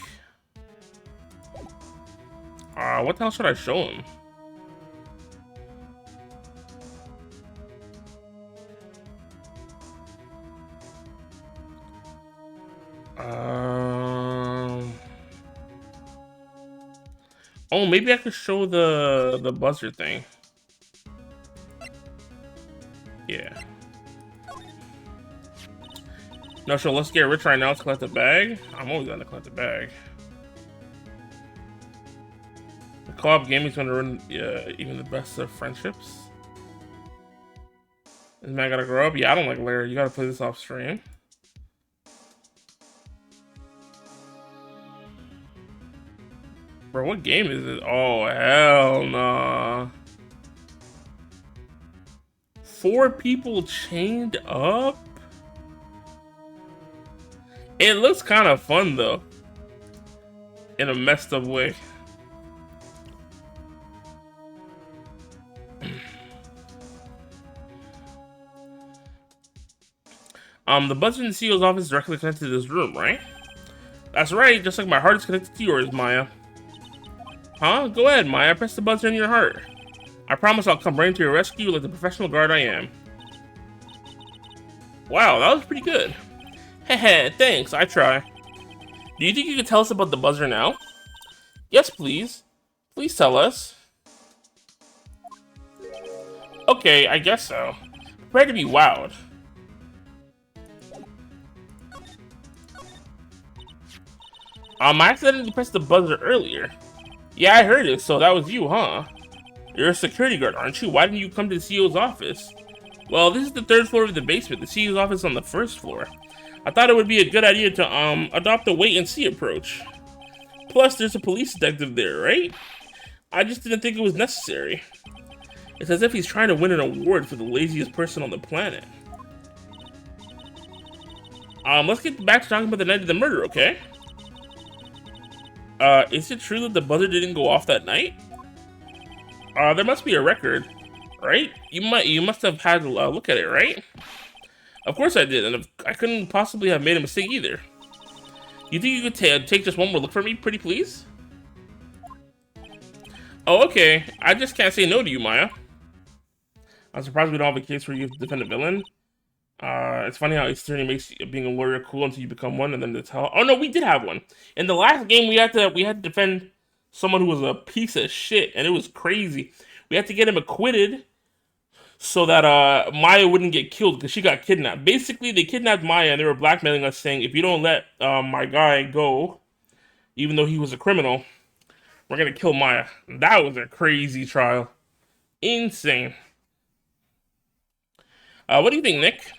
What the hell should I show him? Oh, maybe I could show the buzzer thing. Yeah. No, so let's get rich right now. Let's collect the bag. I'm always gonna collect the bag. The co-op game is gonna ruin even the best of friendships. This man gotta grow up. Yeah, I don't like Larry. You gotta play this off stream. Bro, what game is it? Oh, hell nah. 4 people chained up? It looks kind of fun, though. In a messed up way. The buzzer in the CEO's office is directly connected to this room, right? That's right, just like my heart is connected to yours, Maya. Huh? Go ahead, Maya. Press the buzzer in your heart. I promise I'll come right to your rescue like the professional guard I am. Wow, that was pretty good. Heh, thanks. I try. Do you think you could tell us about the buzzer now? Yes, please. Please tell us. Okay, I guess so. Prepare to be wowed. I accidentally pressed the buzzer earlier. Yeah, I heard it, so that was you, huh? You're a security guard, aren't you? Why didn't you come to the CEO's office? Well, this is the 3rd floor of the basement. The CEO's office is on the 1st floor. I thought it would be a good idea to adopt a wait-and-see approach. Plus, there's a police detective there, right? I just didn't think it was necessary. It's as if he's trying to win an award for the laziest person on the planet. Let's get back to talking about the night of the murder, okay? Is it true that the buzzer didn't go off that night? There must be a record, right? You must have had a look at it, right? Of course I did, and I couldn't possibly have made a mistake either. You think you could take just one more look for me, pretty please? Oh, okay. I just can't say no to you, Maya. I'm surprised we don't have a case where you have to defend a villain. It's funny how Ace Attorney makes being a lawyer cool until you become one, and then it's hell. Oh no, we did have one. In the last game, we had to defend someone who was a piece of shit, and it was crazy. We had to get him acquitted so that Maya wouldn't get killed because she got kidnapped. Basically, they kidnapped Maya, and they were blackmailing us, saying if you don't let my guy go, even though he was a criminal, we're gonna kill Maya. That was a crazy trial, insane. What do you think, Nick?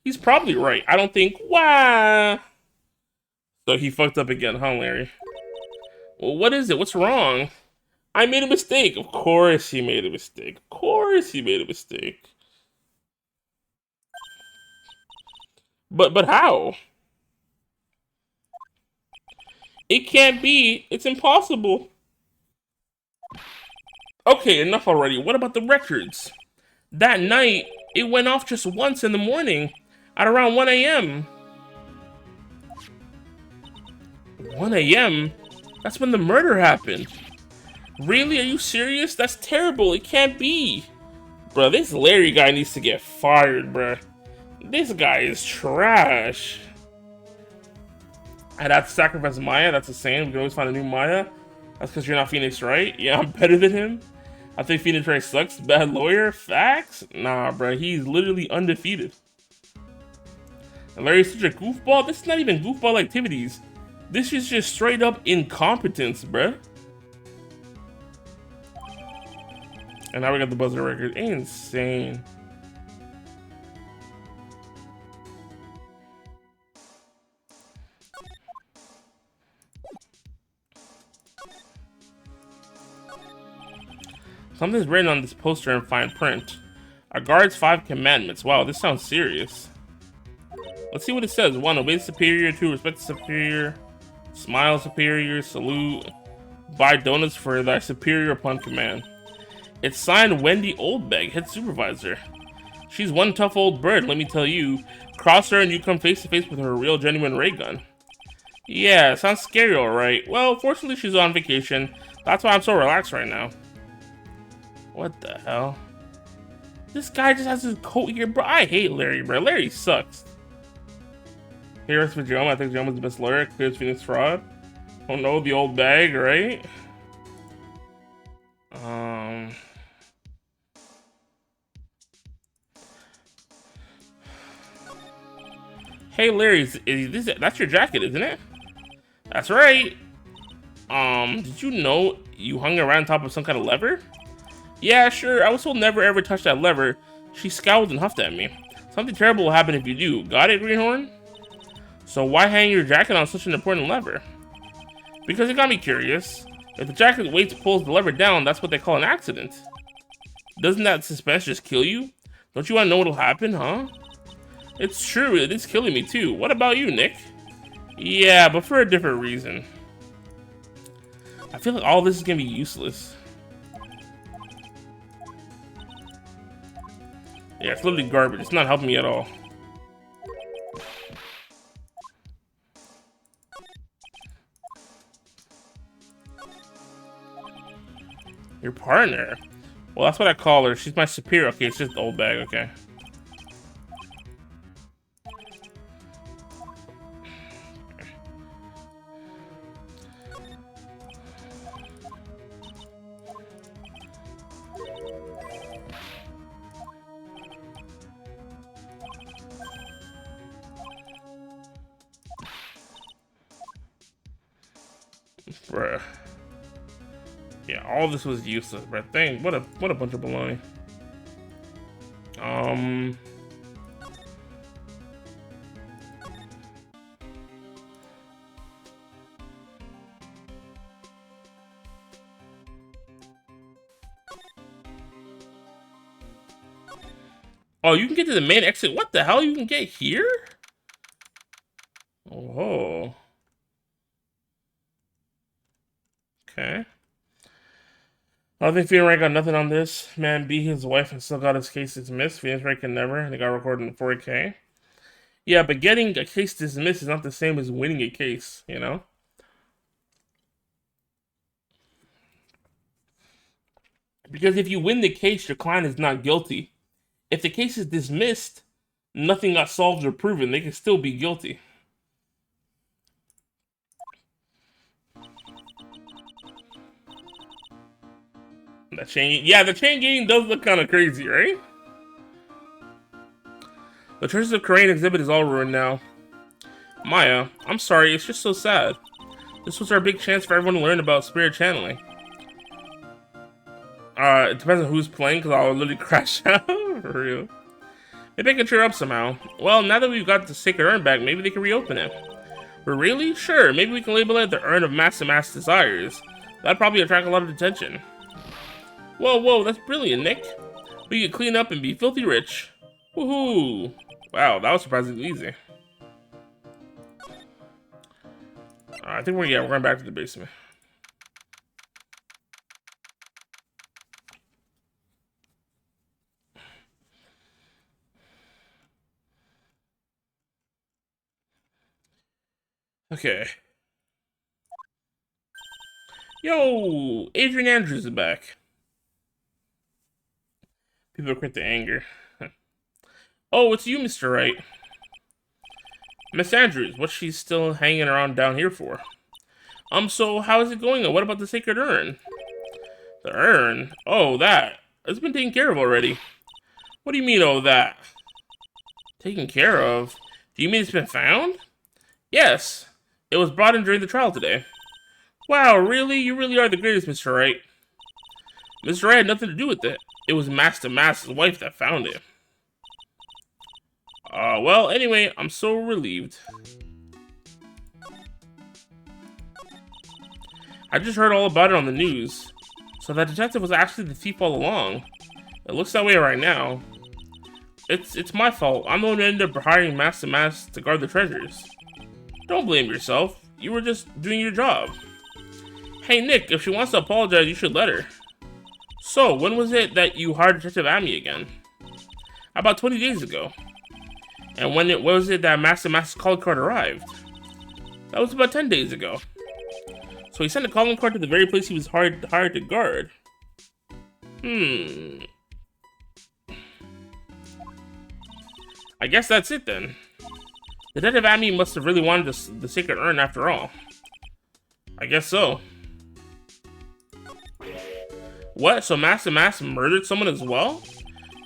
He's probably right. I don't think. Wow. So he fucked up again, huh, Larry? Well, what is it? What's wrong? I made a mistake. Of course he made a mistake. Of course he made a mistake. But how? It can't be. It's impossible. Okay, enough already. What about the records? That night, it went off just once in the morning. At around 1 a.m. 1 a.m.? That's when the murder happened. Really? Are you serious? That's terrible. It can't be. Bro, this Larry guy needs to get fired, bro. This guy is trash. I'd have to sacrifice Maya. That's the same. We can always find a new Maya. That's because you're not Phoenix, right? Yeah, I'm better than him. I think Phoenix Wright sucks. Bad lawyer? Facts? Nah, bro. He's literally undefeated. And Larry's such a goofball. This is not even goofball activities. This is just straight up incompetence, bruh. And now we got the buzzer record. Insane. Something's written on this poster in fine print. A guard's 5 commandments. Wow, this sounds serious. Let's see what it says. 1. Obey the superior. 2. Respect the superior. Smile superior. Salute. Buy donuts for thy superior upon command. It's signed Wendy Oldbag, head supervisor. She's one tough old bird, let me tell you. Cross her and you come face to face with her real genuine ray gun. Yeah, sounds scary alright. Well, fortunately she's on vacation. That's why I'm so relaxed right now. What the hell? This guy just has his coat here, bro. I hate Larry, bro. Larry sucks. Here is for Joma. I think Joma's the best lawyer. Clears Phoenix fraud. Oh no, the old bag, right? Hey Larry, that's your jacket, isn't it? That's right. Did you know you hung around top of some kind of lever? Yeah, sure. I was told never ever touch that lever. She scowled and huffed at me. Something terrible will happen if you do. Got it, Greenhorn? So why hang your jacket on such an important lever? Because it got me curious. If the jacket weight pulls the lever down, that's what they call an accident. Doesn't that suspense just kill you? Don't you want to know what'll happen, huh? It's true, it is killing me too. What about you, Nick? Yeah, but for a different reason. I feel like all this is gonna be useless. Yeah, it's literally garbage. It's not helping me at all. Your partner? Well, that's what I call her. She's my superior. Okay, it's just the old bag. Okay. Bruh. Yeah, all this was useless, bruh. Dang, what a bunch of baloney. Oh, you can get to the main exit. What the hell? You can get here? Oh. Okay. I think Phoenix Wright got nothing on this. Man beat his wife and still got his case dismissed. Phoenix Wright can never. And it got recorded in 4K. Yeah, but getting a case dismissed is not the same as winning a case, you know? Because if you win the case, your client is not guilty. If the case is dismissed, nothing got solved or proven. They can still be guilty. The chain gang does look kind of crazy, right? The Churches of Crane exhibit is all ruined now. Maya, I'm sorry, it's just so sad. This was our big chance for everyone to learn about spirit channeling. It depends on who's playing, because I'll literally crash out. For real. Maybe I can cheer up somehow. Well, now that we've got the Sacred Urn back, maybe they can reopen it. But really? Sure, maybe we can label it the Urn of Mass Desires. That'd probably attract a lot of attention. Whoa, that's brilliant, Nick. We can clean up and be filthy rich. Woohoo! Wow, that was surprisingly easy. I think we're going back to the basement. Okay. Yo, Adrian Andrews is back. People are quick to anger. Oh, it's you, Mr. Wright. Miss Andrews, what's she still hanging around down here for? So how is it going? What about the Sacred Urn? The urn? Oh, that. It's been taken care of already. What do you mean, oh, that? Taken care of? Do you mean it's been found? Yes. It was brought in during the trial today. Wow, really? You really are the greatest, Mr. Wright. Mr. Wright had nothing to do with it. it was Master Mask's wife that found it. Well, anyway, I'm so relieved. I just heard all about it on the news. So that detective was actually the thief all along. It looks that way right now. It's my fault. I'm the one who ended up hiring Master Mask to guard the treasures. Don't blame yourself. You were just doing your job. Hey Nick, if she wants to apologize, you should let her. So, when was it that you hired Detective Amy again? About 20 days ago. And when was it that Master Mask's calling card arrived? That was about 10 days ago. So he sent a calling card to the very place he was hired to guard. I guess that's it then. Detective Amy must have really wanted the sacred urn after all. I guess so. What? So Master Mask murdered someone as well?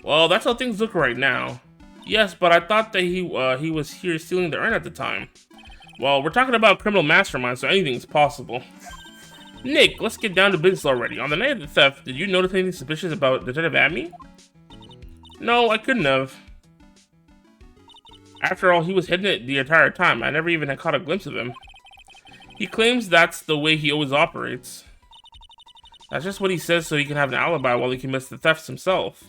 Well, that's how things look right now. Yes, but I thought that he was here stealing the urn at the time. Well, we're talking about criminal masterminds, so anything's possible. Nick, let's get down to business already. On the night of the theft, did you notice anything suspicious about Detective Amy? No, I couldn't have. After all, he was hidden it the entire time. I never even had caught a glimpse of him. He claims that's the way he always operates. That's just what he says so he can have an alibi while he commits the thefts himself.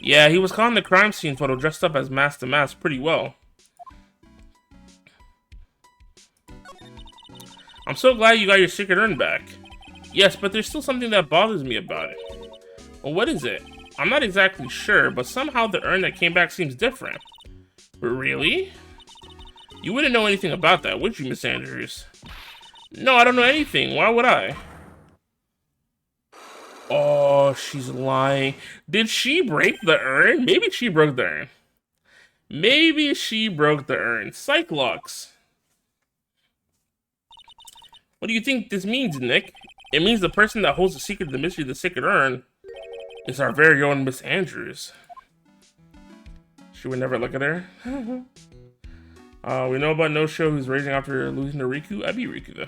Yeah, he was caught in the crime scene photo dressed up as Master Mask pretty well. I'm so glad you got your secret urn back. Yes, but there's still something that bothers me about it. Well, what is it? I'm not exactly sure, but somehow the urn that came back seems different. Really? You wouldn't know anything about that, would you, Miss Andrews? No, I don't know anything. Why would I? Oh, she's lying. Did she break the urn? Maybe she broke the urn. Maybe she broke the urn. Cyclops. What do you think this means, Nick? It means the person that holds the secret of the mystery of the sacred urn is our very own Miss Andrews. She would never look at her. We know about No-Show who's raging after losing to Riku. I'd be Riku, though.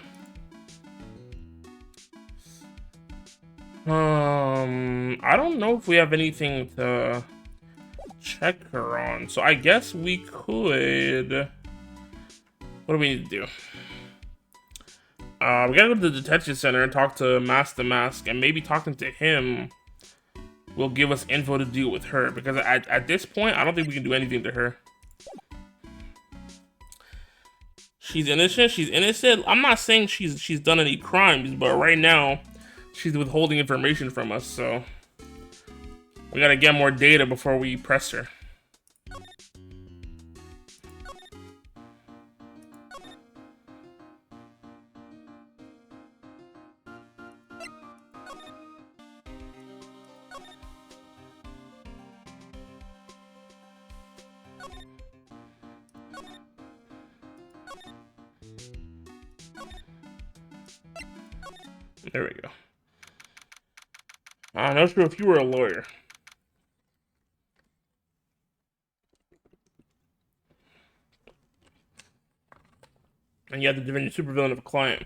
I don't know if we have anything to check her on. So I guess we could... What do we need to do? We gotta go to the detention center and talk to Master Mask, and maybe talking to him will give us info to deal with her, because at this point, I don't think we can do anything to her. She's innocent, she's innocent. I'm not saying she's done any crimes, but right now, she's withholding information from us, so we gotta get more data before we press her. There we go. I'm not sure if you were a lawyer. And you had to defend your supervillain of a client.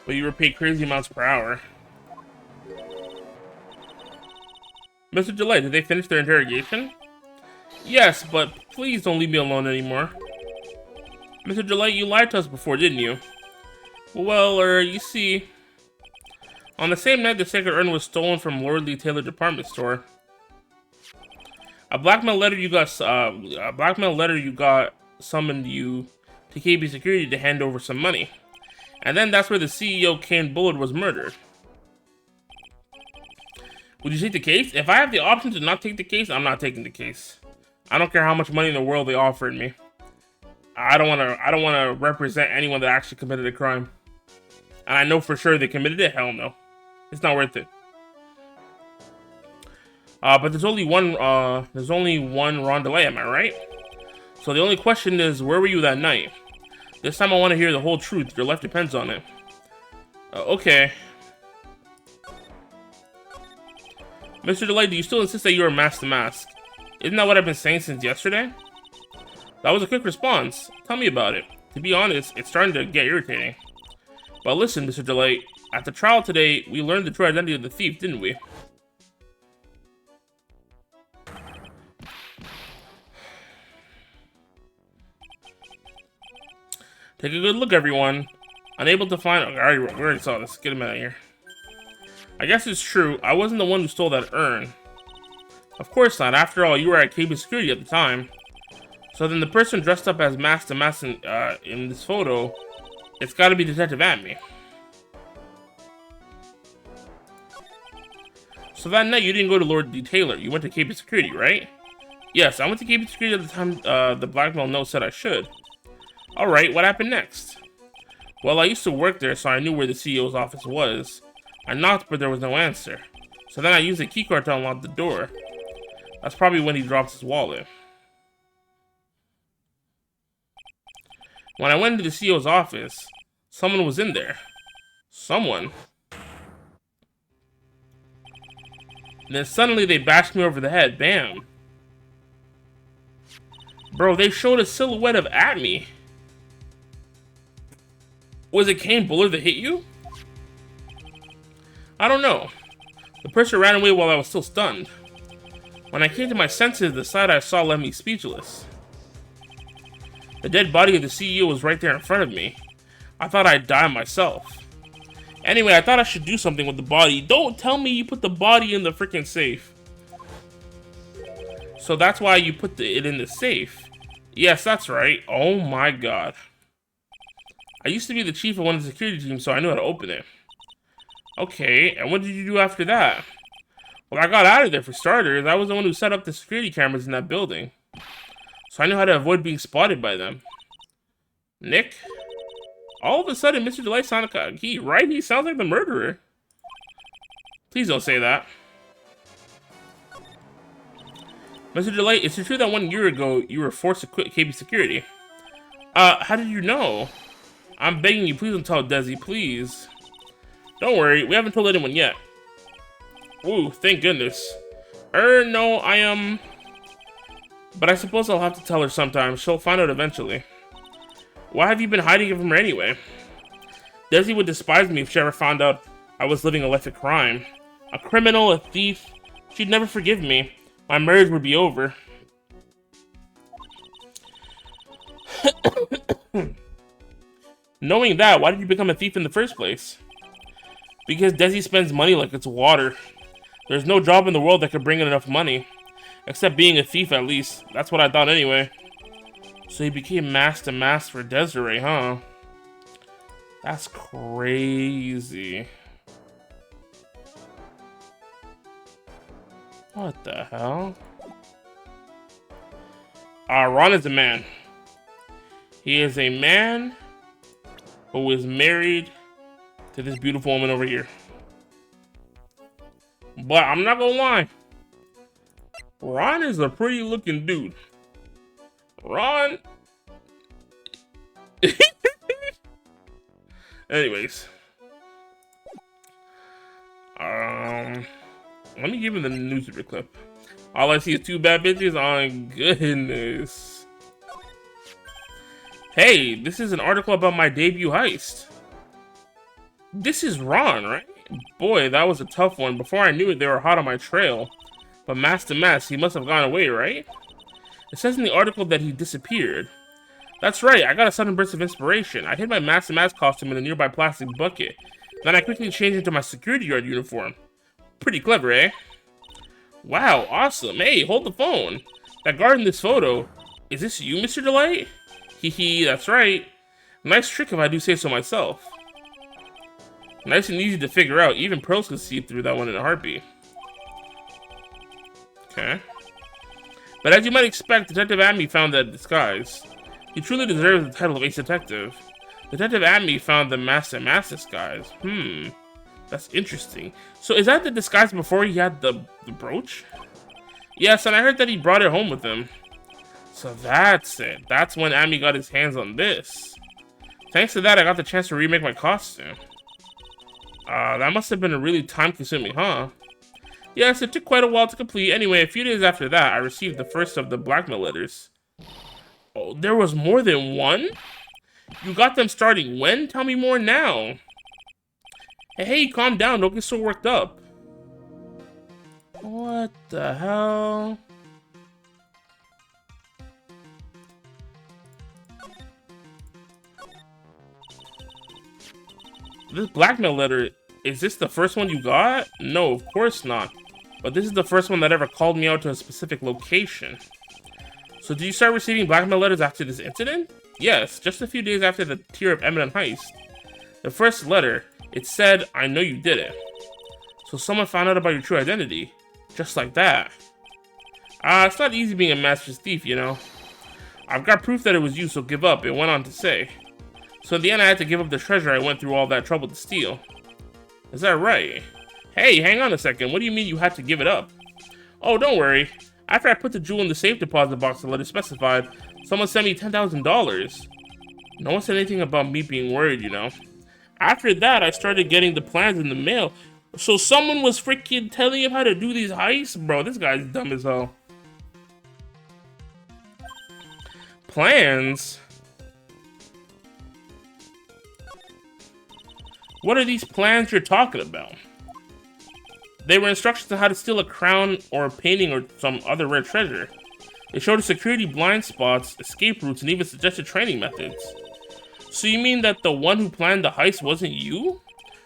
But you were paid crazy amounts per hour. Mr. Delay, did they finish their interrogation? Yes, but please don't leave me alone anymore. Mr. Delay, you lied to us before, didn't you? Well, you see, on the same night the sacred urn was stolen from Lordly Taylor department store, a blackmail letter you got summoned you to KB Security to hand over some money, and then that's where the CEO Kane Bullard was murdered. Would you take the case? If I have the option to not take the case, I'm not taking the case. I don't care how much money in the world they offered me. I don't want to represent anyone that actually committed a crime. And I know for sure they committed it. Hell no. It's not worth it. But there's only one Ron Delay, am I right? So the only question is, where were you that night? This time I want to hear the whole truth. Your life depends on it. Okay. Mr. Delay, do you still insist that you're a Master Mask? Isn't that what I've been saying since yesterday? That was a quick response. Tell me about it. To be honest, it's starting to get irritating. But listen, Mr. Delight, at the trial today, we learned the true identity of the thief, didn't we? Take a good look, everyone. Unable to find... we already saw this. Get him out of here. I guess it's true. I wasn't the one who stole that urn. Of course not. After all, you were at KB Security at the time. So then the person dressed up as Mask to Mask in this photo, it's got to be Detective Amy. So that night, you didn't go to Lord Detailer. You went to KB Security, right? Yes, I went to KB Security at the time the blackmail note said I should. Alright, what happened next? Well, I used to work there, so I knew where the CEO's office was. I knocked, but there was no answer. So then I used a keycard to unlock the door. That's probably when he dropped his wallet. When I went into the CEO's office, someone was in there. Someone. And then suddenly they bashed me over the head. Bam. Bro, they showed a silhouette of Atme. Was it Kane Buller that hit you? I don't know. The person ran away while I was still stunned. When I came to my senses, the sight I saw left me speechless. The dead body of the CEO was right there in front of me. I thought I'd die myself. Anyway, I thought I should do something with the body. Don't tell me you put the body in the freaking safe. So that's why you put it in the safe. Yes, that's right. Oh my god. I used to be the chief of one of the security teams, so I knew how to open it. Okay, and what did you do after that? Well, I got out of there for starters. I was the one who set up the security cameras in that building. So I knew how to avoid being spotted by them. Nick? All of a sudden, Mr. Delight sounded like he sounds like the murderer. Please don't say that. Mr. Delight, is it true that 1 year ago you were forced to quit KB Security? How did you know? I'm begging you, please don't tell Desi, please. Don't worry, we haven't told anyone yet. Ooh, thank goodness. No, I am... But I suppose I'll have to tell her sometime. She'll find out eventually. Why have you been hiding it from her anyway? Desi would despise me if she ever found out I was living a life of crime. A criminal, a thief. She'd never forgive me. My marriage would be over. Knowing that, why did you become a thief in the first place? Because Desi spends money like it's water. There's no job in the world that could bring in enough money. Except being a thief, at least. That's what I thought anyway. So he became Mask to Mask for Desiree, huh? That's crazy. What the hell? Ron is a man. He is a man who is married to this beautiful woman over here. But I'm not gonna lie. Ron is a pretty looking dude. Ron. Anyways. Let me give him the newspaper clip. All I see is two bad bitches. Oh, goodness. Hey, this is an article about my debut heist. This is Ron, right? Boy, that was a tough one. Before I knew it, they were hot on my trail. But Mask to Mask, he must have gone away, right? It says in the article that he disappeared. That's right, I got a sudden burst of inspiration. I hid my Mask to Mask costume in a nearby plastic bucket. Then I quickly changed into my security guard uniform. Pretty clever, eh? Wow, awesome. Hey, hold the phone. That guard in this photo, is this you, Mr. Delight? Hee, that's right. Nice trick if I do say so myself. Nice and easy to figure out. Even pros could see through that one in a heartbeat. Okay. But as you might expect, Detective Amy found that disguise. He truly deserves the title of Ace Detective. Detective Amy found the Mask to Mask disguise. That's interesting. So is that the disguise before he had the brooch? Yes, and I heard that he brought it home with him. So that's it. That's when Amy got his hands on this. Thanks to that, I got the chance to remake my costume. That must have been a really time-consuming, huh? Yes, it took quite a while to complete. Anyway, a few days after that, I received the first of the blackmail letters. Oh, there was more than one? You got them starting when? Tell me more now. Hey, calm down. Don't get so worked up. What the hell? This blackmail letter, is this the first one you got? No, of course not. But this is the first one that ever called me out to a specific location. So did you start receiving blackmail letters after this incident? Yes, just a few days after the Tier of Eminent heist. The first letter, it said, I know you did it. So someone found out about your true identity. Just like that. It's not easy being a master's thief, you know. I've got proof that it was you, so give up, it went on to say. So in the end, I had to give up the treasure I went through all that trouble to steal. Is that right? Hey, hang on a second. What do you mean you had to give it up? Oh, don't worry. After I put the jewel in the safe deposit box the letter specified, someone sent me $10,000. No one said anything about me being worried, you know. After that, I started getting the plans in the mail. So someone was freaking telling him how to do these heists? Bro, this guy's dumb as hell. Plans? What are these plans you're talking about? They were instructions on how to steal a crown or a painting or some other rare treasure. They showed us security blind spots, escape routes, and even suggested training methods. So you mean that the one who planned the heist wasn't you?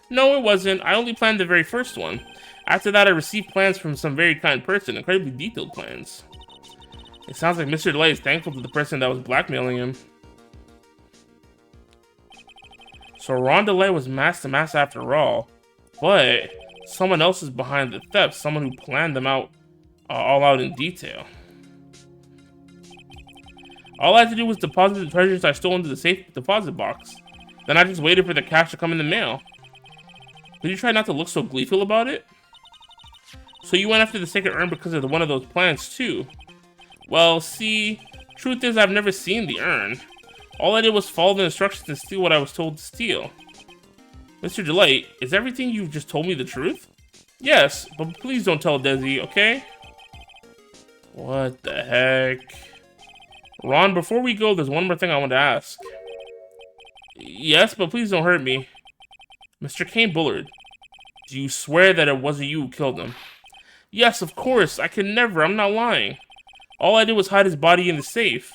No, it wasn't. I only planned the very first one. After that, I received plans from some very kind person, incredibly detailed plans. It sounds like Mr. Delay is thankful to the person that was blackmailing him. So Ron Delay was mask to mask after all, but someone else is behind the theft, someone who planned them out all out in detail. All I had to do was deposit the treasures I stole into the safe deposit box. Then I just waited for the cash to come in the mail. Did you try not to look so gleeful about it? So you went after the sacred urn because of one of those plans too? Well, see, truth is I've never seen the urn. All I did was follow the instructions and steal what I was told to steal. Mr. Delight, is everything you've just told me the truth? Yes, but please don't tell Desi, okay? What the heck? Ron, before we go, there's one more thing I want to ask. Yes, but please don't hurt me. Mr. Kane Bullard, do you swear that it wasn't you who killed him? Yes, of course, I can never, I'm not lying. All I did was hide his body in the safe.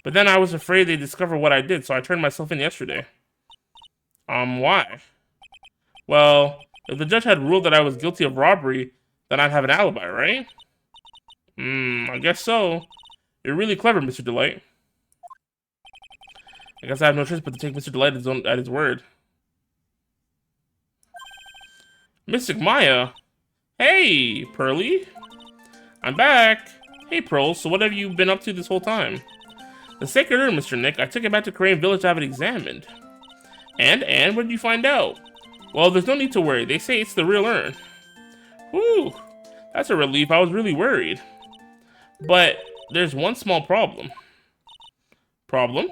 But then I was afraid they'd discover what I did, so I turned myself in yesterday. Why? Well, if the judge had ruled that I was guilty of robbery, then I'd have an alibi, right? I guess so. You're really clever, Mr. Delight. I guess I have no choice but to take Mr. Delight at his word. Mystic Maya! Hey, Pearly! I'm back! Hey, Pearl, so what have you been up to this whole time? The sacred urn, Mr. Nick. I took it back to Crane Village to have it examined. And what did you find out? Well, there's no need to worry. They say it's the real urn. Whew, that's a relief. I was really worried. But there's one small problem. Problem?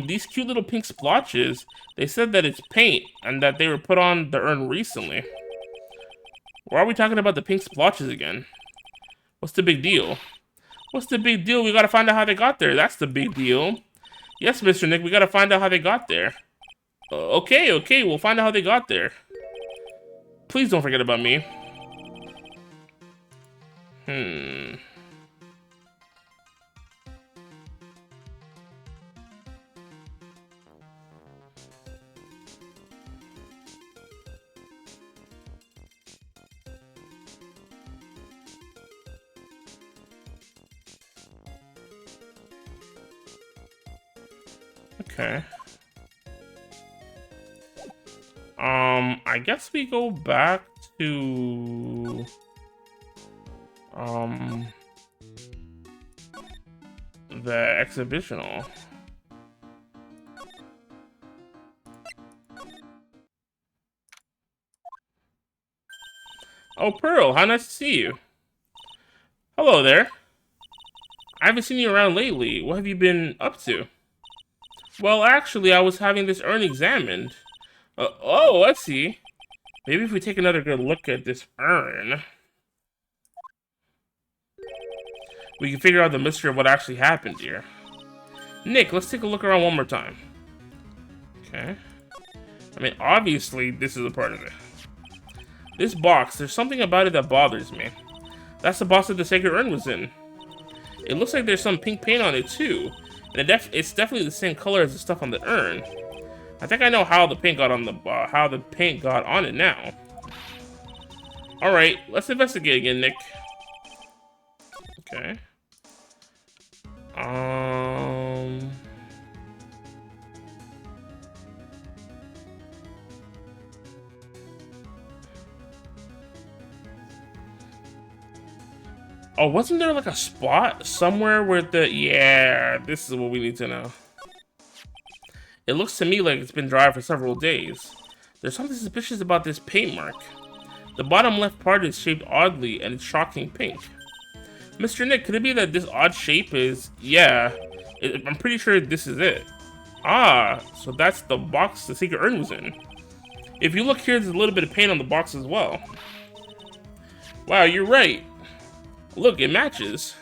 These cute little pink splotches, they said that it's paint and that they were put on the urn recently. Why are we talking about the pink splotches again? What's the big deal? What's the big deal? We gotta find out how they got there. That's the big deal. Yes, Mr. Nick, we gotta find out how they got there. Okay, we'll find out how they got there. Please don't forget about me. Okay. I guess we go back to the exhibition hall. Oh, Pearl, how nice to see you. Hello there. I haven't seen you around lately. What have you been up to? Well, actually, I was having this urn examined. Oh, I see. Maybe if we take another good look at this urn, we can figure out the mystery of what actually happened here. Nick, let's take a look around one more time. Okay. I mean, obviously, this is a part of it. This box, there's something about it that bothers me. That's the box that the Sacred Urn was in. It looks like there's some pink paint on it too. And it's definitely the same color as the stuff on the urn. I think I know how the paint got on it now. Alright, let's investigate again, Nick. Okay. Oh, wasn't there like a spot somewhere where yeah, this is what we need to know. It looks to me like it's been dry for several days. There's something suspicious about this paint mark. The bottom left part is shaped oddly and it's shocking pink. Mr. Nick, could it be that this odd shape is... Yeah, I'm pretty sure this is it. Ah, so that's the box the Secret Urn was in. If you look here, there's a little bit of paint on the box as well. Wow, you're right. Look, it matches.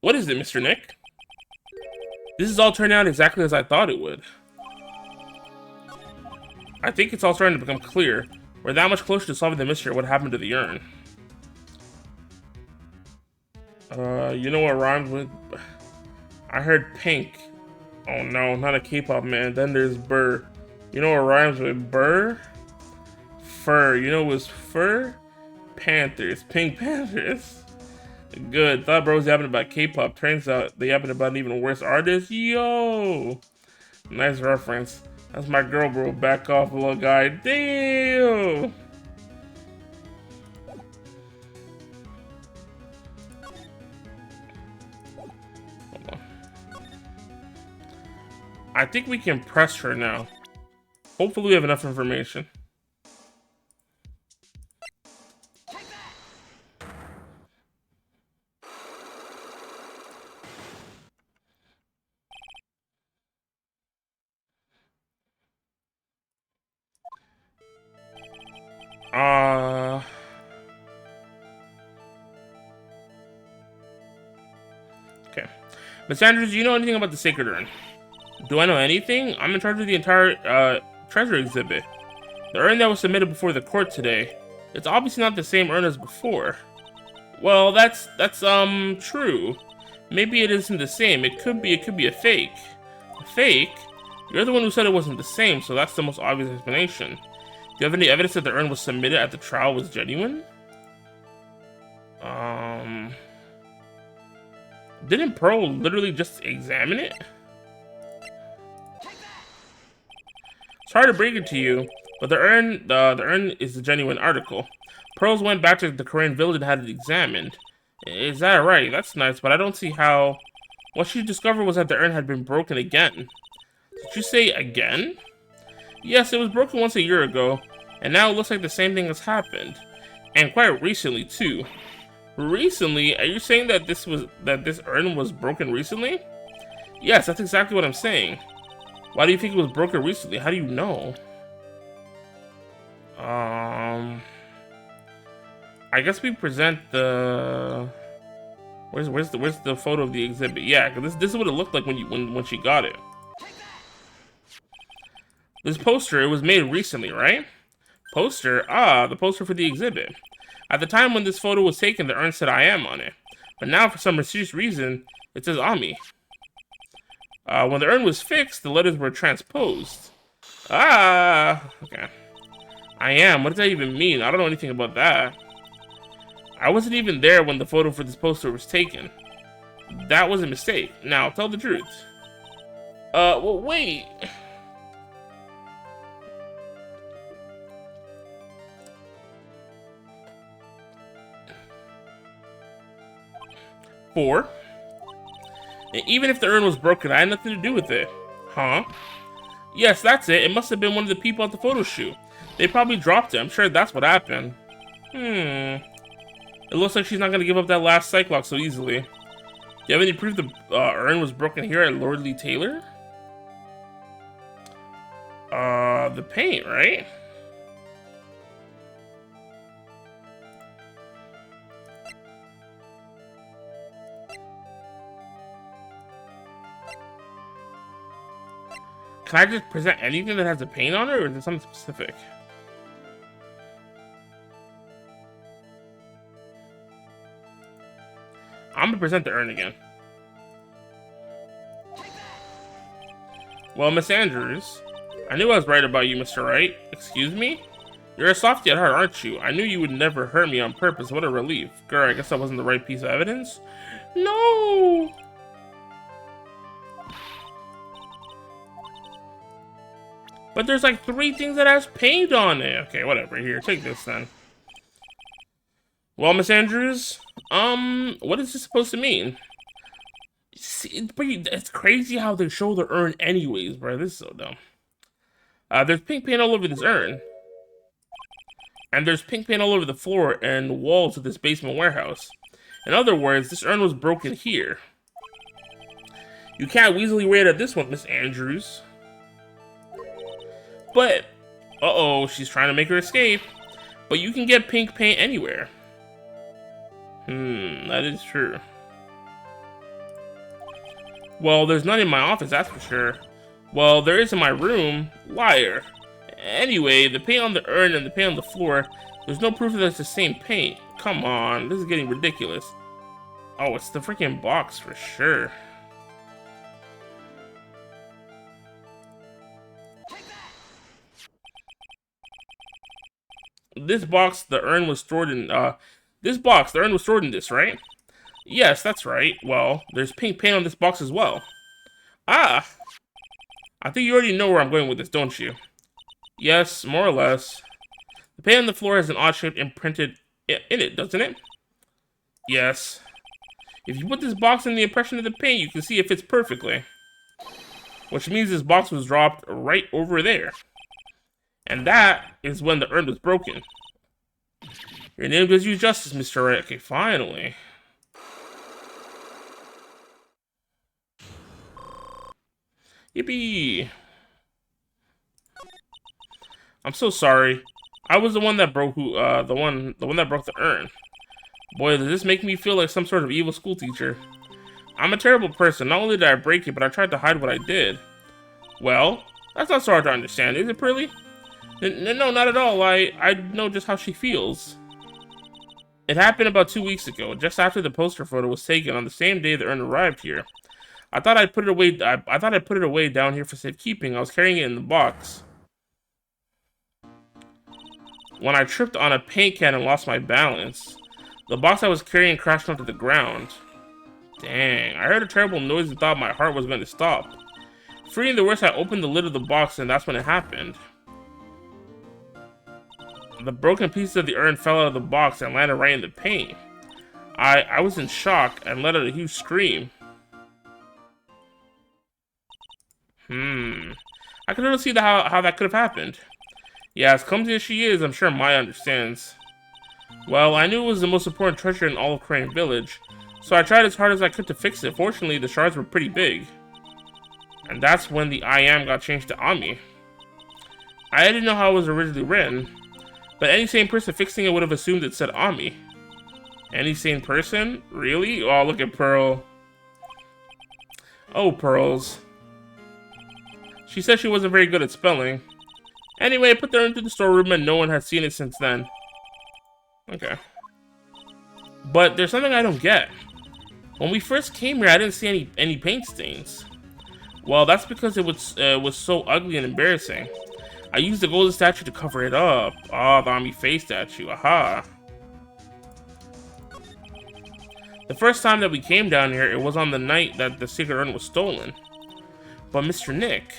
What is it, Mr. Nick? This is all turned out exactly as I thought it would. I think it's all starting to become clear. We're that much closer to solving the mystery of what happened to the urn. You know what rhymes with... I heard pink. Oh no, not a K-pop man. Then there's burr. You know what rhymes with burr? Fur. You know what's fur? Panthers. Pink Panthers. Good. Thought bros yapping about K-pop. Turns out they yapping about an even worse artist. Yo! Nice reference. That's my girl, bro. Back off, little guy. Damn! Hold on. I think we can press her now. Hopefully we have enough information. Okay. Miss Andrews, do you know anything about the Sacred Urn? Do I know anything? I'm in charge of the entire treasure exhibit. The urn that was submitted before the court today. It's obviously not the same urn as before. Well, that's true. Maybe it isn't the same. It could be a fake. A fake? You're the one who said it wasn't the same, so that's the most obvious explanation. Do you have any evidence that the urn was submitted at the trial was genuine? Didn't Pearl literally just examine it? Sorry to break it to you, but the urn is a genuine article. Pearls went back to the Korean village and had it examined. Is that right? That's nice, but I don't see how... What she discovered was that the urn had been broken again. Did you say again? Yes, it was broken once a year ago, and now it looks like the same thing has happened. And quite recently, too. Recently? Are you saying that this urn was broken recently? Yes, that's exactly what I'm saying. Why do you think it was broken recently? How do you know? I guess we present the... Where's the photo of the exhibit? Yeah, because this is what it looked like when she got it. This poster, it was made recently, right? Poster? Ah, the poster for the exhibit. At the time when this photo was taken, the urn said I am on it. But now, for some mysterious reason, it says Ami. When the urn was fixed, the letters were transposed. Ah, okay. I am. What does that even mean? I don't know anything about that. I wasn't even there when the photo for this poster was taken. That was a mistake. Now, tell the truth. Well, wait. Four. And even if the urn was broken, I had nothing to do with it. Huh? Yes, that's it. It must have been one of the people at the photo shoot. They probably dropped it. I'm sure that's what happened. It looks like she's not going to give up that last Cyclops so easily. Do you have any proof the urn was broken here at Lord Lee Taylor? The paint, right? Can I just present anything that has a paint on it, or is it something specific? I'm gonna present the urn again. Well, Miss Andrews, I knew I was right about you, Mr. Wright. Excuse me? You're a softy at heart, aren't you? I knew you would never hurt me on purpose. What a relief. Girl, I guess that wasn't the right piece of evidence. No! But there's like 3 things that has paint on it. Okay, whatever. Here, take this then. Well, Miss Andrews, what is this supposed to mean? See, it's crazy how they show the urn anyways, bro. This is so dumb. There's pink paint all over this urn. And there's pink paint all over the floor and walls of this basement warehouse. In other words, this urn was broken here. You can't weaselly wear it at this one, Miss Andrews. But, uh-oh, she's trying to make her escape. But you can get pink paint anywhere. That is true. Well, there's none in my office, that's for sure. Well, there is in my room. Liar. Anyway, the paint on the urn and the paint on the floor, there's no proof that it's the same paint. Come on, this is getting ridiculous. Oh, it's the freaking box for sure. This box, the urn was stored in, the urn was stored in this, right? Yes, that's right. Well, there's pink paint on this box as well. Ah! I think you already know where I'm going with this, don't you? Yes, more or less. The paint on the floor has an odd shape imprinted in it, doesn't it? Yes. If you put this box in the impression of the paint, you can see it fits perfectly. Which means this box was dropped right over there. And that is when the urn was broken. Your name does you justice, Mr. Wright. Okay, finally. Yippee! I'm so sorry. I was the one that broke the one that broke the urn. Boy, does this make me feel like some sort of evil school teacher. I'm a terrible person. Not only did I break it, but I tried to hide what I did. Well, that's not so hard to understand, is it, Pearly? No, not at all. I know just how she feels. It happened about 2 weeks ago, just after the poster photo was taken on the same day the urn arrived here. I thought I'd put it away. I thought I'd put it away down here for safekeeping. I was carrying it in the box when I tripped on a paint can and lost my balance. The box I was carrying crashed onto the ground. Dang, I heard a terrible noise and thought my heart was going to stop. Fearing the worst, I opened the lid of the box and that's when it happened. The broken pieces of the urn fell out of the box and landed right in the paint. I was in shock and let out a huge scream. I can really see how that could have happened. Yeah, as clumsy as she is, I'm sure Maya understands. Well, I knew it was the most important treasure in all of Crane Village, so I tried as hard as I could to fix it. Fortunately, the shards were pretty big. And that's when the I am got changed to Ami. I didn't know how it was originally written, but any sane person fixing it would have assumed it said Ami. Any sane person? Really? Oh, look at Pearl. Oh, Pearls. She said she wasn't very good at spelling. Anyway, I put her into the storeroom and no one has seen it since then. Okay. But there's something I don't get. When we first came here, I didn't see any paint stains. Well, that's because it was so ugly and embarrassing. I used the golden statue to cover it up. Ah, the Ami face statue. Aha. The first time that we came down here, it was on the night that the secret urn was stolen. But Mr. Nick,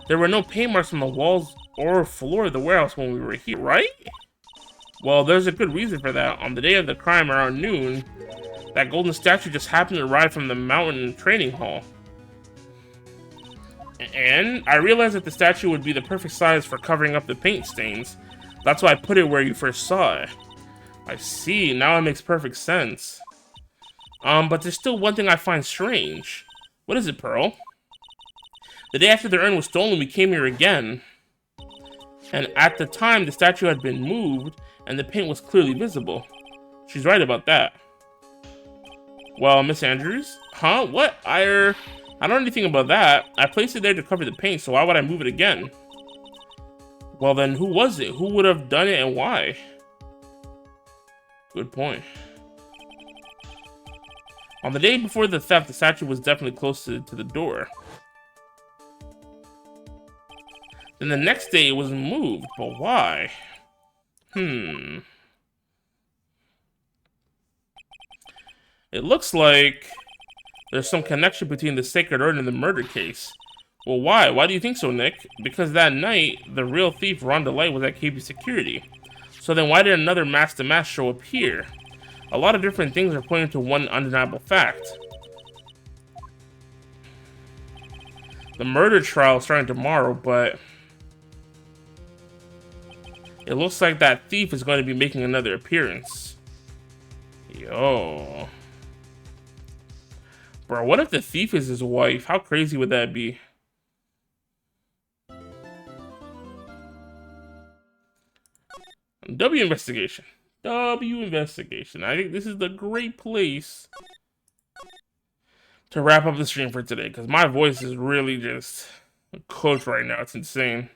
there were no paint marks on the walls or floor of the warehouse when we were here, right? Well, there's a good reason for that. On the day of the crime around noon, that golden statue just happened to arrive from the mountain training hall. And I realized that the statue would be the perfect size for covering up the paint stains. That's why I put it where you first saw it. I see, now it makes perfect sense. But there's still one thing I find strange. What is it, Pearl? The day after the urn was stolen, we came here again. And at the time, the statue had been moved, and the paint was clearly visible. She's right about that. Well, Miss Andrews? Huh? What? I don't know anything about that. I placed it there to cover the paint, so why would I move it again? Well then, who was it? Who would have done it and why? Good point. On the day before the theft, the statue was definitely close to the door. Then the next day it was moved, but why? It looks like there's some connection between the Sacred Urn and the murder case. Well, why? Why do you think so, Nick? Because that night, the real thief, Rhonda Light, was at KB Security. So then why did another mask-to-mask show up here? A lot of different things are pointing to one undeniable fact. The murder trial is starting tomorrow, but it looks like that thief is going to be making another appearance. Yo. Bro, what if the thief is his wife? How crazy would that be? W investigation. W investigation. I think this is the great place to wrap up the stream for today, because my voice is really just cooked right now. It's insane.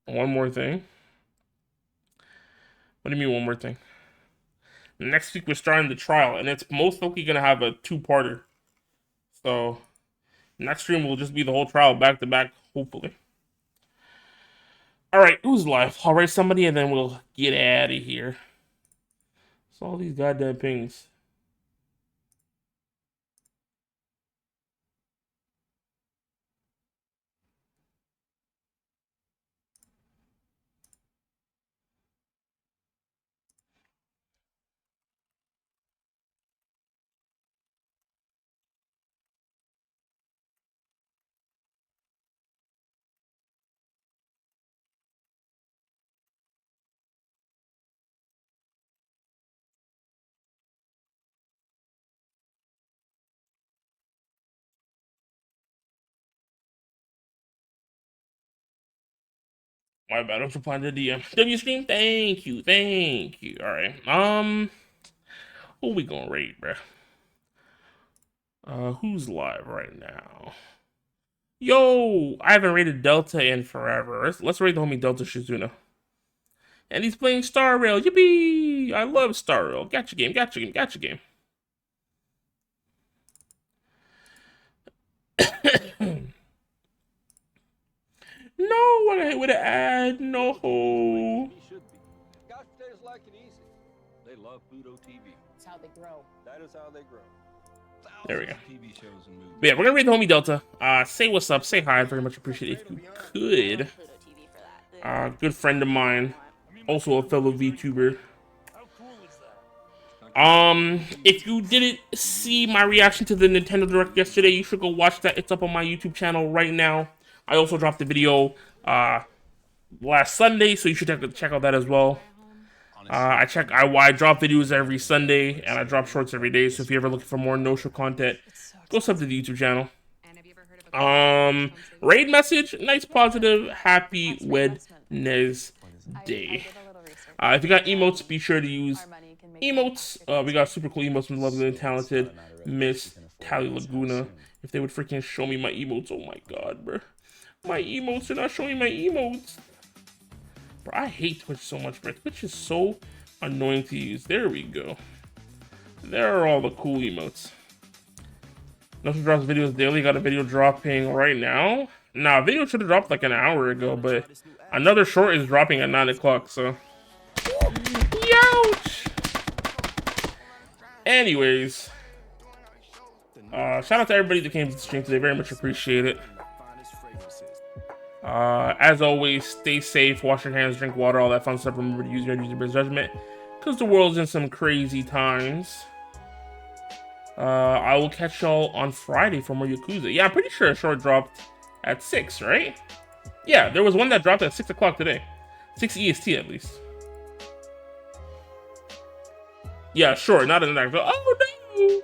One more thing. What do you mean one more thing? Next week we're starting the trial, and it's most likely going to have a two-parter. So next stream will just be the whole trial back to back, hopefully. Alright, who's live? I'll write somebody and then we'll get out of here. It's all these goddamn pings. My bad, I was replying to the DM. W stream, thank you, thank you. Alright, who we gonna rate, bro? Who's live right now? Yo, I haven't rated Delta in forever. Let's rate the homie Delta Shizuna. And he's playing Star Rail, yippee! I love Star Rail. Gotcha game, gotcha game, gotcha game. No, I hit with an ad. No. Couch potatoes like it easy. They love Pluto TV. That's how they grow. That is how they grow. There we go. TV shows and movies. But yeah, we're gonna read the homie Delta. Say what's up, say hi. I'd very much appreciate it if you could. Good friend of mine, also a fellow VTuber. If you didn't see my reaction to the Nintendo Direct yesterday, you should go watch that. It's up on my YouTube channel right now. I also dropped the video last Sunday, so you should check out that as well. I drop videos every Sunday, and I drop shorts every day, so if you're ever looking for more no-show content, go sub to the YouTube channel. Raid message, nice positive, happy Wednesday. If you got emotes, be sure to use emotes. We got super cool emotes from lovely and talented Miss Tally Laguna. If they would freaking show me my emotes, oh my god, bro. My emotes are not showing my emotes. Bro, I hate Twitch so much, bro. Twitch is so annoying to use. There we go. There are all the cool emotes. Nothing drops videos daily. Got a video dropping right now. Nah, video should have dropped like an hour ago, but another short is dropping at 9 o'clock, so. Youch! Anyways. Shout out to everybody that came to the stream today. Very much appreciate it. As always, stay safe, wash your hands, drink water, all that fun stuff. Remember to use your best judgment, because the world's in some crazy times. I will catch y'all on Friday for more Yakuza. Yeah, I'm pretty sure a short dropped at 6, right? Yeah, there was one that dropped at 6 o'clock today. 6 EST at least. Yeah, sure, not an actor. Oh no!